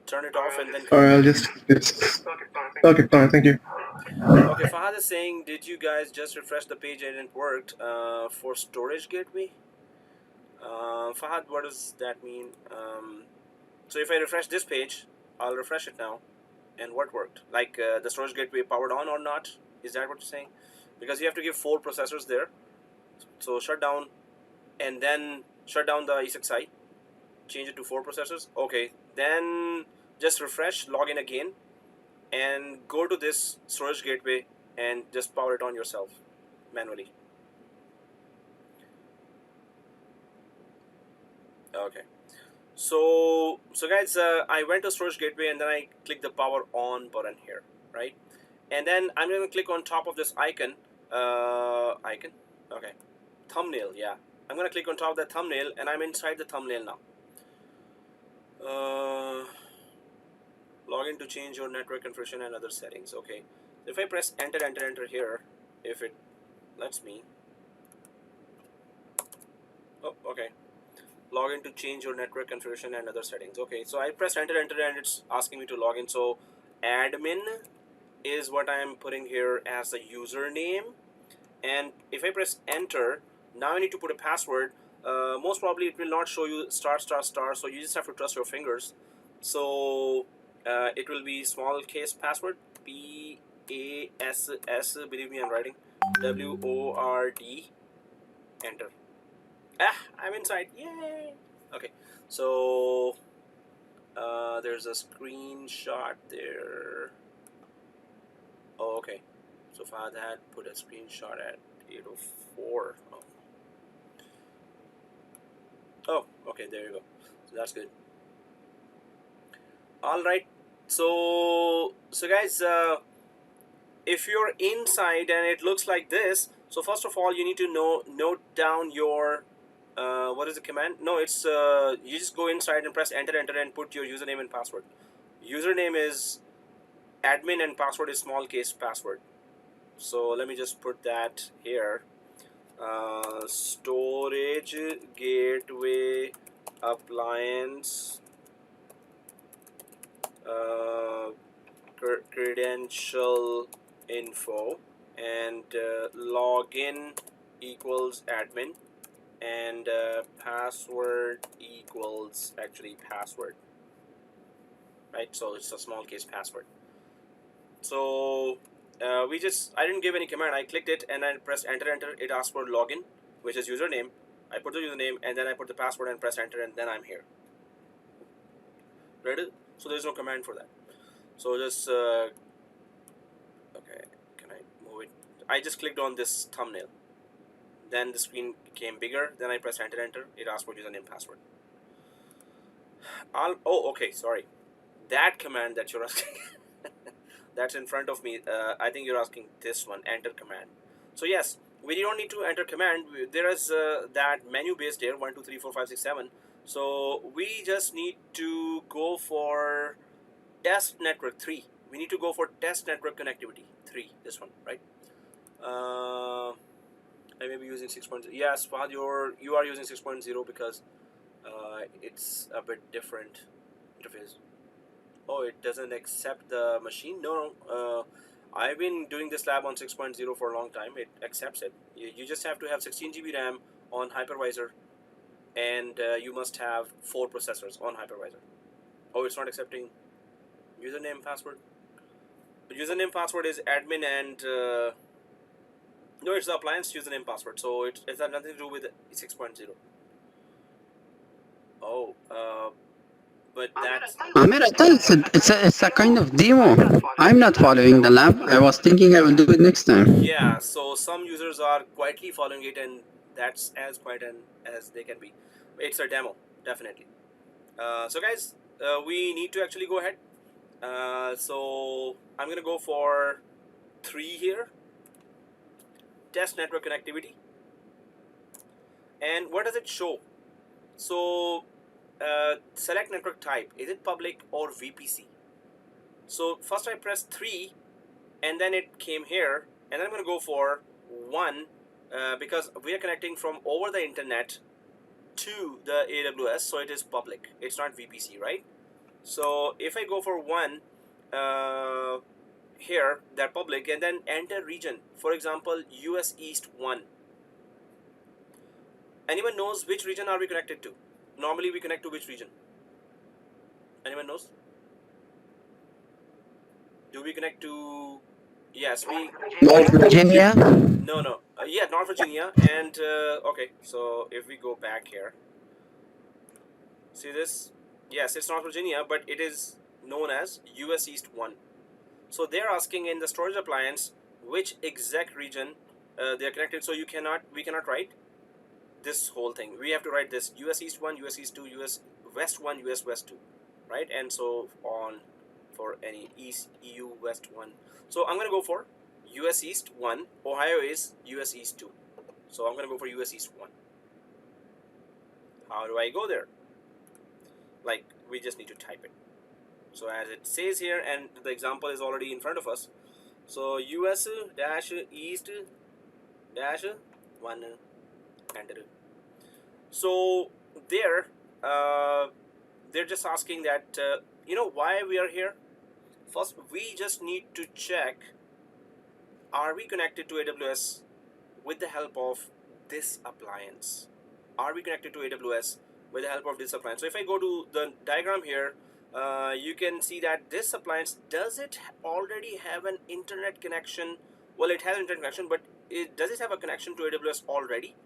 Turn it off and then... Or I'll just, okay, fine, thank you. Okay, Fahad is saying, did you guys just refresh the page and it worked for storage gateway? Fahad, what does that mean? So if I refresh this page, I'll refresh it now. And what worked? Like the storage gateway powered on or not? Is that what you're saying? Because you have to give 4 processors there. So shut down and then shut down the Esxi. Change it to 4 processors. Okay, then just refresh, log in again, and go to this storage gateway and just power it on yourself manually. Okay. So guys, I went to storage gateway and then I click the power on button here, right? And then I'm going to click on top of this icon, okay, thumbnail, yeah. I'm going to click on top of that thumbnail and I'm inside the thumbnail now. Log in to change your network configuration and other settings, okay. If I press enter here, if it lets me, oh, okay. Log in to change your network configuration and other settings. Okay, so I press enter and it's asking me to log in. So admin is what I am putting here as the username, and if I press enter, now I need to put a password. Most probably it will not show you ****, so you just have to trust your fingers. So it will be small case password, PASS, believe me I'm writing, WORD, enter. I'm inside, yay. Okay, so there's a screenshot there. Oh, okay, so Fahad had put a screenshot at 8:04. Oh, okay, there you go. So that's good. All right, so guys, if you're inside and it looks like this, so first of all you need to note down your what is the command? No, it's you just go inside and press enter and put your username and password. Username is admin and password is small case password. So let me just put that here. Storage gateway appliance credential info, and login equals admin, and password equals actually password, right? So it's a small case password. So I didn't give any command. I clicked it and I pressed enter. It asked for login, which is username. I put the username and then I put the password and press enter, and then I'm here. Ready? So there's no command for that. So just okay, can I move it? I just clicked on this thumbnail. Then the screen became bigger. Then I press enter. It asks for username, password. Oh, okay, sorry. That command that you're asking, that's in front of me. I think you're asking this one, enter command. So yes, we don't need to enter command. There is that menu based here, 1, 2, 3, 4, 5, 6, 7. So we just need to go for test network 3. We need to go for test network connectivity 3. This one, right? I may be using 6.0. Yes, Fahad, you are using 6.0 because it's a bit different interface. Oh, it doesn't accept the machine? No. I've been doing this lab on 6.0 for a long time. It accepts it. You just have to have 16 GB RAM on Hypervisor, and you must have 4 processors on Hypervisor. Oh, it's not accepting username, password. The username, password is admin, and no, it's the appliance username, password. So it has nothing to do with 6.0. Oh, but that's... Amir, I thought it's a kind of demo. I'm not following the lab. I was thinking I will do it next time. Yeah, so some users are quietly following it, and that's as quiet as they can be. It's a demo, definitely. So guys, we need to actually go ahead. So I'm going to go for 3 here. Test network connectivity. And what does it show? So select network type. Is it public or VPC? So first I pressed 3 and then it came here, and then I'm going to go for 1 because we are connecting from over the internet to the AWS, so it is public. It's not VPC, right? So if I go for 1 here, they're public, and then enter region. For example, US East 1. Anyone knows which region are we connected to? Normally we connect to which region? Anyone knows? do we connect to, yes, we, North Virginia. no, yeah, North Virginia. And okay, so if we go back here, see this, yes, it's North Virginia, but it is known as US East 1. So they're asking in the storage appliance which exact region they're connected. So we cannot write this whole thing. We have to write this US East 1, US East 2, US West 1, US West 2, right? And so on for any East EU West 1. So I'm going to go for US East 1. Ohio is US East 2. So I'm going to go for US East 1. How do I go there? Like, we just need to type it. So as it says here, and the example is already in front of us. So US dash East dash 1 enter. So they're just asking that why we are here. First, we just need to check, are we connected to AWS with the help of this appliance? Are we connected to AWS with the help of this appliance? So if I go to the diagram here, you can see that this appliance, does it already have an internet connection? Well, it has an internet connection, but does it have a connection to AWS already?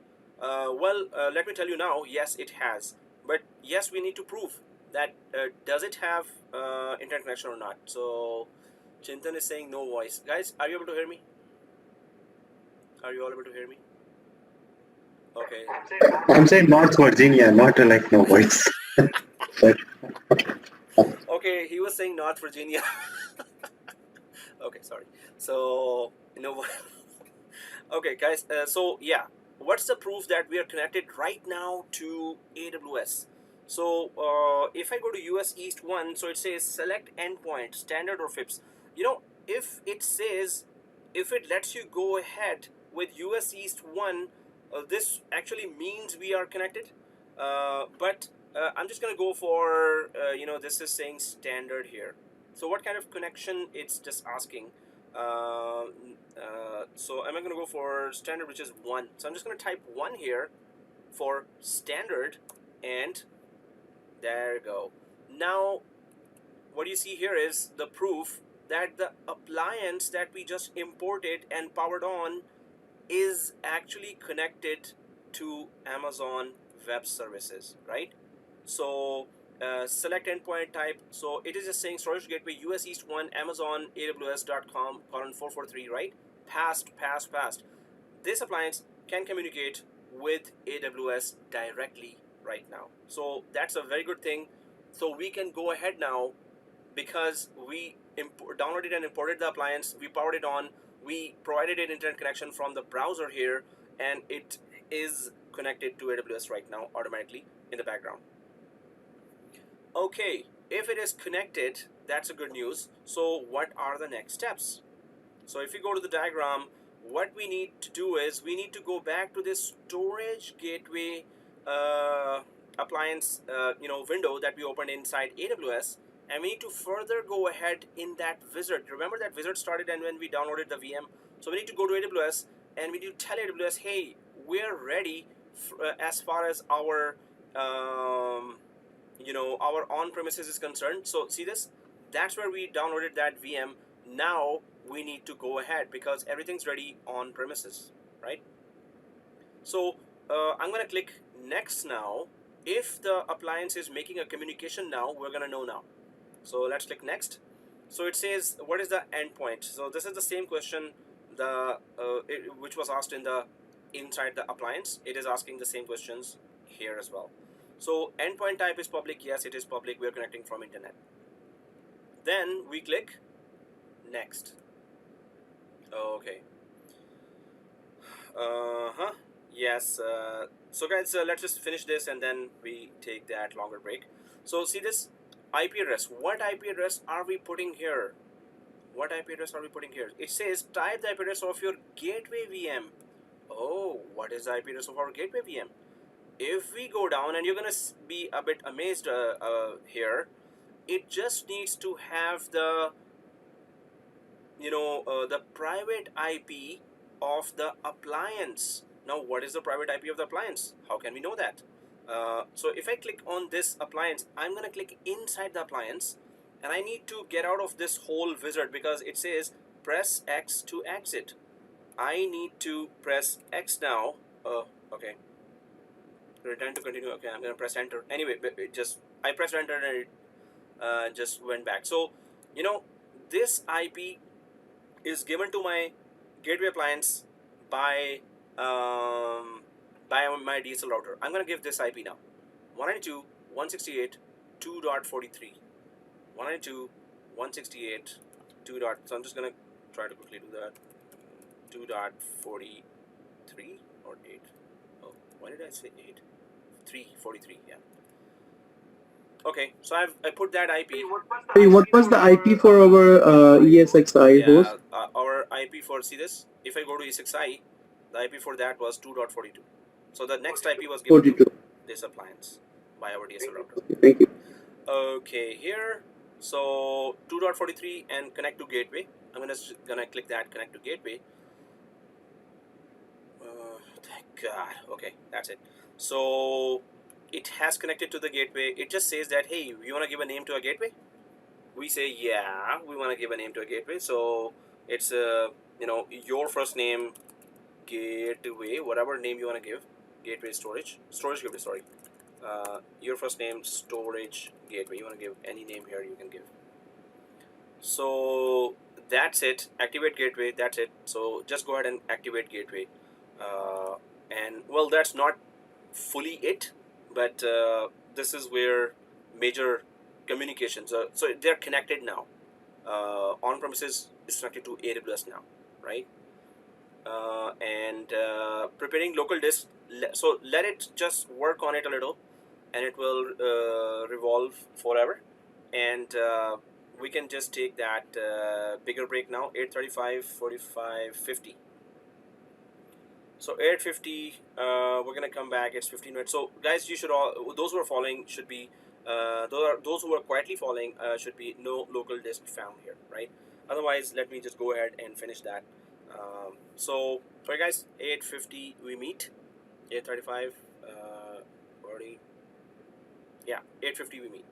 Let me tell you now, yes, it has. But yes, we need to prove that does it have internet connection or not. So Chintan is saying no voice. Guys, are you able to hear me? Are you all able to hear me? Okay. I'm saying North Virginia, not like no voice. Okay, he was saying North Virginia. Okay, sorry. So no. Okay, guys. So yeah, what's the proof that we are connected right now to AWS? So if I go to US East 1, so it says select endpoint, standard or FIPS. If it lets you go ahead with US East 1, this actually means we are connected. But I'm just going to go for, this is saying standard here. So what kind of connection it's just asking. So am I going to go for standard, which is 1. So I'm just going to type 1 here for standard, and there you go. Now, what you see here is the proof that the appliance that we just imported and powered on is actually connected to Amazon Web Services, right? So select endpoint type. So it is just saying storage gateway US East 1 Amazon AWS.com :443, right? Past. This appliance can communicate with AWS directly right now. So that's a very good thing. So we can go ahead now, because we downloaded and imported the appliance, we powered it on, we provided an internet connection from the browser here, and it is connected to AWS right now automatically in the background. Okay, if it is connected, that's a good news. So what are the next steps? So if you go to the diagram, what we need to do is we need to go back to this storage gateway appliance window that we opened inside AWS, and we need to further go ahead in that wizard. Remember that wizard started and when we downloaded the VM. So we need to go to AWS and we need to tell AWS, hey, we're ready as far as our our on-premises is concerned. So see this, that's where we downloaded that VM. Now we need to go ahead because everything's ready on premises, right? So I'm going to click next now. If the appliance is making a communication now, we're going to know now. So let's click next. So it says, what is the endpoint? So this is the same question which was asked inside the appliance. It is asking the same questions here as well. So endpoint type is public. Yes, it is public. We are connecting from internet. Then we click next. Okay. Yes. So guys, let's just finish this and then we take that longer break. So see this IP address. What IP address are we putting here? What IP address are we putting here? It says type the IP address of your gateway VM. Oh, what is the IP address of our gateway VM? If we go down, and you're gonna be a bit amazed here, it just needs to have the the private IP of the appliance. Now, what is the private IP of the appliance? How can we know that? So if I click on this appliance, I'm gonna click inside the appliance, and I need to get out of this whole wizard because it says press X to exit. I need to press X now. Okay. Return to continue. Okay, I'm gonna press enter. Anyway, I pressed enter and it just went back. So, you know, this IP is given to my gateway appliance by my DSL router. I'm gonna give this IP now. 192.168.2.43. 192.168.2. So I'm just gonna try to quickly do that. 2.43 or 8. Oh, why did I say 8? 3.43. Yeah. Okay, so I put that IP. Hey, what was the IP for our ESXi host? Our IP for, see this? If I go to Esxi, the IP for that was 2.42. So the next IP was given 42. to this appliance by our DSL router. Okay, thank you. Okay, here, so 2.43 and connect to gateway. I'm gonna click that, connect to gateway. Thank God. Okay, that's it. So it has connected to the gateway. It just says that, hey, you want to give a name to a gateway? We say, yeah, we want to give a name to a gateway. So it's your first name, gateway, whatever name you want to give, gateway storage gateway, sorry. Your first name, storage gateway. You want to give any name here, you can give. So that's it. Activate gateway. That's it. So just go ahead and activate gateway. And well, that's not fully it, but this is where major communications. So they're connected now. On premises is connected to AWS now, right? And preparing local disk. So let it just work on it a little, and it will revolve forever. And we can just take that bigger break now. 8:35, 45, 50. So 8:50, we're gonna come back. It's 15 minutes. So guys, you should all, those who are following should be, those who are quietly following should be no local disk found here, right? Otherwise, let me just go ahead and finish that. So sorry guys, 8:50 we meet. 8:35, 40. Yeah, 8:50 we meet.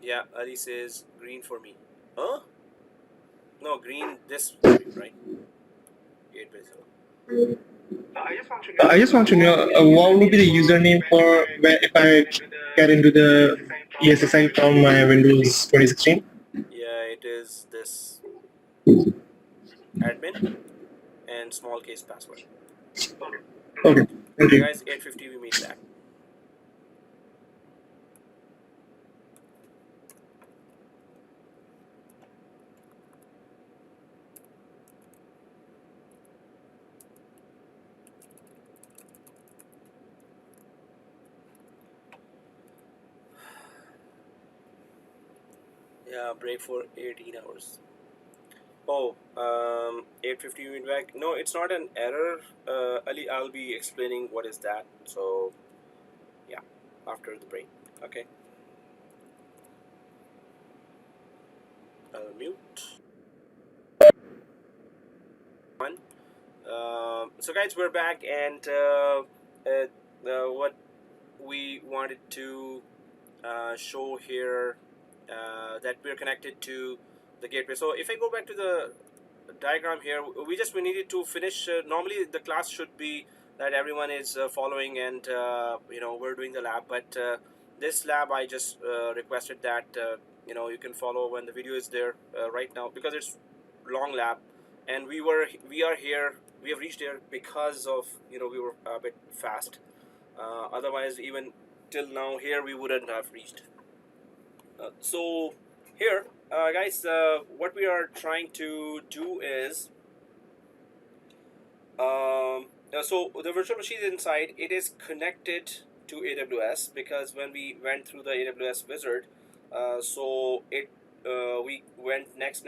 Yeah, Ali says green for me. Huh? No, green this for you, right? 8:30. I just want to know what would be the username for if I get into the ESXi from my Windows 2016? Yeah, it is this admin and small case password. Okay, thank you. Guys, 8:50 we meet back. Yeah, break for 18 hours. Oh, 8:50 we meet back. No, it's not an error. Ali, I'll be explaining what is that. So, yeah, after the break. Okay. I'll mute. So guys, we're back, and what we wanted to show here, that we're connected to the gateway. So if I go back to the diagram here, we needed to finish. Normally the class should be that everyone is following, and we're doing the lab, but this lab I just requested that you can follow when the video is there right now, because it's long lab, and we are here, we have reached here because of we were a bit fast. Otherwise, even till now here we wouldn't have reached. So here, guys, what we are trying to do is, so the virtual machine inside, it is connected to AWS, because when we went through the AWS wizard, so it we went next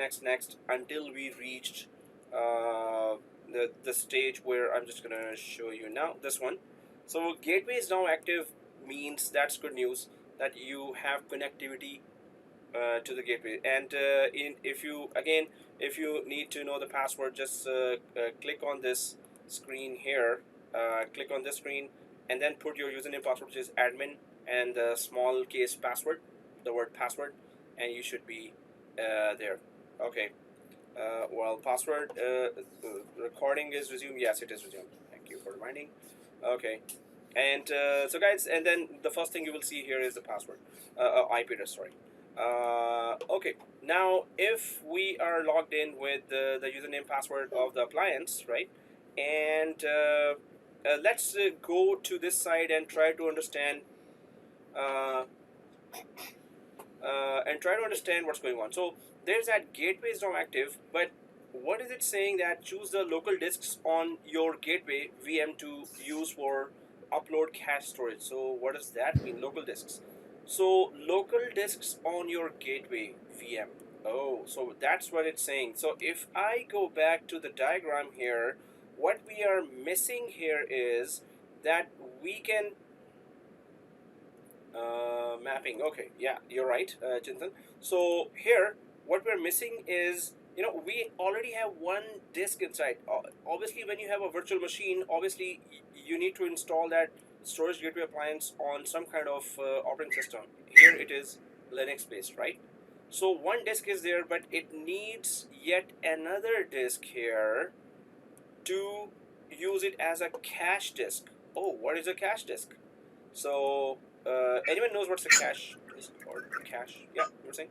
until we reached the stage where I'm just gonna show you now, this one. So gateway is now active, means that's good news, that you have connectivity to the gateway. And if you need to know the password, just click on this screen here, click on this screen, and then put your username password, which is admin, and the small case password, the word password, and you should be there. Okay. Well, password recording is resumed. Yes, it is resumed. Thank you for reminding. Okay. And so guys, and then the first thing you will see here is the password, IP address, sorry. Okay, now if we are logged in with the username password of the appliance, right, and let's go to this side and try to understand what's going on. So there's that gateway is now active, but what is it saying that choose the local disks on your gateway VM to use for upload cache storage? So what does that mean, local disks? So local disks on your gateway VM. Oh, so that's what it's saying. So if I go back to the diagram here, what we are missing here is that we can mapping. Okay, yeah, you're right, Chintan. So here, what we're missing is, we already have one disk inside. Obviously, when you have a virtual machine, obviously you need to install that storage gateway appliance on some kind of operating system. Here it is Linux based, right? So one disk is there, but it needs yet another disk here to use it as a cache disk. Oh, what is a cache disk? So anyone knows what's a cache or cache? Yeah, you were saying?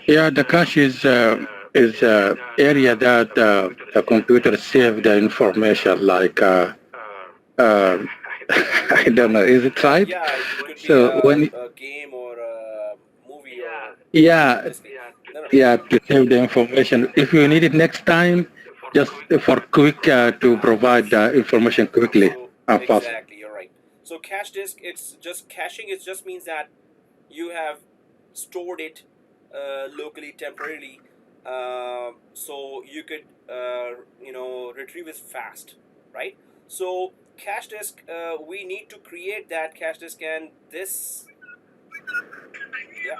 Yeah, the cache is area that the computer save the information, like I don't know, is it right? Yeah, it could be So when a game or a movie or yeah, no. yeah, to save the information. If you need it next time, just for quick to provide the information quickly So and fast. exactly, you're right. So cache disk, it's just caching. It just means that you have stored it locally temporarily, so you could retrieve it fast, right? So cache disk, we need to create that cache disk, and this, yeah,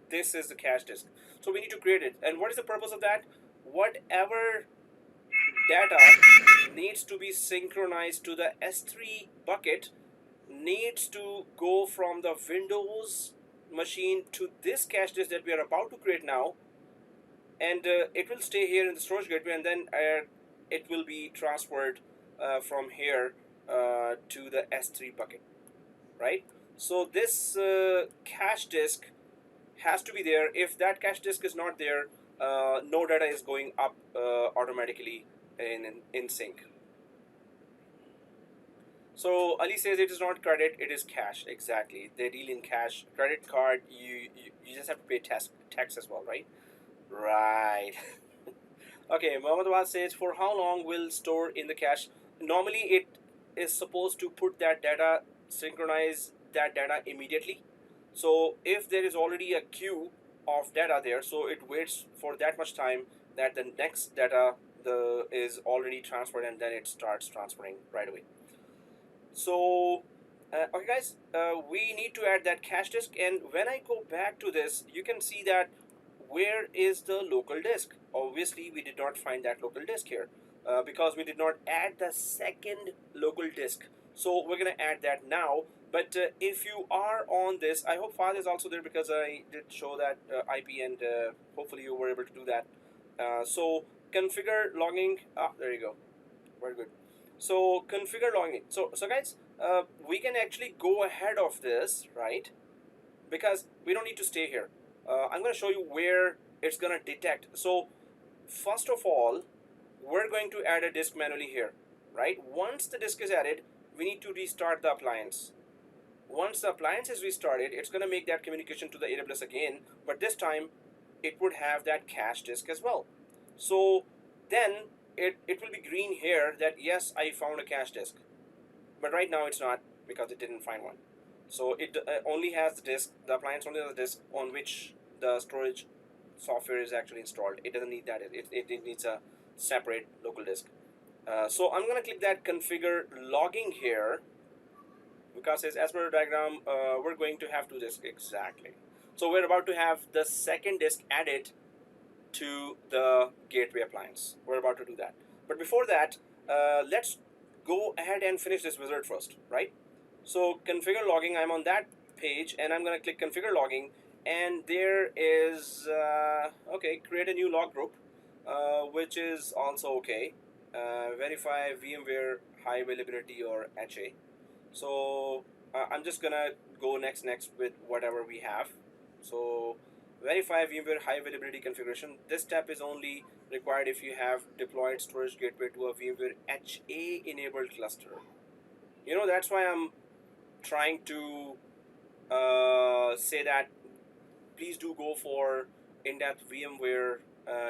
this is the cache disk. So we need to create it, and what is the purpose of that? Whatever data needs to be synchronized to the S3 bucket needs to go from the Windows machine to this cache disk that we are about to create now, and it will stay here in the storage gateway, and then it will be transferred from here to the S3 bucket, right? So this cache disk has to be there. If that cache disk is not there, no data is going up automatically in sync. So Ali says it is not credit, it is cash. Exactly, they deal in cash. Credit card, you just have to pay tax as well, right? Right. Okay, Mohammed Awad says, for how long will store in the cache? Normally it is supposed to put that data, synchronize that data immediately. So if there is already a queue of data there, so it waits for that much time that the next data is already transferred, and then it starts transferring right away. So okay guys, we need to add that cache disk, and when I go back to this, you can see that where is the local disk? Obviously we did not find that local disk here because we did not add the second local disk. So we're gonna add that now. But if you are on this, I hope Fahad is also there, because I did show that IP, and hopefully you were able to do that. So configure logging. There you go. Very good. So configure logging. So guys, we can actually go ahead of this, right? Because we don't need to stay here. I'm going to show you where it's going to detect. So first of all, we're going to add a disk manually here, right? Once the disk is added, we need to restart the appliance. Once the appliance is restarted, it's going to make that communication to the AWS again, but this time it would have that cache disk as well. So then it will be green here that yes, I found a cache disk, but right now it's not, because it didn't find one. So it only has the disk, the appliance only has the disk on which the storage software is actually installed. It doesn't need that. It needs a separate local disk. So I'm going to click that configure logging here. Vikas says, as per the diagram, we're going to have two disks. Exactly. So we're about to have the second disk added to the gateway appliance. We're about to do that. But before that, let's go ahead and finish this wizard first, right? So configure logging, I'm on that page, and I'm going to click configure logging, and there is okay, create a new log group, which is also okay. Verify VMware high availability or HA. So I'm just gonna go next with whatever we have. So verify VMware high availability configuration. This step is only required if you have deployed storage gateway to a VMware HA enabled cluster. You know, that's why I'm trying to say that please do go for in-depth VMware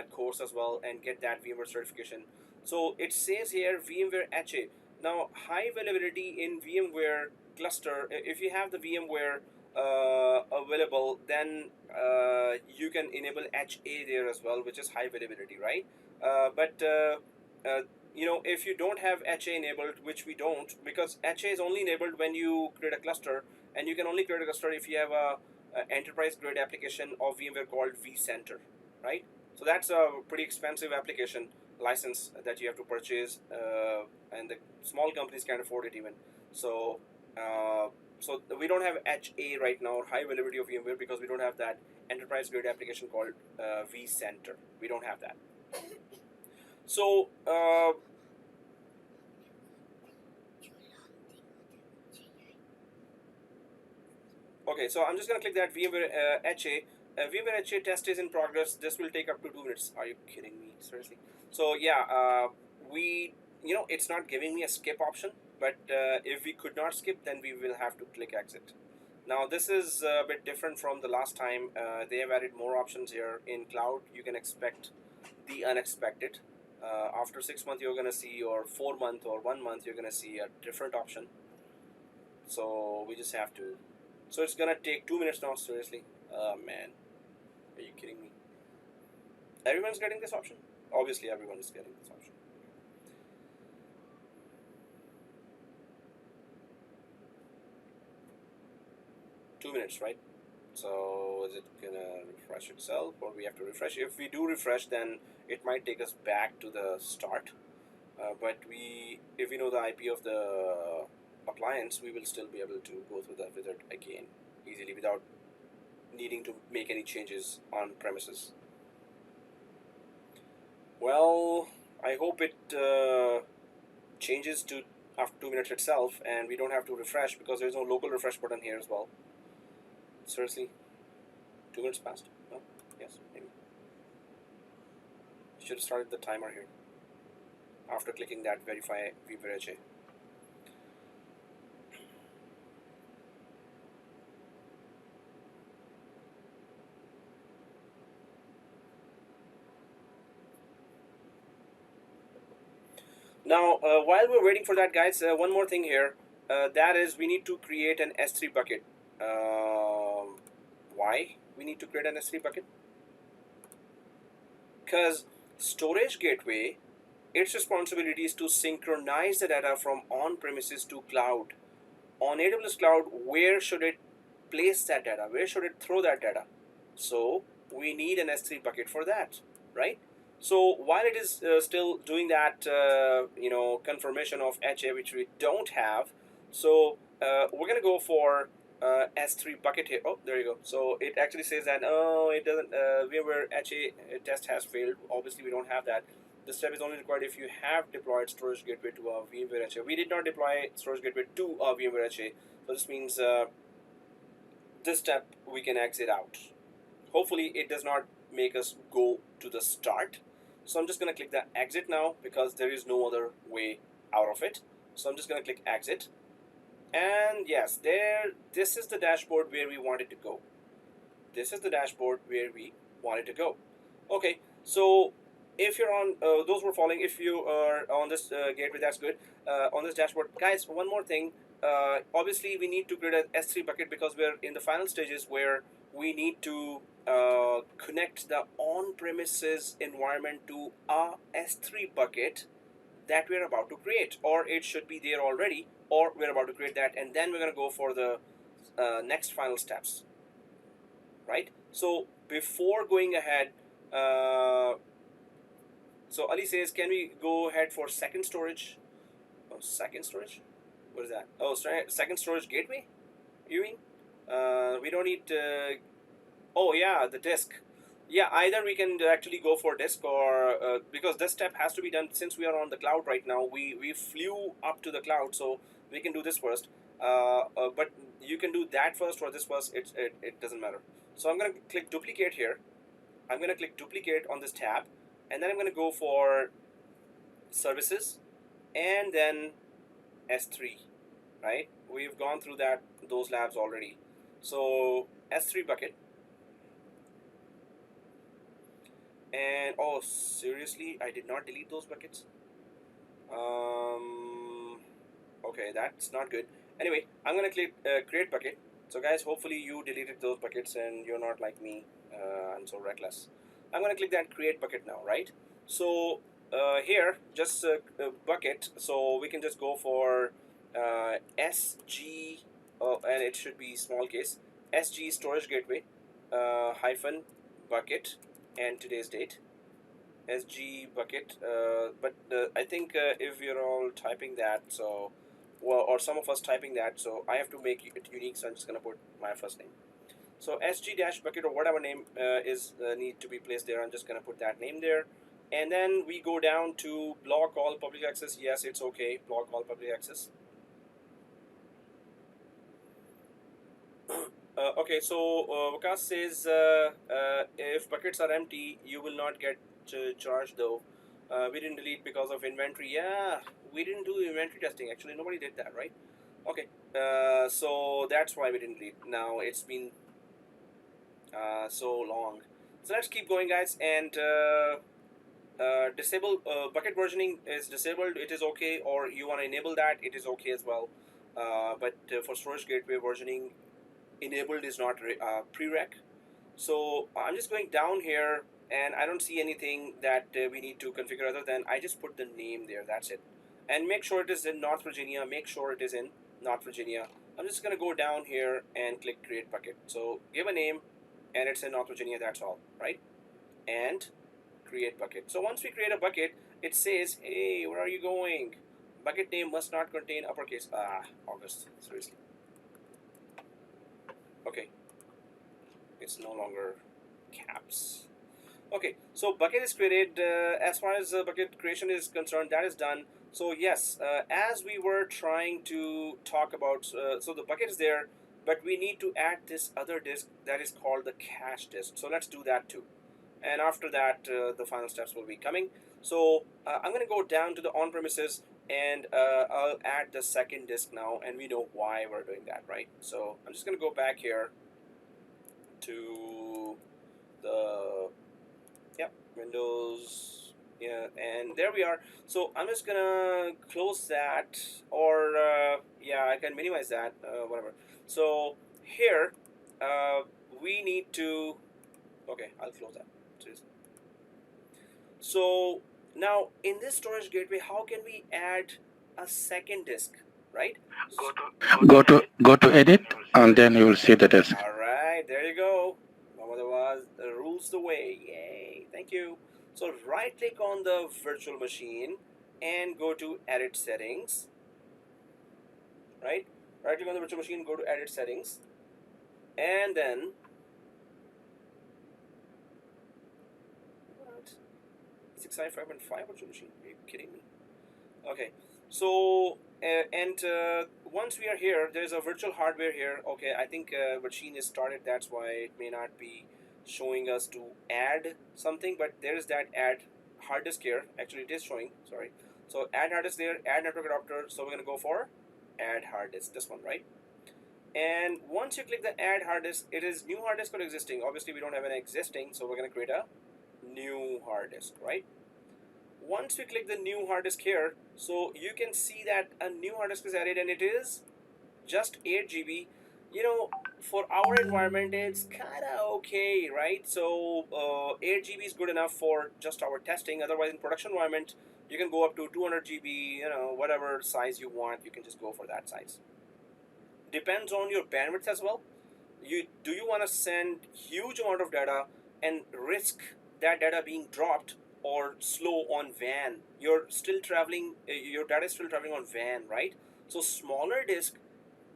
course as well and get that VMware certification. So it says here VMware HA. Now high availability in VMware cluster, if you have the VMware available, then you can enable HA there as well, which is high availability, right? But you know, if you don't have HA enabled, which we don't, because HA is only enabled when you create a cluster, and you can only create a cluster if you have a enterprise grade application of VMware called vCenter, right? So that's a pretty expensive application license that you have to purchase, and the small companies can't afford it even. So so we don't have HA right now, or high availability of VMware, because we don't have that enterprise grade application called vCenter. We don't have that. So okay, so I'm just gonna click that VMware HA. VMware HA test is in progress. This will take up to 2 minutes. Are you kidding me? Seriously? So yeah, you know, it's not giving me a skip option, but if we could not skip, then we will have to click exit. Now this is a bit different from the last time. They have added more options here. In cloud, you can expect the unexpected. After 6 months, you're gonna see, or 4 months, or 1 month, you're gonna see a different option. So we just have to. So it's gonna take 2 minutes now. Seriously, man, are you kidding me? Everyone's getting this option. Obviously, everyone is getting this option. 2 minutes, right? So is it gonna refresh itself, or we have to refresh? If we do refresh, then it might take us back to the start. But if we know the IP of the appliance, we will still be able to go through the wizard again easily without needing to make any changes on premises. Well, I hope it changes to after 2 minutes itself, and we don't have to refresh, because there's no local refresh button here as well. Seriously, 2 minutes passed? No? Yes, maybe. Should have started the timer here after clicking that verify VMware HA. Now, while we're waiting for that, guys, one more thing here. That is, we need to create an S3 bucket. Why we need to create an S3 bucket? Because storage gateway, its responsibility is to synchronize the data from on-premises to cloud. On AWS cloud, where should it place that data? Where should it throw that data? So we need an S3 bucket for that, right? So while it is still doing that, you know, confirmation of HA, which we don't have, so we're gonna go for S3 bucket here. Oh, there you go. So it actually says that, oh, it doesn't, VMware HA test has failed. Obviously, we don't have that. This step is only required if you have deployed storage gateway to a VMware HA. We did not deploy storage gateway to a VMware HA. So this means this step we can exit out. Hopefully it does not make us go to the start. So I'm just going to click the exit now, because there is no other way out of it. So I'm just going to click exit. And yes, this is the dashboard where we wanted to go. This is the dashboard where we wanted to go. Okay, so if you're on, those who are following, if you are on this gateway, that's good. On this dashboard, guys, one more thing. Obviously, we need to create an S3 bucket, because we're in the final stages where we need to connect the on-premises environment to a S3 bucket that we're about to create, or it should be there already, or we're about to create that, and then we're going to go for the next final steps, right? So before going ahead, so Ali says, can we go ahead for second storage? Oh, second storage? What is that? Oh, second storage gateway, you mean? We don't need oh yeah, the disk. Yeah, either we can actually go for disk, or because this step has to be done since we are on the cloud right now. We flew up to the cloud, so we can do this first. But you can do that first or this first. It doesn't matter. So I'm gonna click duplicate here. I'm gonna click duplicate on this tab, and then I'm gonna go for services, and then S3. Right? We've gone through those labs already. So S3 bucket. And oh, seriously, I did not delete those buckets. Okay, that's not good. Anyway, I'm gonna click create bucket. So guys, hopefully you deleted those buckets and you're not like me. I'm so reckless. I'm gonna click that create bucket now, right? So here, just bucket. So we can just go for SG, and it should be small case. SG storage gateway hyphen bucket and today's date. SG bucket, but I think if you're all typing that, so or some of us typing that, so I have to make it unique, so I'm just gonna put my first name. So SG dash bucket or whatever name is need to be placed there, I'm just gonna put that name there. And then we go down to block all public access. Yes, it's okay, block all public access. Okay, so Vikas says if buckets are empty, you will not get charged though. We didn't delete because of inventory. Yeah, we didn't do inventory testing. Actually, nobody did that, right? Okay, so that's why we didn't delete. Now it's been so long. So let's keep going, guys. And disable bucket versioning is disabled. It is okay, or you want to enable that. It is okay as well. But for storage gateway versioning, enabled is not prereq. So I'm just going down here and I don't see anything that we need to configure other than I just put the name there. That's it. And make sure it is in North Virginia. Make sure it is in North Virginia. I'm just going to go down here and click create bucket. So give a name and it's in North Virginia. That's all, right? And create bucket. So once we create a bucket, it says, hey, where are you going? Bucket name must not contain uppercase. August, seriously. Okay, it's no longer caps. Okay, so bucket is created. As far as bucket creation is concerned, that is done. So yes, as we were trying to talk about, so the bucket is there, but we need to add this other disk that is called the cache disk. So let's do that too. And after that, the final steps will be coming. So I'm going to go down to the on-premises and I'll add the second disk now, and we know why we're doing that, right? So I'm just going to go back here to the Windows, yeah, and there we are. So I'm just gonna close that, or yeah, I can minimize that, whatever. So here we need to, okay, I'll close that. So now in this storage gateway, how can we add a second disk, right? Go to edit, and then you will see the disk. All right, there you go. Otherwise, rules the way. Yay! Thank you. So right click on the virtual machine and go to edit settings. Right click on the virtual machine, go to edit settings, and then what? 695.5 virtual machine. Are you kidding me? Okay, so once we are here, there's a virtual hardware here. Okay, I think machine is started. That's why it may not be showing us to add something, but there is that add hard disk here. Actually, it is showing. Sorry. So add hard disk there. Add network adapter. So we're gonna go for add hard disk. This one, right? And once you click the add hard disk, it is new hard disk or existing. Obviously, we don't have an existing, so we're gonna create a new hard disk, right? Once we click the new hard disk here, so you can see that a new hard disk is added, and it is just 8 GB. You know, for our environment, it's kind of okay, right? So 8 GB is good enough for just our testing. Otherwise, in production environment, you can go up to 200 GB, you know, whatever size you want, you can just go for that size. Depends on your bandwidth as well. Do you want to send huge amount of data and risk that data being dropped or slow on WAN? You're still traveling, your data is still traveling on WAN, right? So smaller disk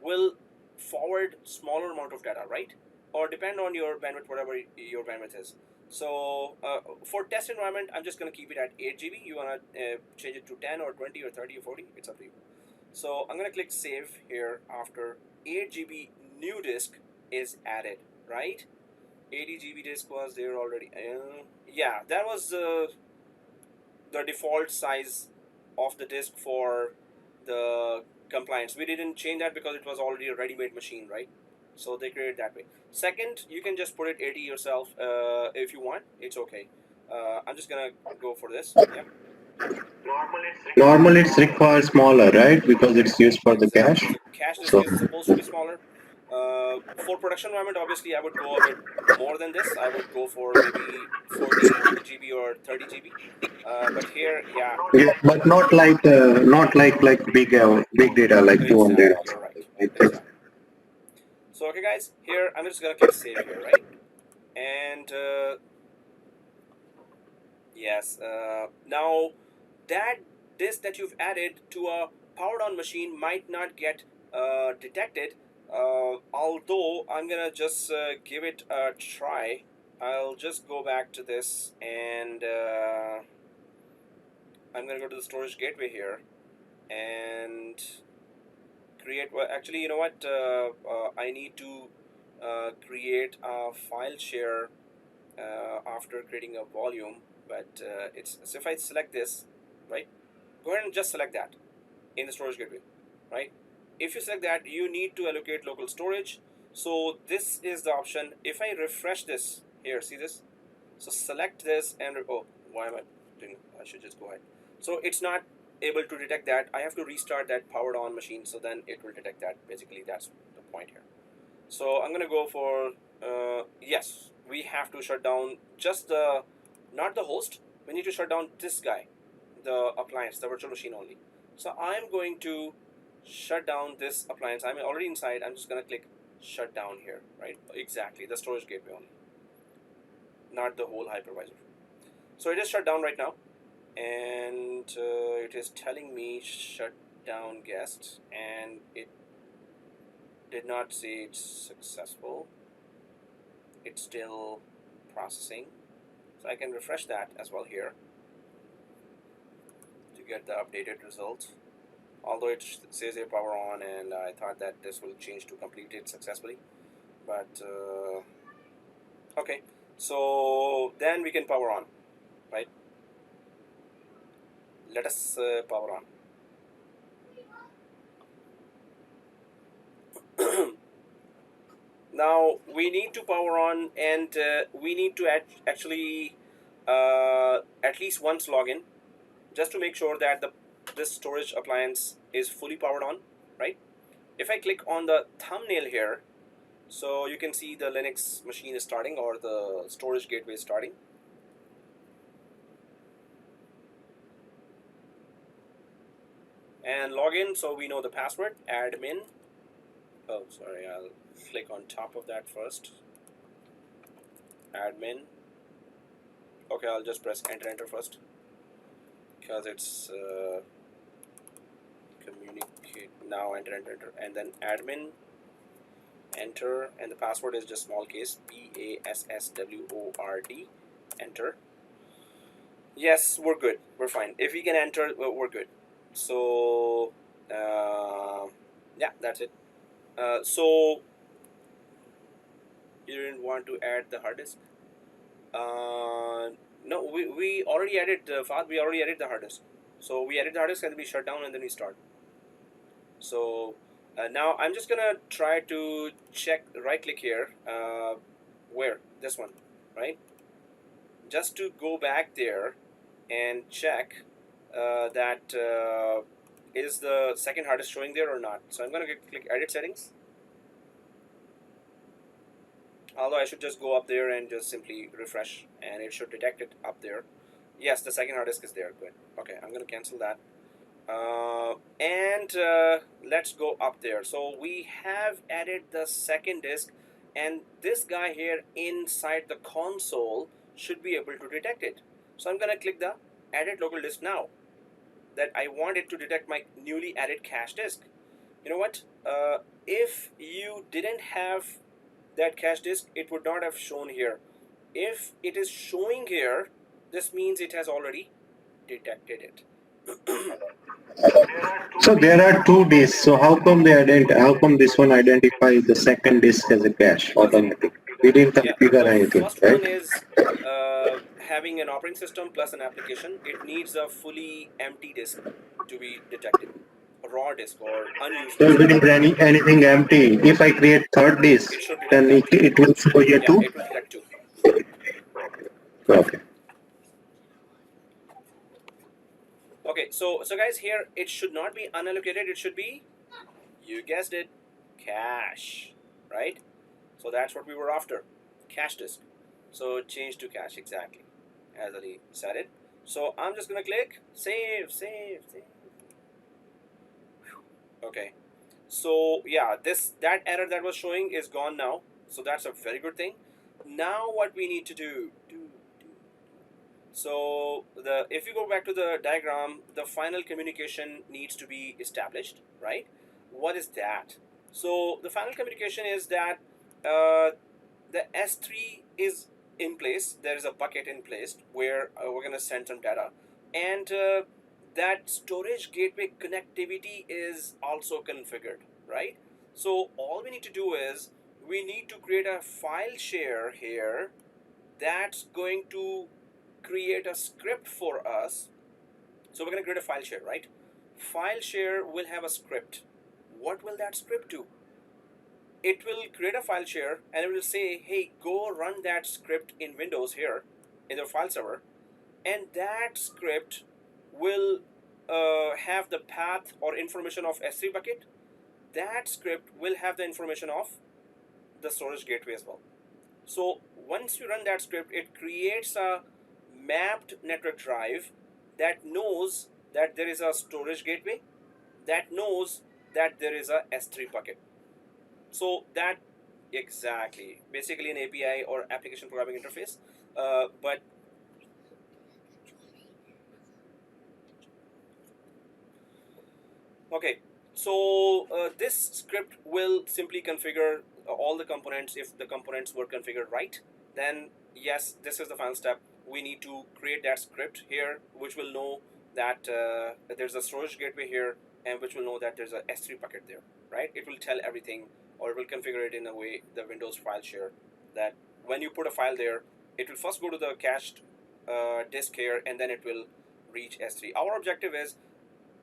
will forward smaller amount of data, right? Or depend on your bandwidth, whatever your bandwidth is. So for test environment, I'm just going to keep it at 8 GB. You want to change it to 10 or 20 or 30 or 40, it's up to you. So I'm going to click save here after 8 GB new disk is added, right? 80 GB disk was there already. Yeah, that was the default size of the disk for the compliance. We didn't change that because it was already a ready-made machine, right? So they created that way. Second, you can just put it 80 yourself if you want. It's okay. I'm just gonna go for this. Yeah. Normally it's required smaller, right? Because it's used for the cache. Exactly. Cache disk So is supposed to be smaller. For production environment, obviously, I would go a bit more than this. I would go for maybe 40 GB or 30 GB. But here, yeah. yeah, but not like big data like 200. Exactly. You're right. Exactly. So, okay, guys, here I'm just gonna click save here, right? And yes, now that disk that you've added to a powered on machine might not get detected, although I'm gonna just give it a try. I'll just go back to this and I'm gonna go to the storage gateway here and create, well, actually, you know what, I need to create a file share after creating a volume, but it's, so if I select this, right, go ahead and just select that in the storage gateway, right? If you select that, you need to allocate local storage. So this is the option. If I refresh this here, see this, so select this and oh, why am I doing, I should just go ahead. So it's not able to detect that. I have to restart that powered on machine, so then it will detect that. Basically that's the point here. So I'm gonna go for yes, we have to shut down just the, not the host, we need to shut down this guy, the appliance, the virtual machine only. So I'm going to shut down this appliance. I'm already inside. I'm just gonna click shut down here, right? Exactly, the storage gateway only, not the whole hypervisor. So it is shut down right now, and it is telling me shut down guest, and it did not say it's successful. It's still processing, so I can refresh that as well here to get the updated result. Although it says a power on, and I thought that this will change to complete it successfully, but okay, so then we can power on, right? Let us power on. Now we need to power on, and we need to actually at least once log in, just to make sure that this storage appliance is fully powered on, right? If I click on the thumbnail here, so you can see the Linux machine is starting, or the storage gateway is starting. And log in, so we know the password, admin. Oh, sorry, I'll click on top of that first. Admin. Okay, I'll just press enter first, because it's communicate now. Enter, and then admin, enter, and the password is just small case PASSWORD, enter. Yes, we're good, we're fine. If we can enter, we're good. So yeah, that's it. So you didn't want to add the hard disk? No, we already added Fahd, we already added the hard disk. So we added the hard disk and we shut down and then we start. So now I'm just gonna try to check, right click here, where, this one, right? Just to go back there and check that is the second hard disk showing there or not. So I'm gonna click edit settings. Although I should just go up there and just simply refresh, and it should detect it up there. Yes, the second hard disk is there. Good. Okay, I'm going to cancel that. And let's go up there. So we have added the second disk, and this guy here inside the console should be able to detect it. So I'm going to click the edit local disk now, that I want it to detect my newly added cache disk. you know what? If you didn't have that cache disk, it would not have shown here. If it is showing here, this means it has already detected it. So there are two disks. So how come how come this one identifies the second disk as a cache automatically? We didn't Yeah, configure the anything, first right? one is having an operating system plus an application. It needs a fully empty disk to be detected, a raw disk or unused So disk. if it is anything empty, if I create third disk, It should detect then that too. it will show here Yeah, too. it will detect too. Okay. Okay, so guys, here it should not be unallocated. It should be, you guessed it, cache, right? So that's what we were after, cache disk. So change to cache, exactly as Ali said it. So I'm just gonna click save, save, save. Okay. So yeah, that error that was showing is gone now. So that's a very good thing. Now what we need to do. So if you go back to the diagram, the final communication needs to be established, right? What is that? So the final communication is that the S3 is in place. There is a bucket in place where we're going to send some data, and that storage gateway connectivity is also configured, right? So all we need to do is we need to create a file share here that's going to create a script for us. So we're going to create a file share, right? File share will have a script. What will that script do? It will create a file share and it will say, hey, go run that script in Windows here in the file server, and that script will have the path or information of S3 bucket. That script will have the information of the storage gateway as well. So once you run that script, it creates a mapped network drive that knows that there is a storage gateway, that knows that there is a S3 bucket. So that exactly, basically an API or application programming interface. But okay, so this script will simply configure all the components. If the components were configured right, then yes, this is the final step. We need to create that script here, which will know that there's a storage gateway here, and which will know that there's a S3 bucket there, right? It will tell everything, or it will configure it in a way, the Windows file share, that when you put a file there, it will first go to the cached disk here, and then it will reach S3. Our objective is,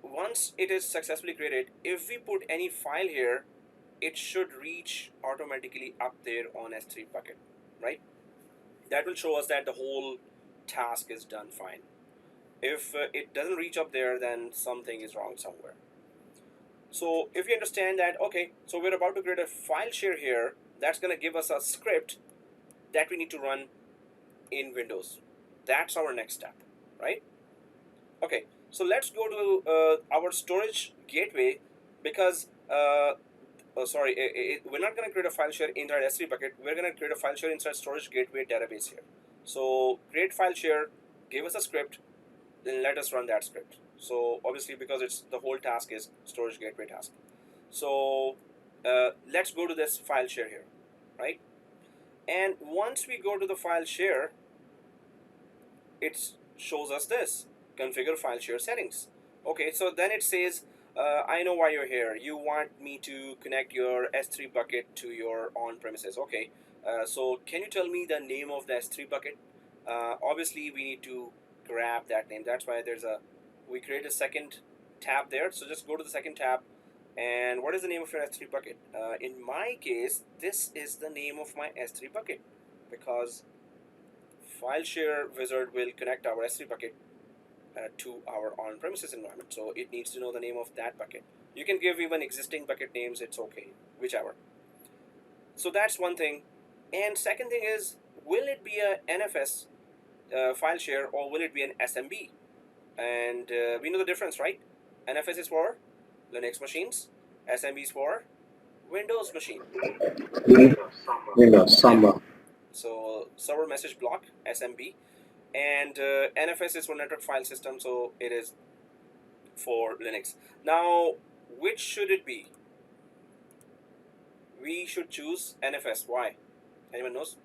once it is successfully created, if we put any file here, it should reach automatically up there on S3 bucket, right? That will show us that the whole task is done fine. If it doesn't reach up there, then something is wrong somewhere. So if you understand that, okay, so we're about to create a file share here, that's going to give us a script that we need to run in Windows. That's our next step, right? Okay, so let's go to our storage gateway, because we're not going to create a file share inside S3 bucket. We're going to create a file share inside storage gateway database here. So create file share, give us a script, then let us run that script. So obviously, because it's the whole task is storage gateway task. So let's go to this file share here, right? And once we go to the file share, it shows us this, configure file share settings. Okay, so then it says, I know why you're here. You want me to connect your S3 bucket to your on-premises. Okay, so can you tell me the name of the S3 bucket? Obviously, we need to grab that name. That's why we create a second tab there. So just go to the second tab. And what is the name of your S3 bucket? In my case, this is the name of my S3 bucket, because file share wizard will connect our S3 bucket to our on-premises environment. So it needs to know the name of that bucket. You can give even existing bucket names, it's okay, whichever. So that's one thing. And second thing is, will it be a NFS file share, or will it be an SMB? And we know the difference, right? NFS is for Linux machines, SMB is for Windows machine. Windows, Samba. Yeah. So server message block, SMB, and NFS is for network file system, so it is for Linux. Now, which should it be? we should choose NFS. Why? Anyone knows?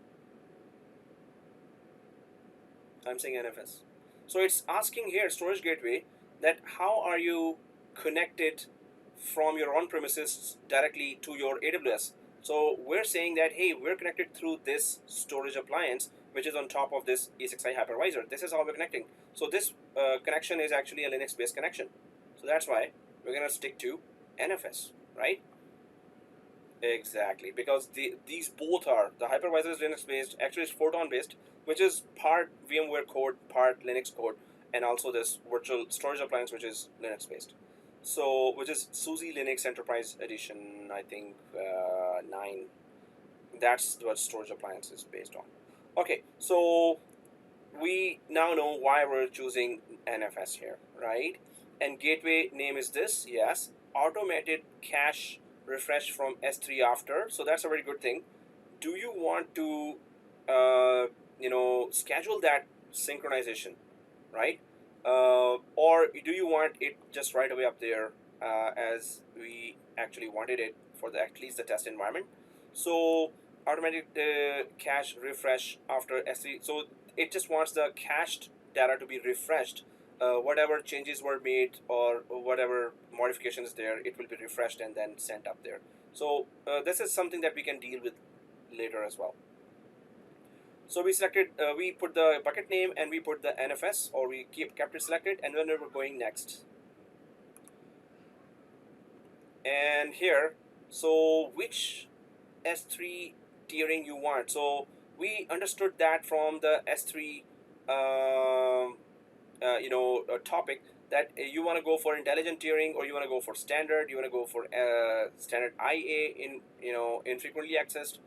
I'm saying NFS. So it's asking here, storage gateway, that how are you connected from your on-premises directly to your AWS? So we're saying that, hey, we're connected through this storage appliance, which is on top of this Esxi hypervisor. This is how we're connecting. So this connection is actually a Linux-based connection. So that's why we're going to stick to NFS, right? Exactly, because these both are, the hypervisor is Linux based, actually it's Photon based, which is part VMware code, part Linux code, and also this virtual storage appliance, which is Linux based. So, which is SUSE Linux Enterprise Edition, I think 9. That's what storage appliance is based on. Okay, so we now know why we're choosing NFS here, right? And gateway name is this, yes. Automated cache refresh from S3 after, so that's a very good thing. Do you want to schedule that synchronization, right? Or do you want it just right away up there as we actually wanted it for the at least the test environment? So automatic cache refresh after S3, so it just wants the cached data to be refreshed. Whatever changes were made or whatever modifications there, it will be refreshed and then sent up there. So this is something that we can deal with later as well. So we selected, we put the bucket name and we put the NFS, or we kept it selected, and then we're going next. And here, so which S3 tiering you want? So we understood that from the S3 topic, that you want to go for intelligent tiering, or you want to go for standard, you want to go for standard IA in infrequently accessed.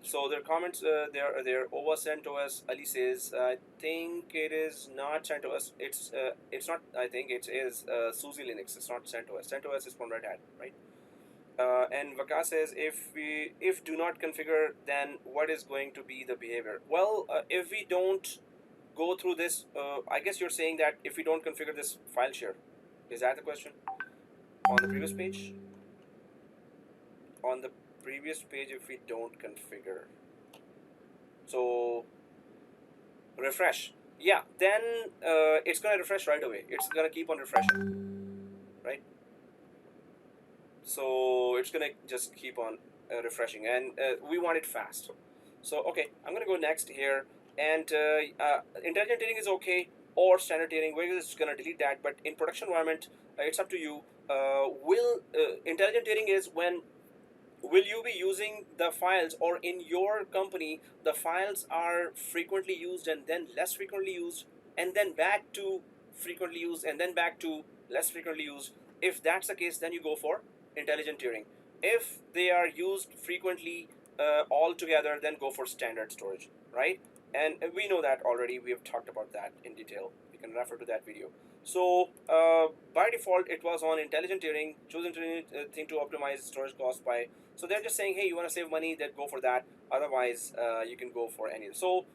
So their comments, they're over sent to us. Ali says, I think it is not sent to us. It's not. I think it is SUSE Linux. It's not sent to us. Sent to us is from Red Hat, right? And Vaka says, if do not configure, then what is going to be the behavior? Well, if we don't go through this, I guess you're saying that if we don't configure this file share, is that the question? On the previous page? On the previous page, if we don't configure. So refresh. Yeah, then it's going to refresh right away. It's going to keep on refreshing, right? So it's going to just keep on refreshing, and we want it fast. So okay, I'm going to go next here. And intelligent tiering is okay, or standard tiering. We're just gonna delete that. But in production environment, it's up to you. Intelligent tiering is when will you be using the files, or in your company the files are frequently used and then less frequently used, and then back to frequently used and then back to less frequently used. If that's the case, then you go for intelligent tiering. If they are used frequently all together, then go for standard storage, right? And we know that already. We have talked about that in detail. You can refer to that video. So by default, it was on intelligent tiering, chosen thing to optimize storage cost by. So they're just saying, hey, you want to save money, then go for that. Otherwise, you can go for any. So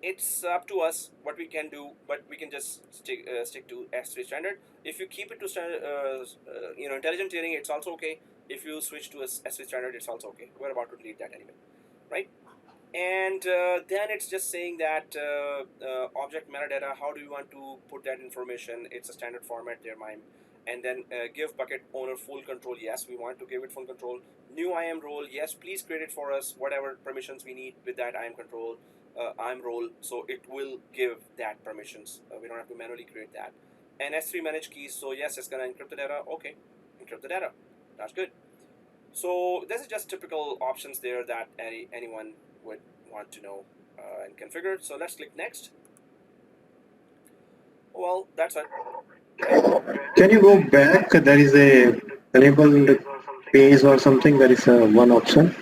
it's up to us what we can do, but we can just stick to S3 standard. If you keep it to standard, intelligent tiering, it's also okay. If you switch to S3 standard, it's also okay. We're about to delete that anyway, right? And then it's just saying that object metadata, how do you want to put that information? It's a standard format, their MIME. And then give bucket owner full control. Yes, we want to give it full control. New IAM role. Yes, please create it for us, whatever permissions we need with that IAM control, IAM role. So it will give that permissions. We don't have to manually create that. And S3 manage keys. So yes, it's going to encrypt the data. Okay, encrypt the data. That's good. So this is just typical options there that anyone would want to know and configure. So let's click next. Well, that's it. Can you go back? There is a enabled page or something. There is one option.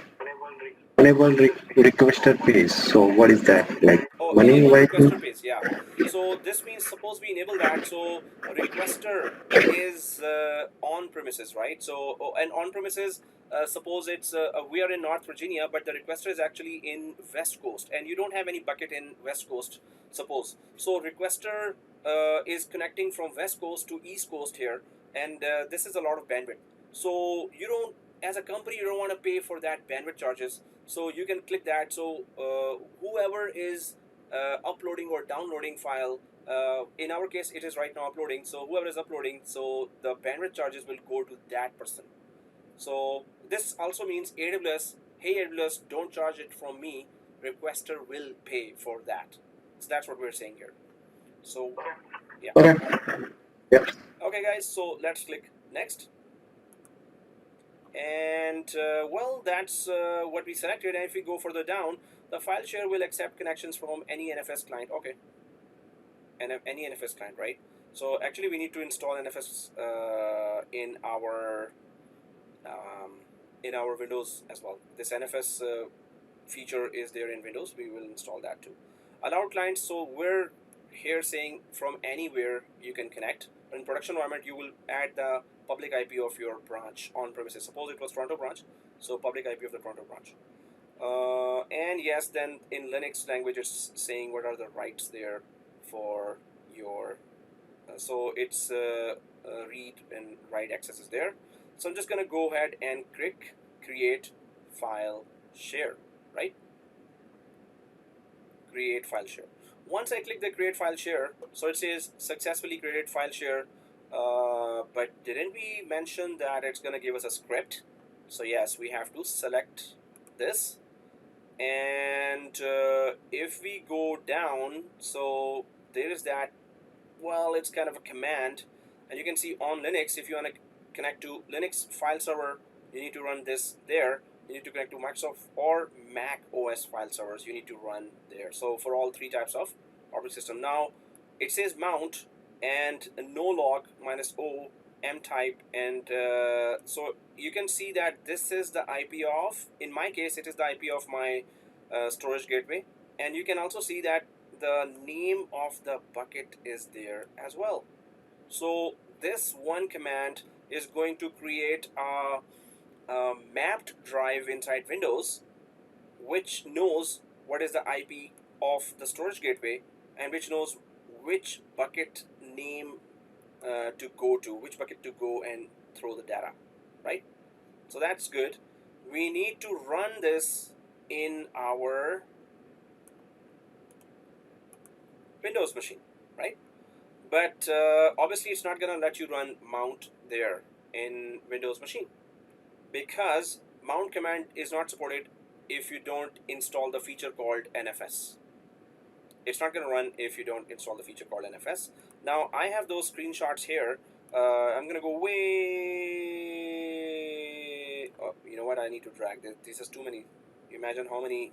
Enable requested page. So what is that like? Oh, Money enable like requester page. Yeah. So this means suppose we enable that. So requester is on premises, right? So and on premises. Suppose it's we are in North Virginia, but the requester is actually in West Coast, and you don't have any bucket in West Coast. Suppose so, requester is connecting from West Coast to East Coast here, and this is a lot of bandwidth. So you don't as a company, you don't want to pay for that bandwidth charges, so you can click that. So whoever is uploading or downloading file, in our case it is right now uploading, so whoever is uploading, so the bandwidth charges will go to that person. So this also means AWS, hey AWS, don't charge it from me, requester will pay for that. So that's what we're saying here. So yeah. Okay. Yep. Okay guys, so let's click next. And well, that's what we selected. And if we go further down, the file share will accept connections from any NFS client. Okay, and any NFS client, right? So actually we need to install NFS in our Windows as well. This NFS feature is there in Windows. We will install that too. Allow clients, so we're here saying from anywhere you can connect. In production environment, you will add the public IP of your branch on premises. Suppose it was Toronto branch, so public IP of the Toronto branch. And yes, then in Linux language, it's saying what are the rights there for your. So it's read and write accesses there. So I'm just gonna go ahead and click create file share, right? Create file share. Once I click the create file share, so it says successfully created file share, but didn't we mention that it's gonna give us a script? So yes, we have to select this, and if we go down, so there is that, well, it's kind of a command, and you can see on Linux, if you want to connect to Linux file server, you need to run this there. You need to connect to Microsoft or Mac OS file servers, you need to run there. So for all three types of operating system. Now it says mount and no log -o m type, and so you can see that this is the IP of, in my case it is the IP of my storage gateway, and you can also see that the name of the bucket is there as well. So this one command is going to create a mapped drive inside Windows, which knows what is the IP of the storage gateway, and which knows which bucket name to go to, which bucket to go and throw the data, right? So that's good. We need to run this in our Windows machine, right? But obviously it's not gonna let you run mount there in Windows machine, because mount command is not supported if you don't install the feature called NFS. It's not going to run if you don't install the feature called NFS. Now I have those screenshots here. I'm going to go way, oh, you know what, I need to drag this. This is too many. Imagine how many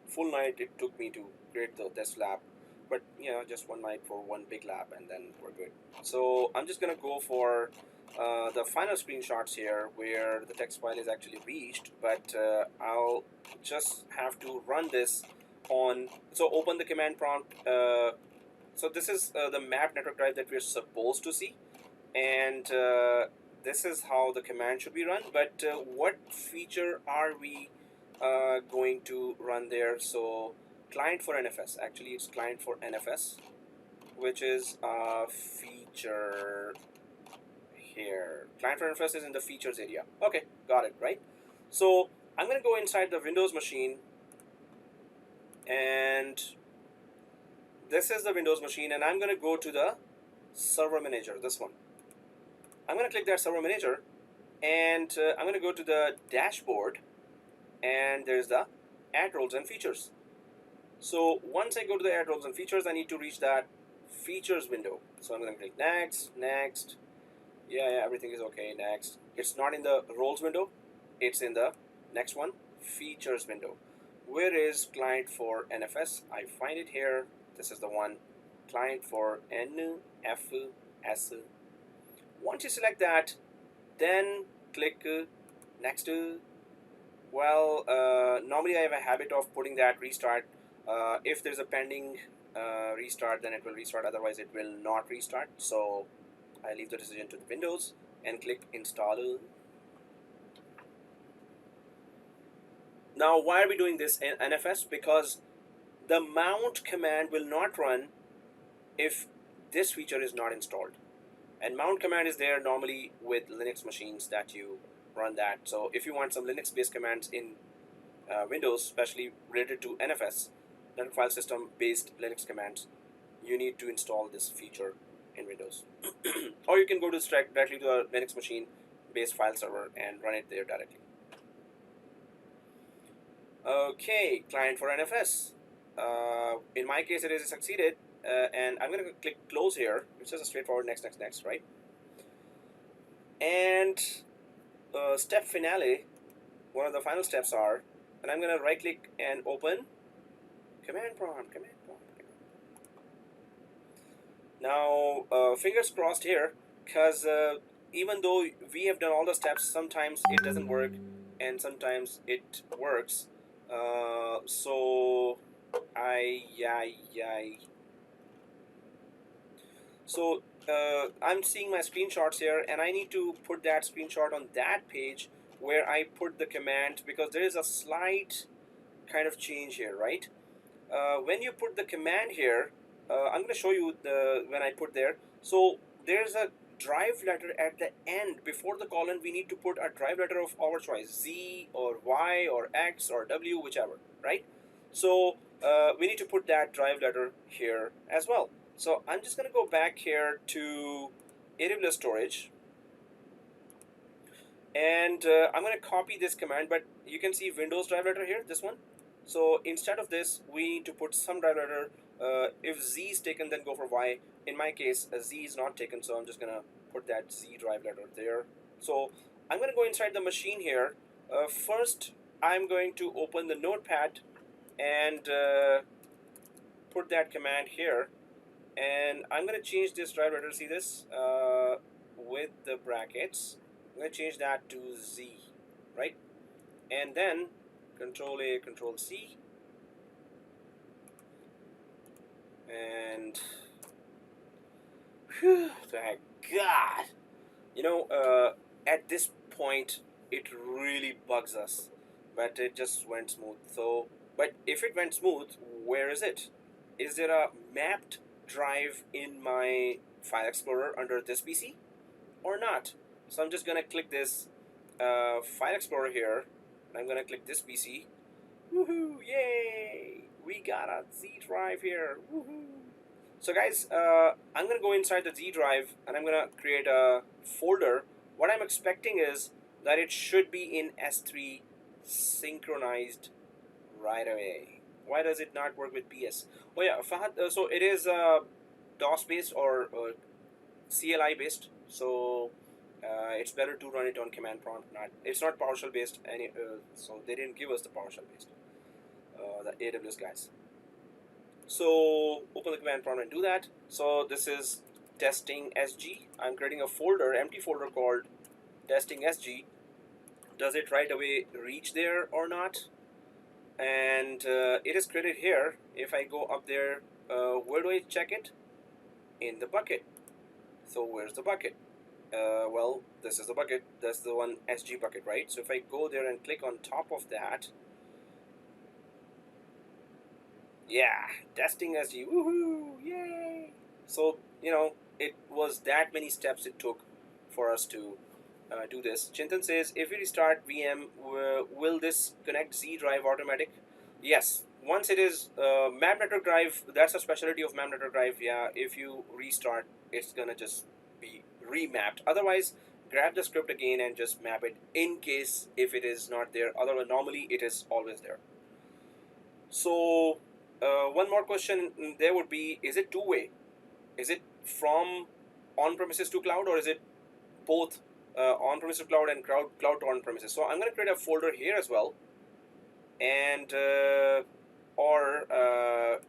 full night it took me to create this lab. But you know, just one night for one big lab, and then we're good. So I'm just going to go for the final screenshots here where the text file is actually reached, but I'll just have to run this on, so open the command prompt. So this is the map network drive that we're supposed to see, and this is how the command should be run. But what feature are we going to run there? So client for NFS, actually it's client for NFS, which is a feature here. Client for NFS is in the features area. Okay, got it, right? So I'm going to go inside the Windows machine, and this is the Windows machine, and I'm going to go to the server manager, this one. I'm going to click that server manager, and I'm going to go to the dashboard, and there's the add roles and features. So once I go to the add roles and features, I need to reach that features window. So I'm going to click next, next. Yeah, everything is okay, next. It's not in the roles window, it's in the next one, features window. Where is client for NFS? I find it here. This is the one, client for NFS. Once you select that, then click next. Well, normally I have a habit of putting that restart. If there's a pending restart, then it will restart, otherwise it will not restart. So I leave the decision to the Windows and click install. Now why are we doing this in NFS? Because the mount command will not run if this feature is not installed. And mount command is there normally with Linux machines that you run that. So if you want some Linux-based commands in Windows, especially related to NFS, network file system based Linux commands, you need to install this feature in Windows. Or you can go to directly to a Linux machine based file server and run it there directly. Okay, client for NFS. In my case, it is succeeded, and I'm going to click close here. It's just a straightforward next, right? And step finale, one of the final steps are, and I'm going to right click and open command prompt. Now, fingers crossed here, because even though we have done all the steps, sometimes it doesn't work, and sometimes it works. So I'm seeing my screenshots here, and I need to put that screenshot on that page where I put the command, because there is a slight kind of change here, right? When you put the command here, I'm going to show you when I put there. So there's a drive letter at the end. Before the colon, we need to put a drive letter of our choice, Z or Y or X or W, whichever, right? So we need to put that drive letter here as well. So I'm just going to go back here to AWS Storage, and I'm going to copy this command, but you can see Windows drive letter here, this one. So instead of this, we need to put some drive letter. If Z is taken, then go for Y. In my case, Z is not taken, so I'm just going to put that Z drive letter there. So I'm going to go inside the machine here. First, I'm going to open the notepad and put that command here. And I'm going to change this drive letter, see this, with the brackets. I'm going to change that to Z, right? And then Control A, Control C, and whew, thank God. You know, at this point, it really bugs us, but it just went smooth. So, but if it went smooth, where is it? Is there a mapped drive in my file explorer under this PC or not? So I'm just gonna click this file explorer here, and I'm gonna click this PC. Woohoo! Yay! We got a Z drive here. Woohoo! So guys, I'm gonna go inside the Z drive and I'm gonna create a folder. What I'm expecting is that it should be in S3 synchronized right away. Why does it not work with PS? Oh yeah, Fahad, so it is DOS based or CLI based. So it's better to run it on command prompt. It's not PowerShell based. So they didn't give us the PowerShell based. The AWS guys. So open the command prompt and do that. So this is testing SG. I'm creating a folder, empty folder called testing SG. Does it right away reach there or not? And it is created here. If I go up there, where do I check it? In the bucket. So where's the bucket? Well, this is the bucket. That's the one SG bucket, right? So if I go there and click on top of that, yeah, testing SG, woohoo, yay! So, you know, it was that many steps it took for us to do this. Chintan says, if we restart VM, will this connect Z drive automatic? Yes. Once it is map network drive, that's a specialty of map network drive. Yeah, if you restart, it's gonna just be remapped. Otherwise, grab the script again and just map it in case if it is not there. Otherwise, normally it is always there. So one more question there would be, is it two-way? Is it from on-premises to cloud, or is it both on-premises to cloud and cloud to on-premises? So I'm going to create a folder here as well, and or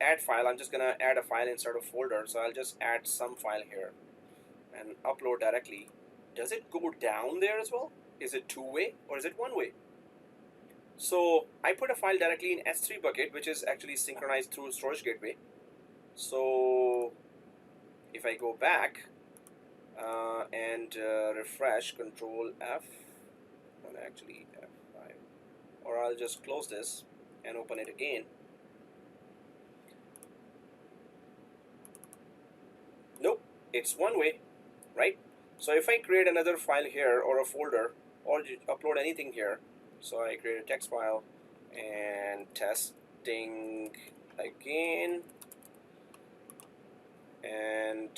add file. I'm just going to add a file inside of folder. So I'll just add some file here and upload directly. Does it go down there as well? Is it two-way or is it one-way? So I put a file directly in S3 bucket, which is actually synchronized through Storage Gateway. So if I go back and refresh, Control F, well, actually F5, or I'll just close this and open it again. Nope, it's one way, right? So if I create another file here or a folder, or upload anything here. So I create a text file and testing again. And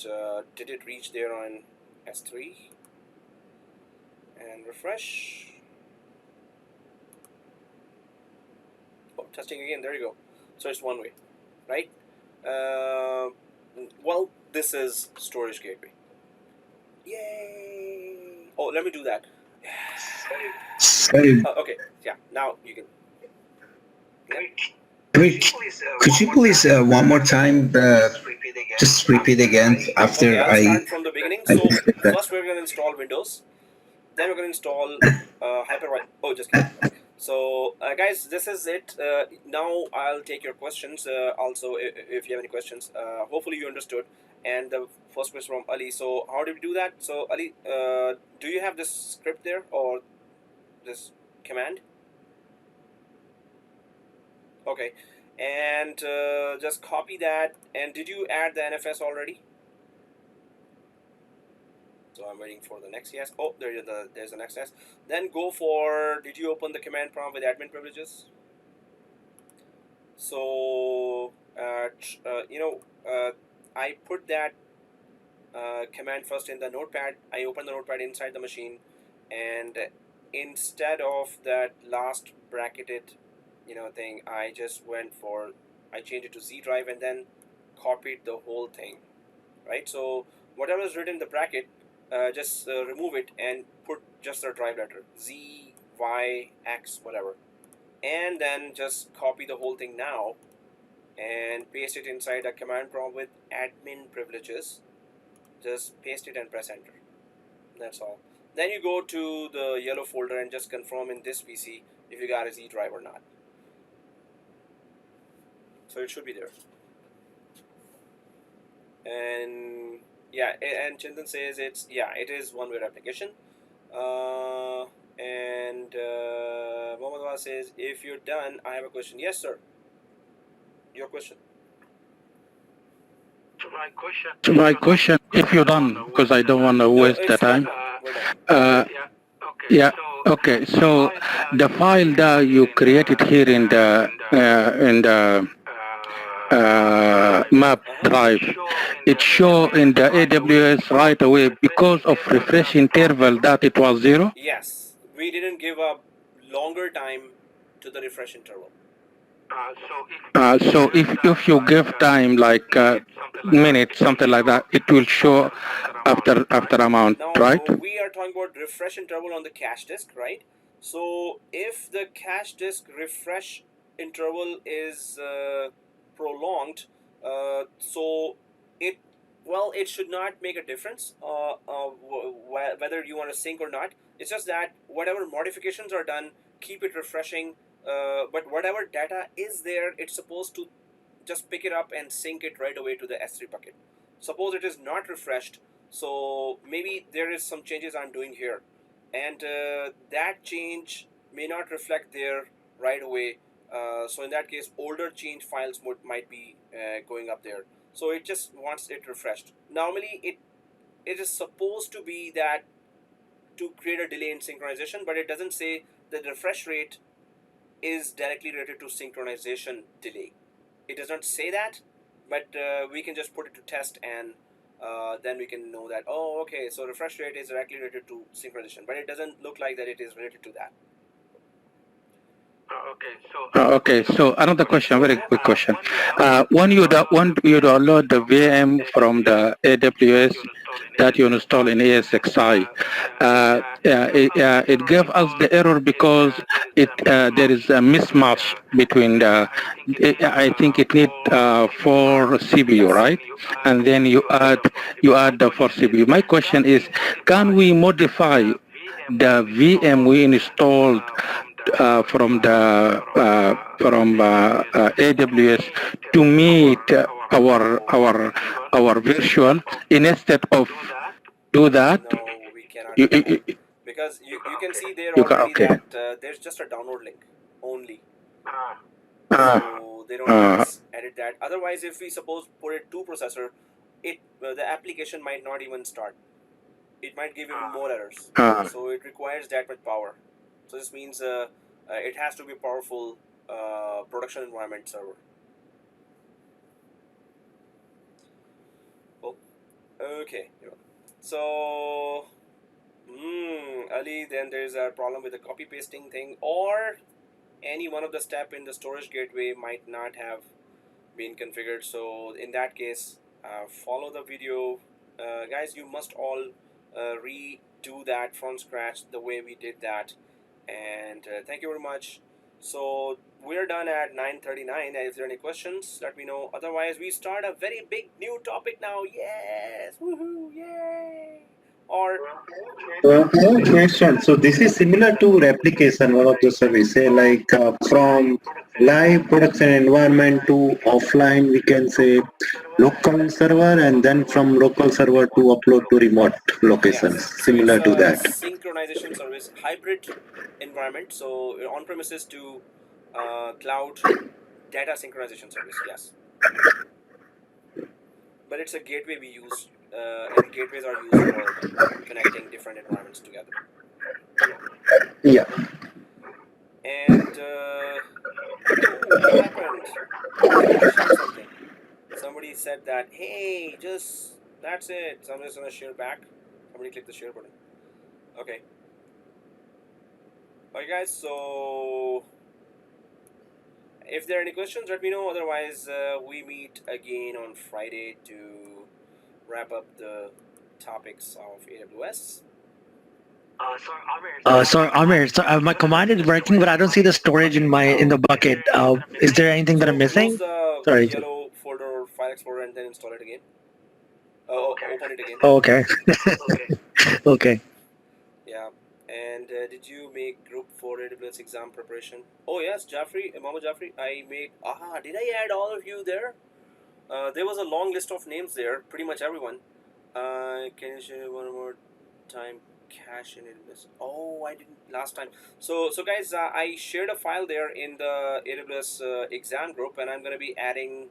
did it reach there on S3? And refresh. Oh, testing again. There you go. So it's one way, right? Well, this is Storage Gateway. Yay! Oh, let me do that. Okay, yeah. Now you can. Rick, could you please one more time just repeat again after Okay, I'll I start from the beginning. So first we're going to install Windows. Then we're going to install Hypervisor. Oh, just kidding. So guys, this is it. Now I'll take your questions. Also, if you have any questions, hopefully you understood. And the first question from Ali. So how do we do that? So Ali, do you have this script there or this command? Okay, and just copy that. And did you add the NFS already? So I'm waiting for the next yes. Oh, there's the next yes. Then go for, did you open the command prompt with admin privileges? So, I put that command first in the notepad. I open the notepad inside the machine, and instead of that last bracketed, thing, I just I changed it to Z drive and then copied the whole thing, right? So whatever is written in the bracket, just remove it and put just the drive letter Z, Y, X, whatever, and then just copy the whole thing now and paste it inside a command prompt with admin privileges. Just paste it and press enter. That's all. Then you go to the yellow folder and just confirm in this PC if you got a Z drive or not. So it should be there. And yeah, and Chintan says it is one-way replication. And Mohammed says, if you're done, I have a question. Yes, sir. Your question. My question, if you're done, because I don't want to waste the time. Yeah. Okay. So the file that you created here in the map drive, it show in the AWS right away because of refresh interval that it was 0. Yes, we didn't give a longer time to the refresh interval. So if you give time like minutes, something like that, it will show after amount, now, right? We are talking about refresh interval on the cache disk, right? So if the cache disk refresh interval is prolonged, so it should not make a difference whether you want to sync or not. It's just that whatever modifications are done, keep it refreshing. But whatever data is there, it's supposed to just pick it up and sync it right away to the S3 bucket. Suppose it is not refreshed, so maybe there is some changes I'm doing here, and that change may not reflect there right away. So in that case, older change files might be going up there. So it just wants it refreshed. Normally, it is supposed to be that to create a delay in synchronization, but it doesn't say that the refresh rate is directly related to synchronization delay. It does not say that, but we can just put it to test, and then we can know that, oh, okay, so refresh rate is directly related to synchronization, but it doesn't look like that it is related to that. Okay, so another question, very quick question. When you download the VM from the AWS that you install in Esxi, it gave us the error because there is a mismatch between the. I think it needs 4 CPU, right? And then you add the 4 CPU. My question is, can we modify the VM we installed from AWS to meet our virtual instead of do that? No, we cannot do that. Because you can see there already that there's just a download link only. So they don't edit that. Otherwise, if we suppose put it to processor, the application might not even start. it might give even more errors. So it requires that much power. So this means it has to be a powerful production environment server. Cool. Okay. So, Ali, then there's a problem with the copy pasting thing, or any one of the step in the storage gateway might not have been configured. So in that case, follow the video. Guys, you must all redo that from scratch the way we did that. And thank you very much. So we're done at 9:39. If there are any questions, let me know. Otherwise, we start a very big new topic now. Yes, woohoo, yay! Or I have a question. So this is similar to replication, one of the service, say like from live production environment to offline, we can say local server, and then from local server to upload to remote locations, yes, so it's similar to a that. synchronization service, hybrid environment. So on premises to cloud data synchronization service. Yes, but it's a gateway we use, and gateways are used for connecting different environments together. Yeah. And what happened? Somebody shared something. Somebody said that, hey, just that's it. Somebody's gonna share back. Somebody click the share button. Okay. Alright, guys. So if there are any questions, let me know. Otherwise, we meet again on Friday to wrap up the topics of AWS. Sorry, Amir. So my command is working, but I don't see the storage in the bucket. Is there anything that I'm So close missing? the Sorry. yellow folder or File Explorer and then install it again. Open it again. Oh, okay. Okay. Yeah. And did you make group for AWS exam preparation? Oh yes, Jaffrey, Mama Jaffrey. I made. Did I add all of you there? There was a long list of names there. Pretty much everyone. Can you share one more time? Cache in AWS. Oh, I didn't last time. So guys, I shared a file there in the AWS exam group, and I'm gonna be adding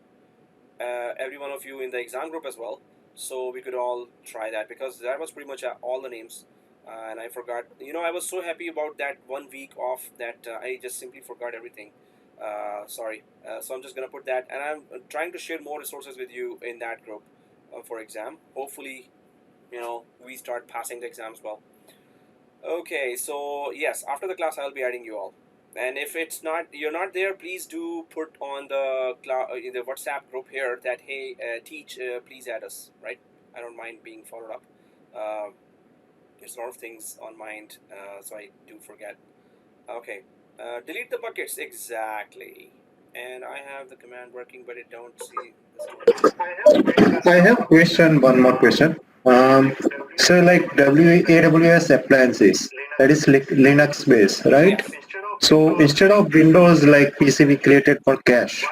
every one of you in the exam group as well, so we could all try that, because that was pretty much all the names, and I forgot. I was so happy about that 1 week off that I just simply forgot everything. Sorry. So I'm just gonna put that, and I'm trying to share more resources with you in that group for exam. Hopefully, we start passing the exams well. Okay, so yes, after the class I'll be adding you all. And if you're not there, please do put on the in the WhatsApp group here that, hey, teach, please add us, right? I don't mind being followed up. There's a lot of things on mind, so I do forget. Okay, delete the buckets, exactly. And I have the command working, but I don't see the storage. I have one more question. So like AWS appliances, that is Linux based, right? Yes. So instead of Windows like PC we created for cache,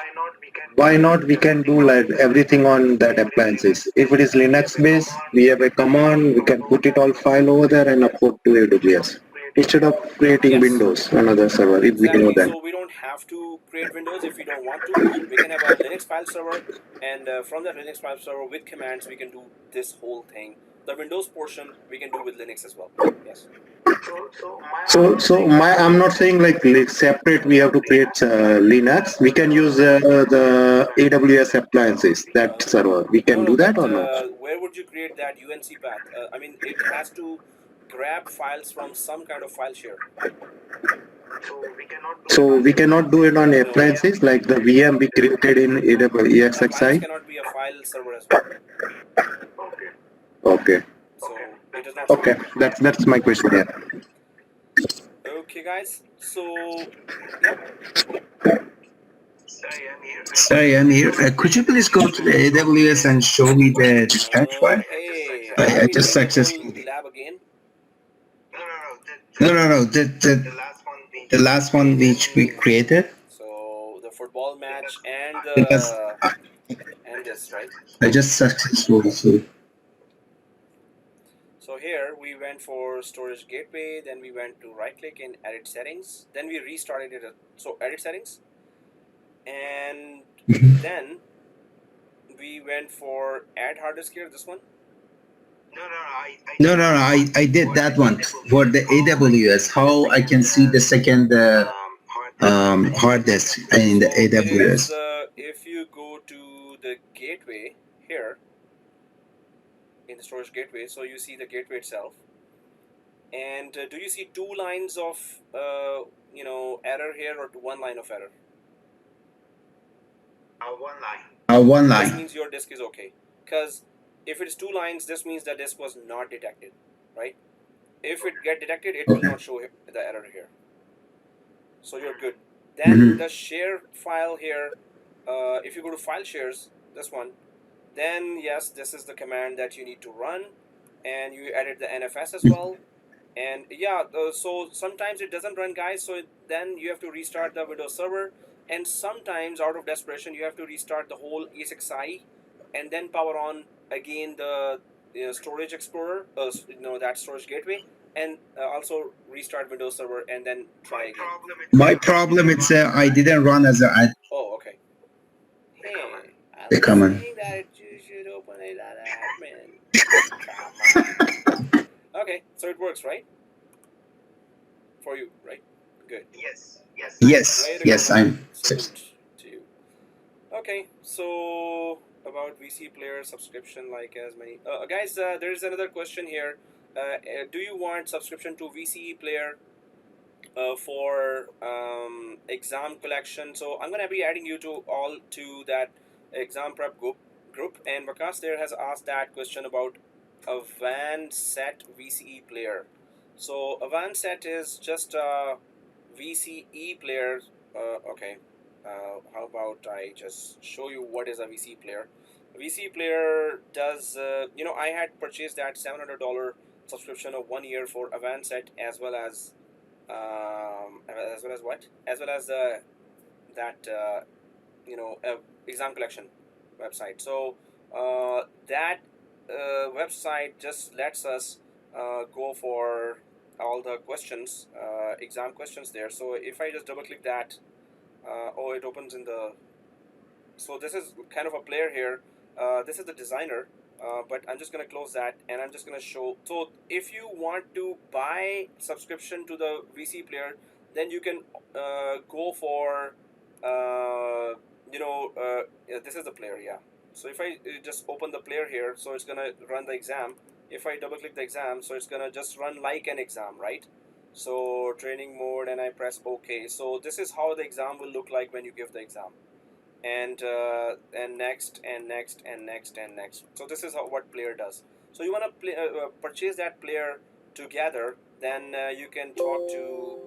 why not we can do like everything on that appliances? If it is Linux based, we have a command, we can put it all file over there and upload to AWS instead of creating Yes. Windows another server, if we know Exactly. that. So we don't have to create Windows if we don't want to. We can have a Linux file server, and from that Linux file server with commands, we can do this whole thing. The Windows portion we can do with Linux as well. Yes. So I'm not saying like separate. We have to create Linux. We can use the AWS appliances, that server. We can do that or no? Where would you create that UNC path? I mean, it has to grab files from some kind of file share. So we cannot do it on appliances like the VM we created in AWS Appliance Esxi. cannot be a file server as well. Okay. So it does not. Okay. That's my question. Yeah. Okay, guys. So, yep. Sorry, Amir. Could you please go to the AWS and show me the dispatch file? Hey, I just successfully. lab again. No. The last one which we created. So the football match and Because and this, right? I just successfully. So here we went for storage gateway, then we went to right click and edit settings, then we restarted it. So edit settings, and then we went for add hard disk here. This one. No, I did that one for the AWS. How I can see the second hard disk in the So it is, AWS. if you go to the gateway here, in the storage gateway, so you see the gateway itself. And do you see two lines of, error here, or one line of error? One This line. means your disk is okay. Because if it's two lines, this means the disk was not detected, right? If it get detected, it will not show the error here. So you're good. Then the share file here, if you go to file shares, this one, then yes, this is the command that you need to run, and you edit the NFS as well. And yeah, so sometimes it doesn't run, guys, so then you have to restart the Windows Server, and sometimes out of desperation you have to restart the whole Esxi and then power on again the storage explorer, that storage gateway, and also restart Windows Server and then try again. My problem is I didn't run as a Oh, okay. Hey, I the was command. saying that you should open it as admin. Come on. Okay, so it works, right? For you, right? Good. Yes, Way to go, man. I'm. Salute to you. Okay, so about VC player subscription, like as many guys, there is another question here. Do you want subscription to VC player for exam collection? So I'm gonna be adding you to that exam prep group, and Vakas there has asked that question about a van set VCE player. So a van set is just a VCE player. Okay. How about I just show you what is a VC player? A VC player does, I had purchased that $700 subscription of 1 year for Avancet, as well as what? As well as that, exam collection website. So that website just lets us go for all the questions, exam questions there. So if I just double click that, it opens in the, so this is kind of a player here. This is the designer, but I'm just going to close that, and I'm just going to show. So if you want to buy subscription to the VC player, then you can go for, this is the player, yeah. So if I just open the player here, so it's going to run the exam. If I double click the exam, so it's going to just run like an exam, right? So training mode, and I press OK. So this is how the exam will look like when you give the exam. And next and next and next and next. So this is what player does. So you want to purchase that player together, then you can talk to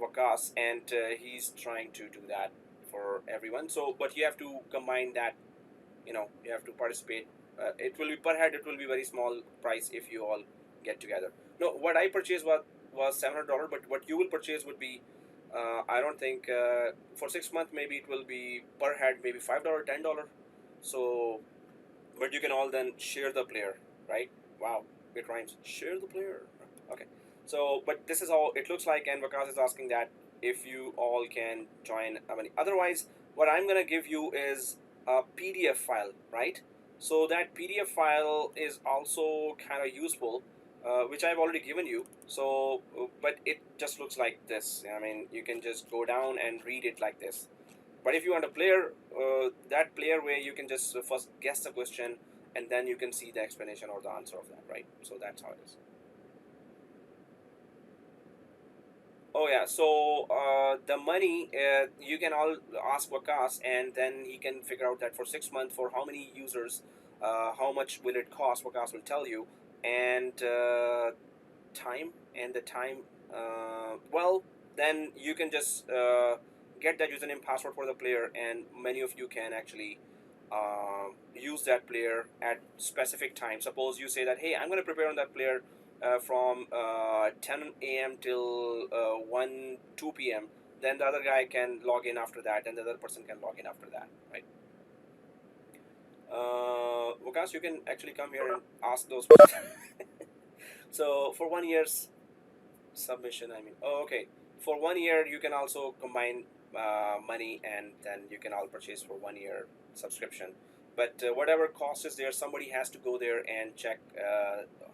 Vakas, and he's trying to do that for everyone. So but you have to combine that, you have to participate. It will be per head, it will be very small price if you all get together. No, what I purchased was $700, but what you will purchase would be, I don't think, for 6 months maybe it will be per head maybe $5, $10. So, but you can all then share the player, right? Wow, it rhymes. Share the player. Okay. So, but this is how it looks like, and Vakas is asking that if you all can join. Otherwise, what I'm gonna give you is a PDF file, right? So that PDF file is also kind of useful, which I've already given you. So, but it just looks like this. You can just go down and read it like this. But if you want a player, that player way, you can just first guess the question, and then you can see the explanation or the answer of that, right? So that's how it is. Oh yeah, so the money, you can all ask Vakas, and then he can figure out that for 6 months, for how many users, how much will it cost. Vakas will tell you, and time, and the time. Well, then you can just get that username password for the player, and many of you can actually use that player at specific time. Suppose you say that, hey, I'm going to prepare on that player from 10 a.m. till 2 p.m. Then the other guy can log in after that, and the other person can log in after that, right? Vakas, you can actually come here and ask those questions. So for 1 year's submission, okay. For 1 year, you can also combine money, and then you can all purchase for 1 year subscription. but whatever cost is there, somebody has to go there and check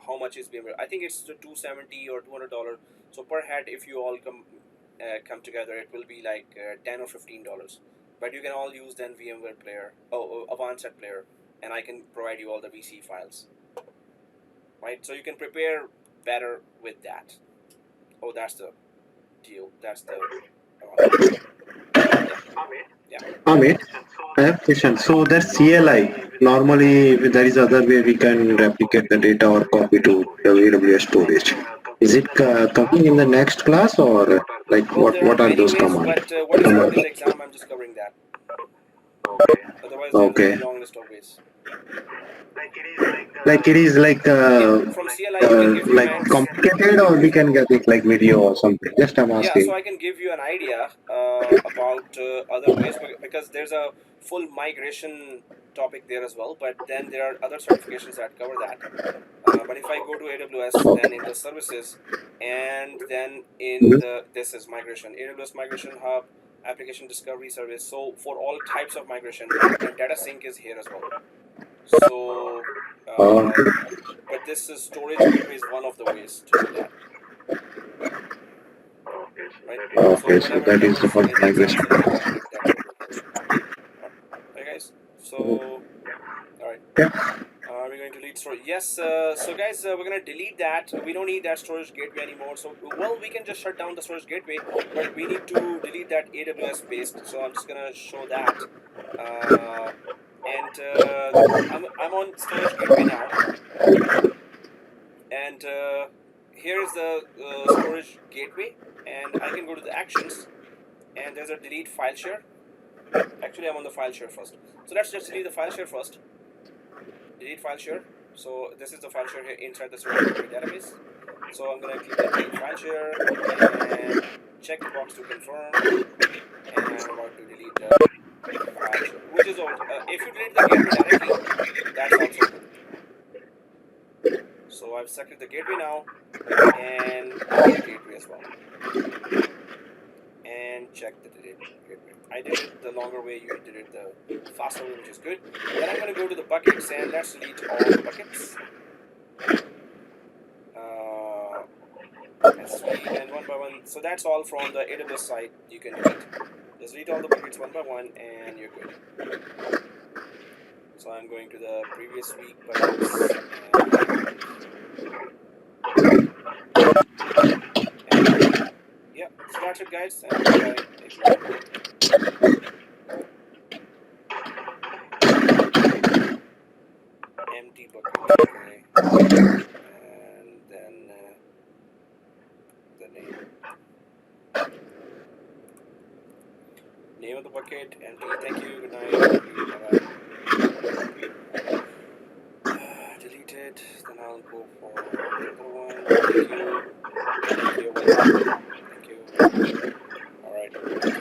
how much is VMware. I think it's $270 or $200. So per head, if you all come together, it will be like $10 or $15. But you can all use then VMware Player, Advanced Player, and I can provide you all the VC files. Right, so you can prepare better with that. Oh, that's the deal. That's the. Yeah. Amir, I have a question. So that CLI, normally there is other way we can replicate the data or copy to the AWS storage. Is it coming in the next class, or like Well, there what are many those ways, commands? but what is covered in the exam, I'm just covering that. Otherwise, there's a Okay. very long list of ways. Like it is like From CLI, you can give like commands. complicated, or we can get it like video or something. Just I'm Yeah, so asking. I can give you an idea about other ways, because there's a full migration topic there as well, but then there are other certifications that cover that. But if I go to AWS, then in the services, and then in this is migration, AWS Migration Hub, Application Discovery Service. So for all types of migration, and data sync is here as well. So, but this is storage gateway is one of the ways to do that. Right? Okay, So so whatever that is covers for in the exam migration. syllabus, that's what will cover. Alright, guys. So, all right. Yeah. We're going to delete storage. Yes. So guys, we're going to delete that. We don't need that storage gateway anymore. So, well, we can just shut down the storage gateway, but we need to delete that AWS based. So I'm just going to show that. I'm on storage gateway now. And here is the storage gateway. And I can go to the actions. And there's a delete file share. Actually, I'm on the file share first. So let's just delete the file share first. Delete file share. So this is the file share here inside the storage database. So I'm going to click the delete file share and check the box to confirm. And I'm about to delete the file share, which is old. If you delete the gateway directly, that's also good. So I've selected the gateway now and delete gateway as well. And check the delete gateway. I did it the longer way, you did it the faster way, which is good. Then I'm going to go to the buckets and let's delete all the buckets. Esxi and one by one. So that's all from the AWS side. You can delete. Just delete all the buckets one by one and you're good. So I'm going to the previous week buckets. And yeah, so that's it, guys. And bye. Empty bucket. Okay. And then the name of the bucket, empty. Thank you. Good night. Thank you. Bye-bye. Delete it. Then I'll go for the other one. Thank you. Thank you. Thank you. All right. Thank you.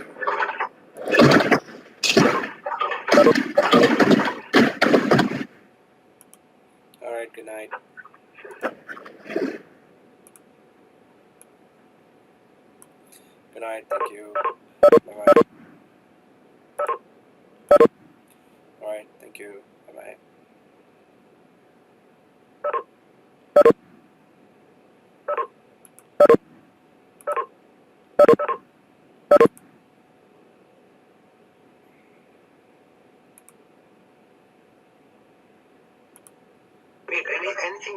All right. Good night. Good night. Thank you. Bye-bye. All right. Thank you. Bye-bye.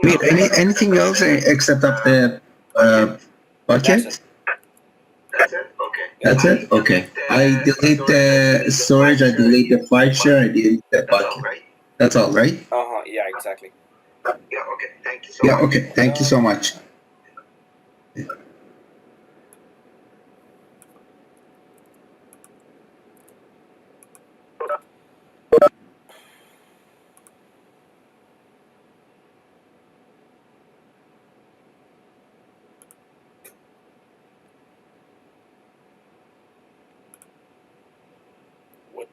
Wait, anything else except of the bucket? That's it? Okay. I delete the storage, I delete the file share, I delete the bucket. That's all, right? Yeah, exactly. Yeah, okay. Thank you so much. What?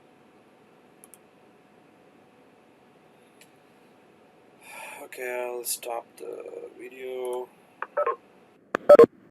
Okay, I'll stop the video.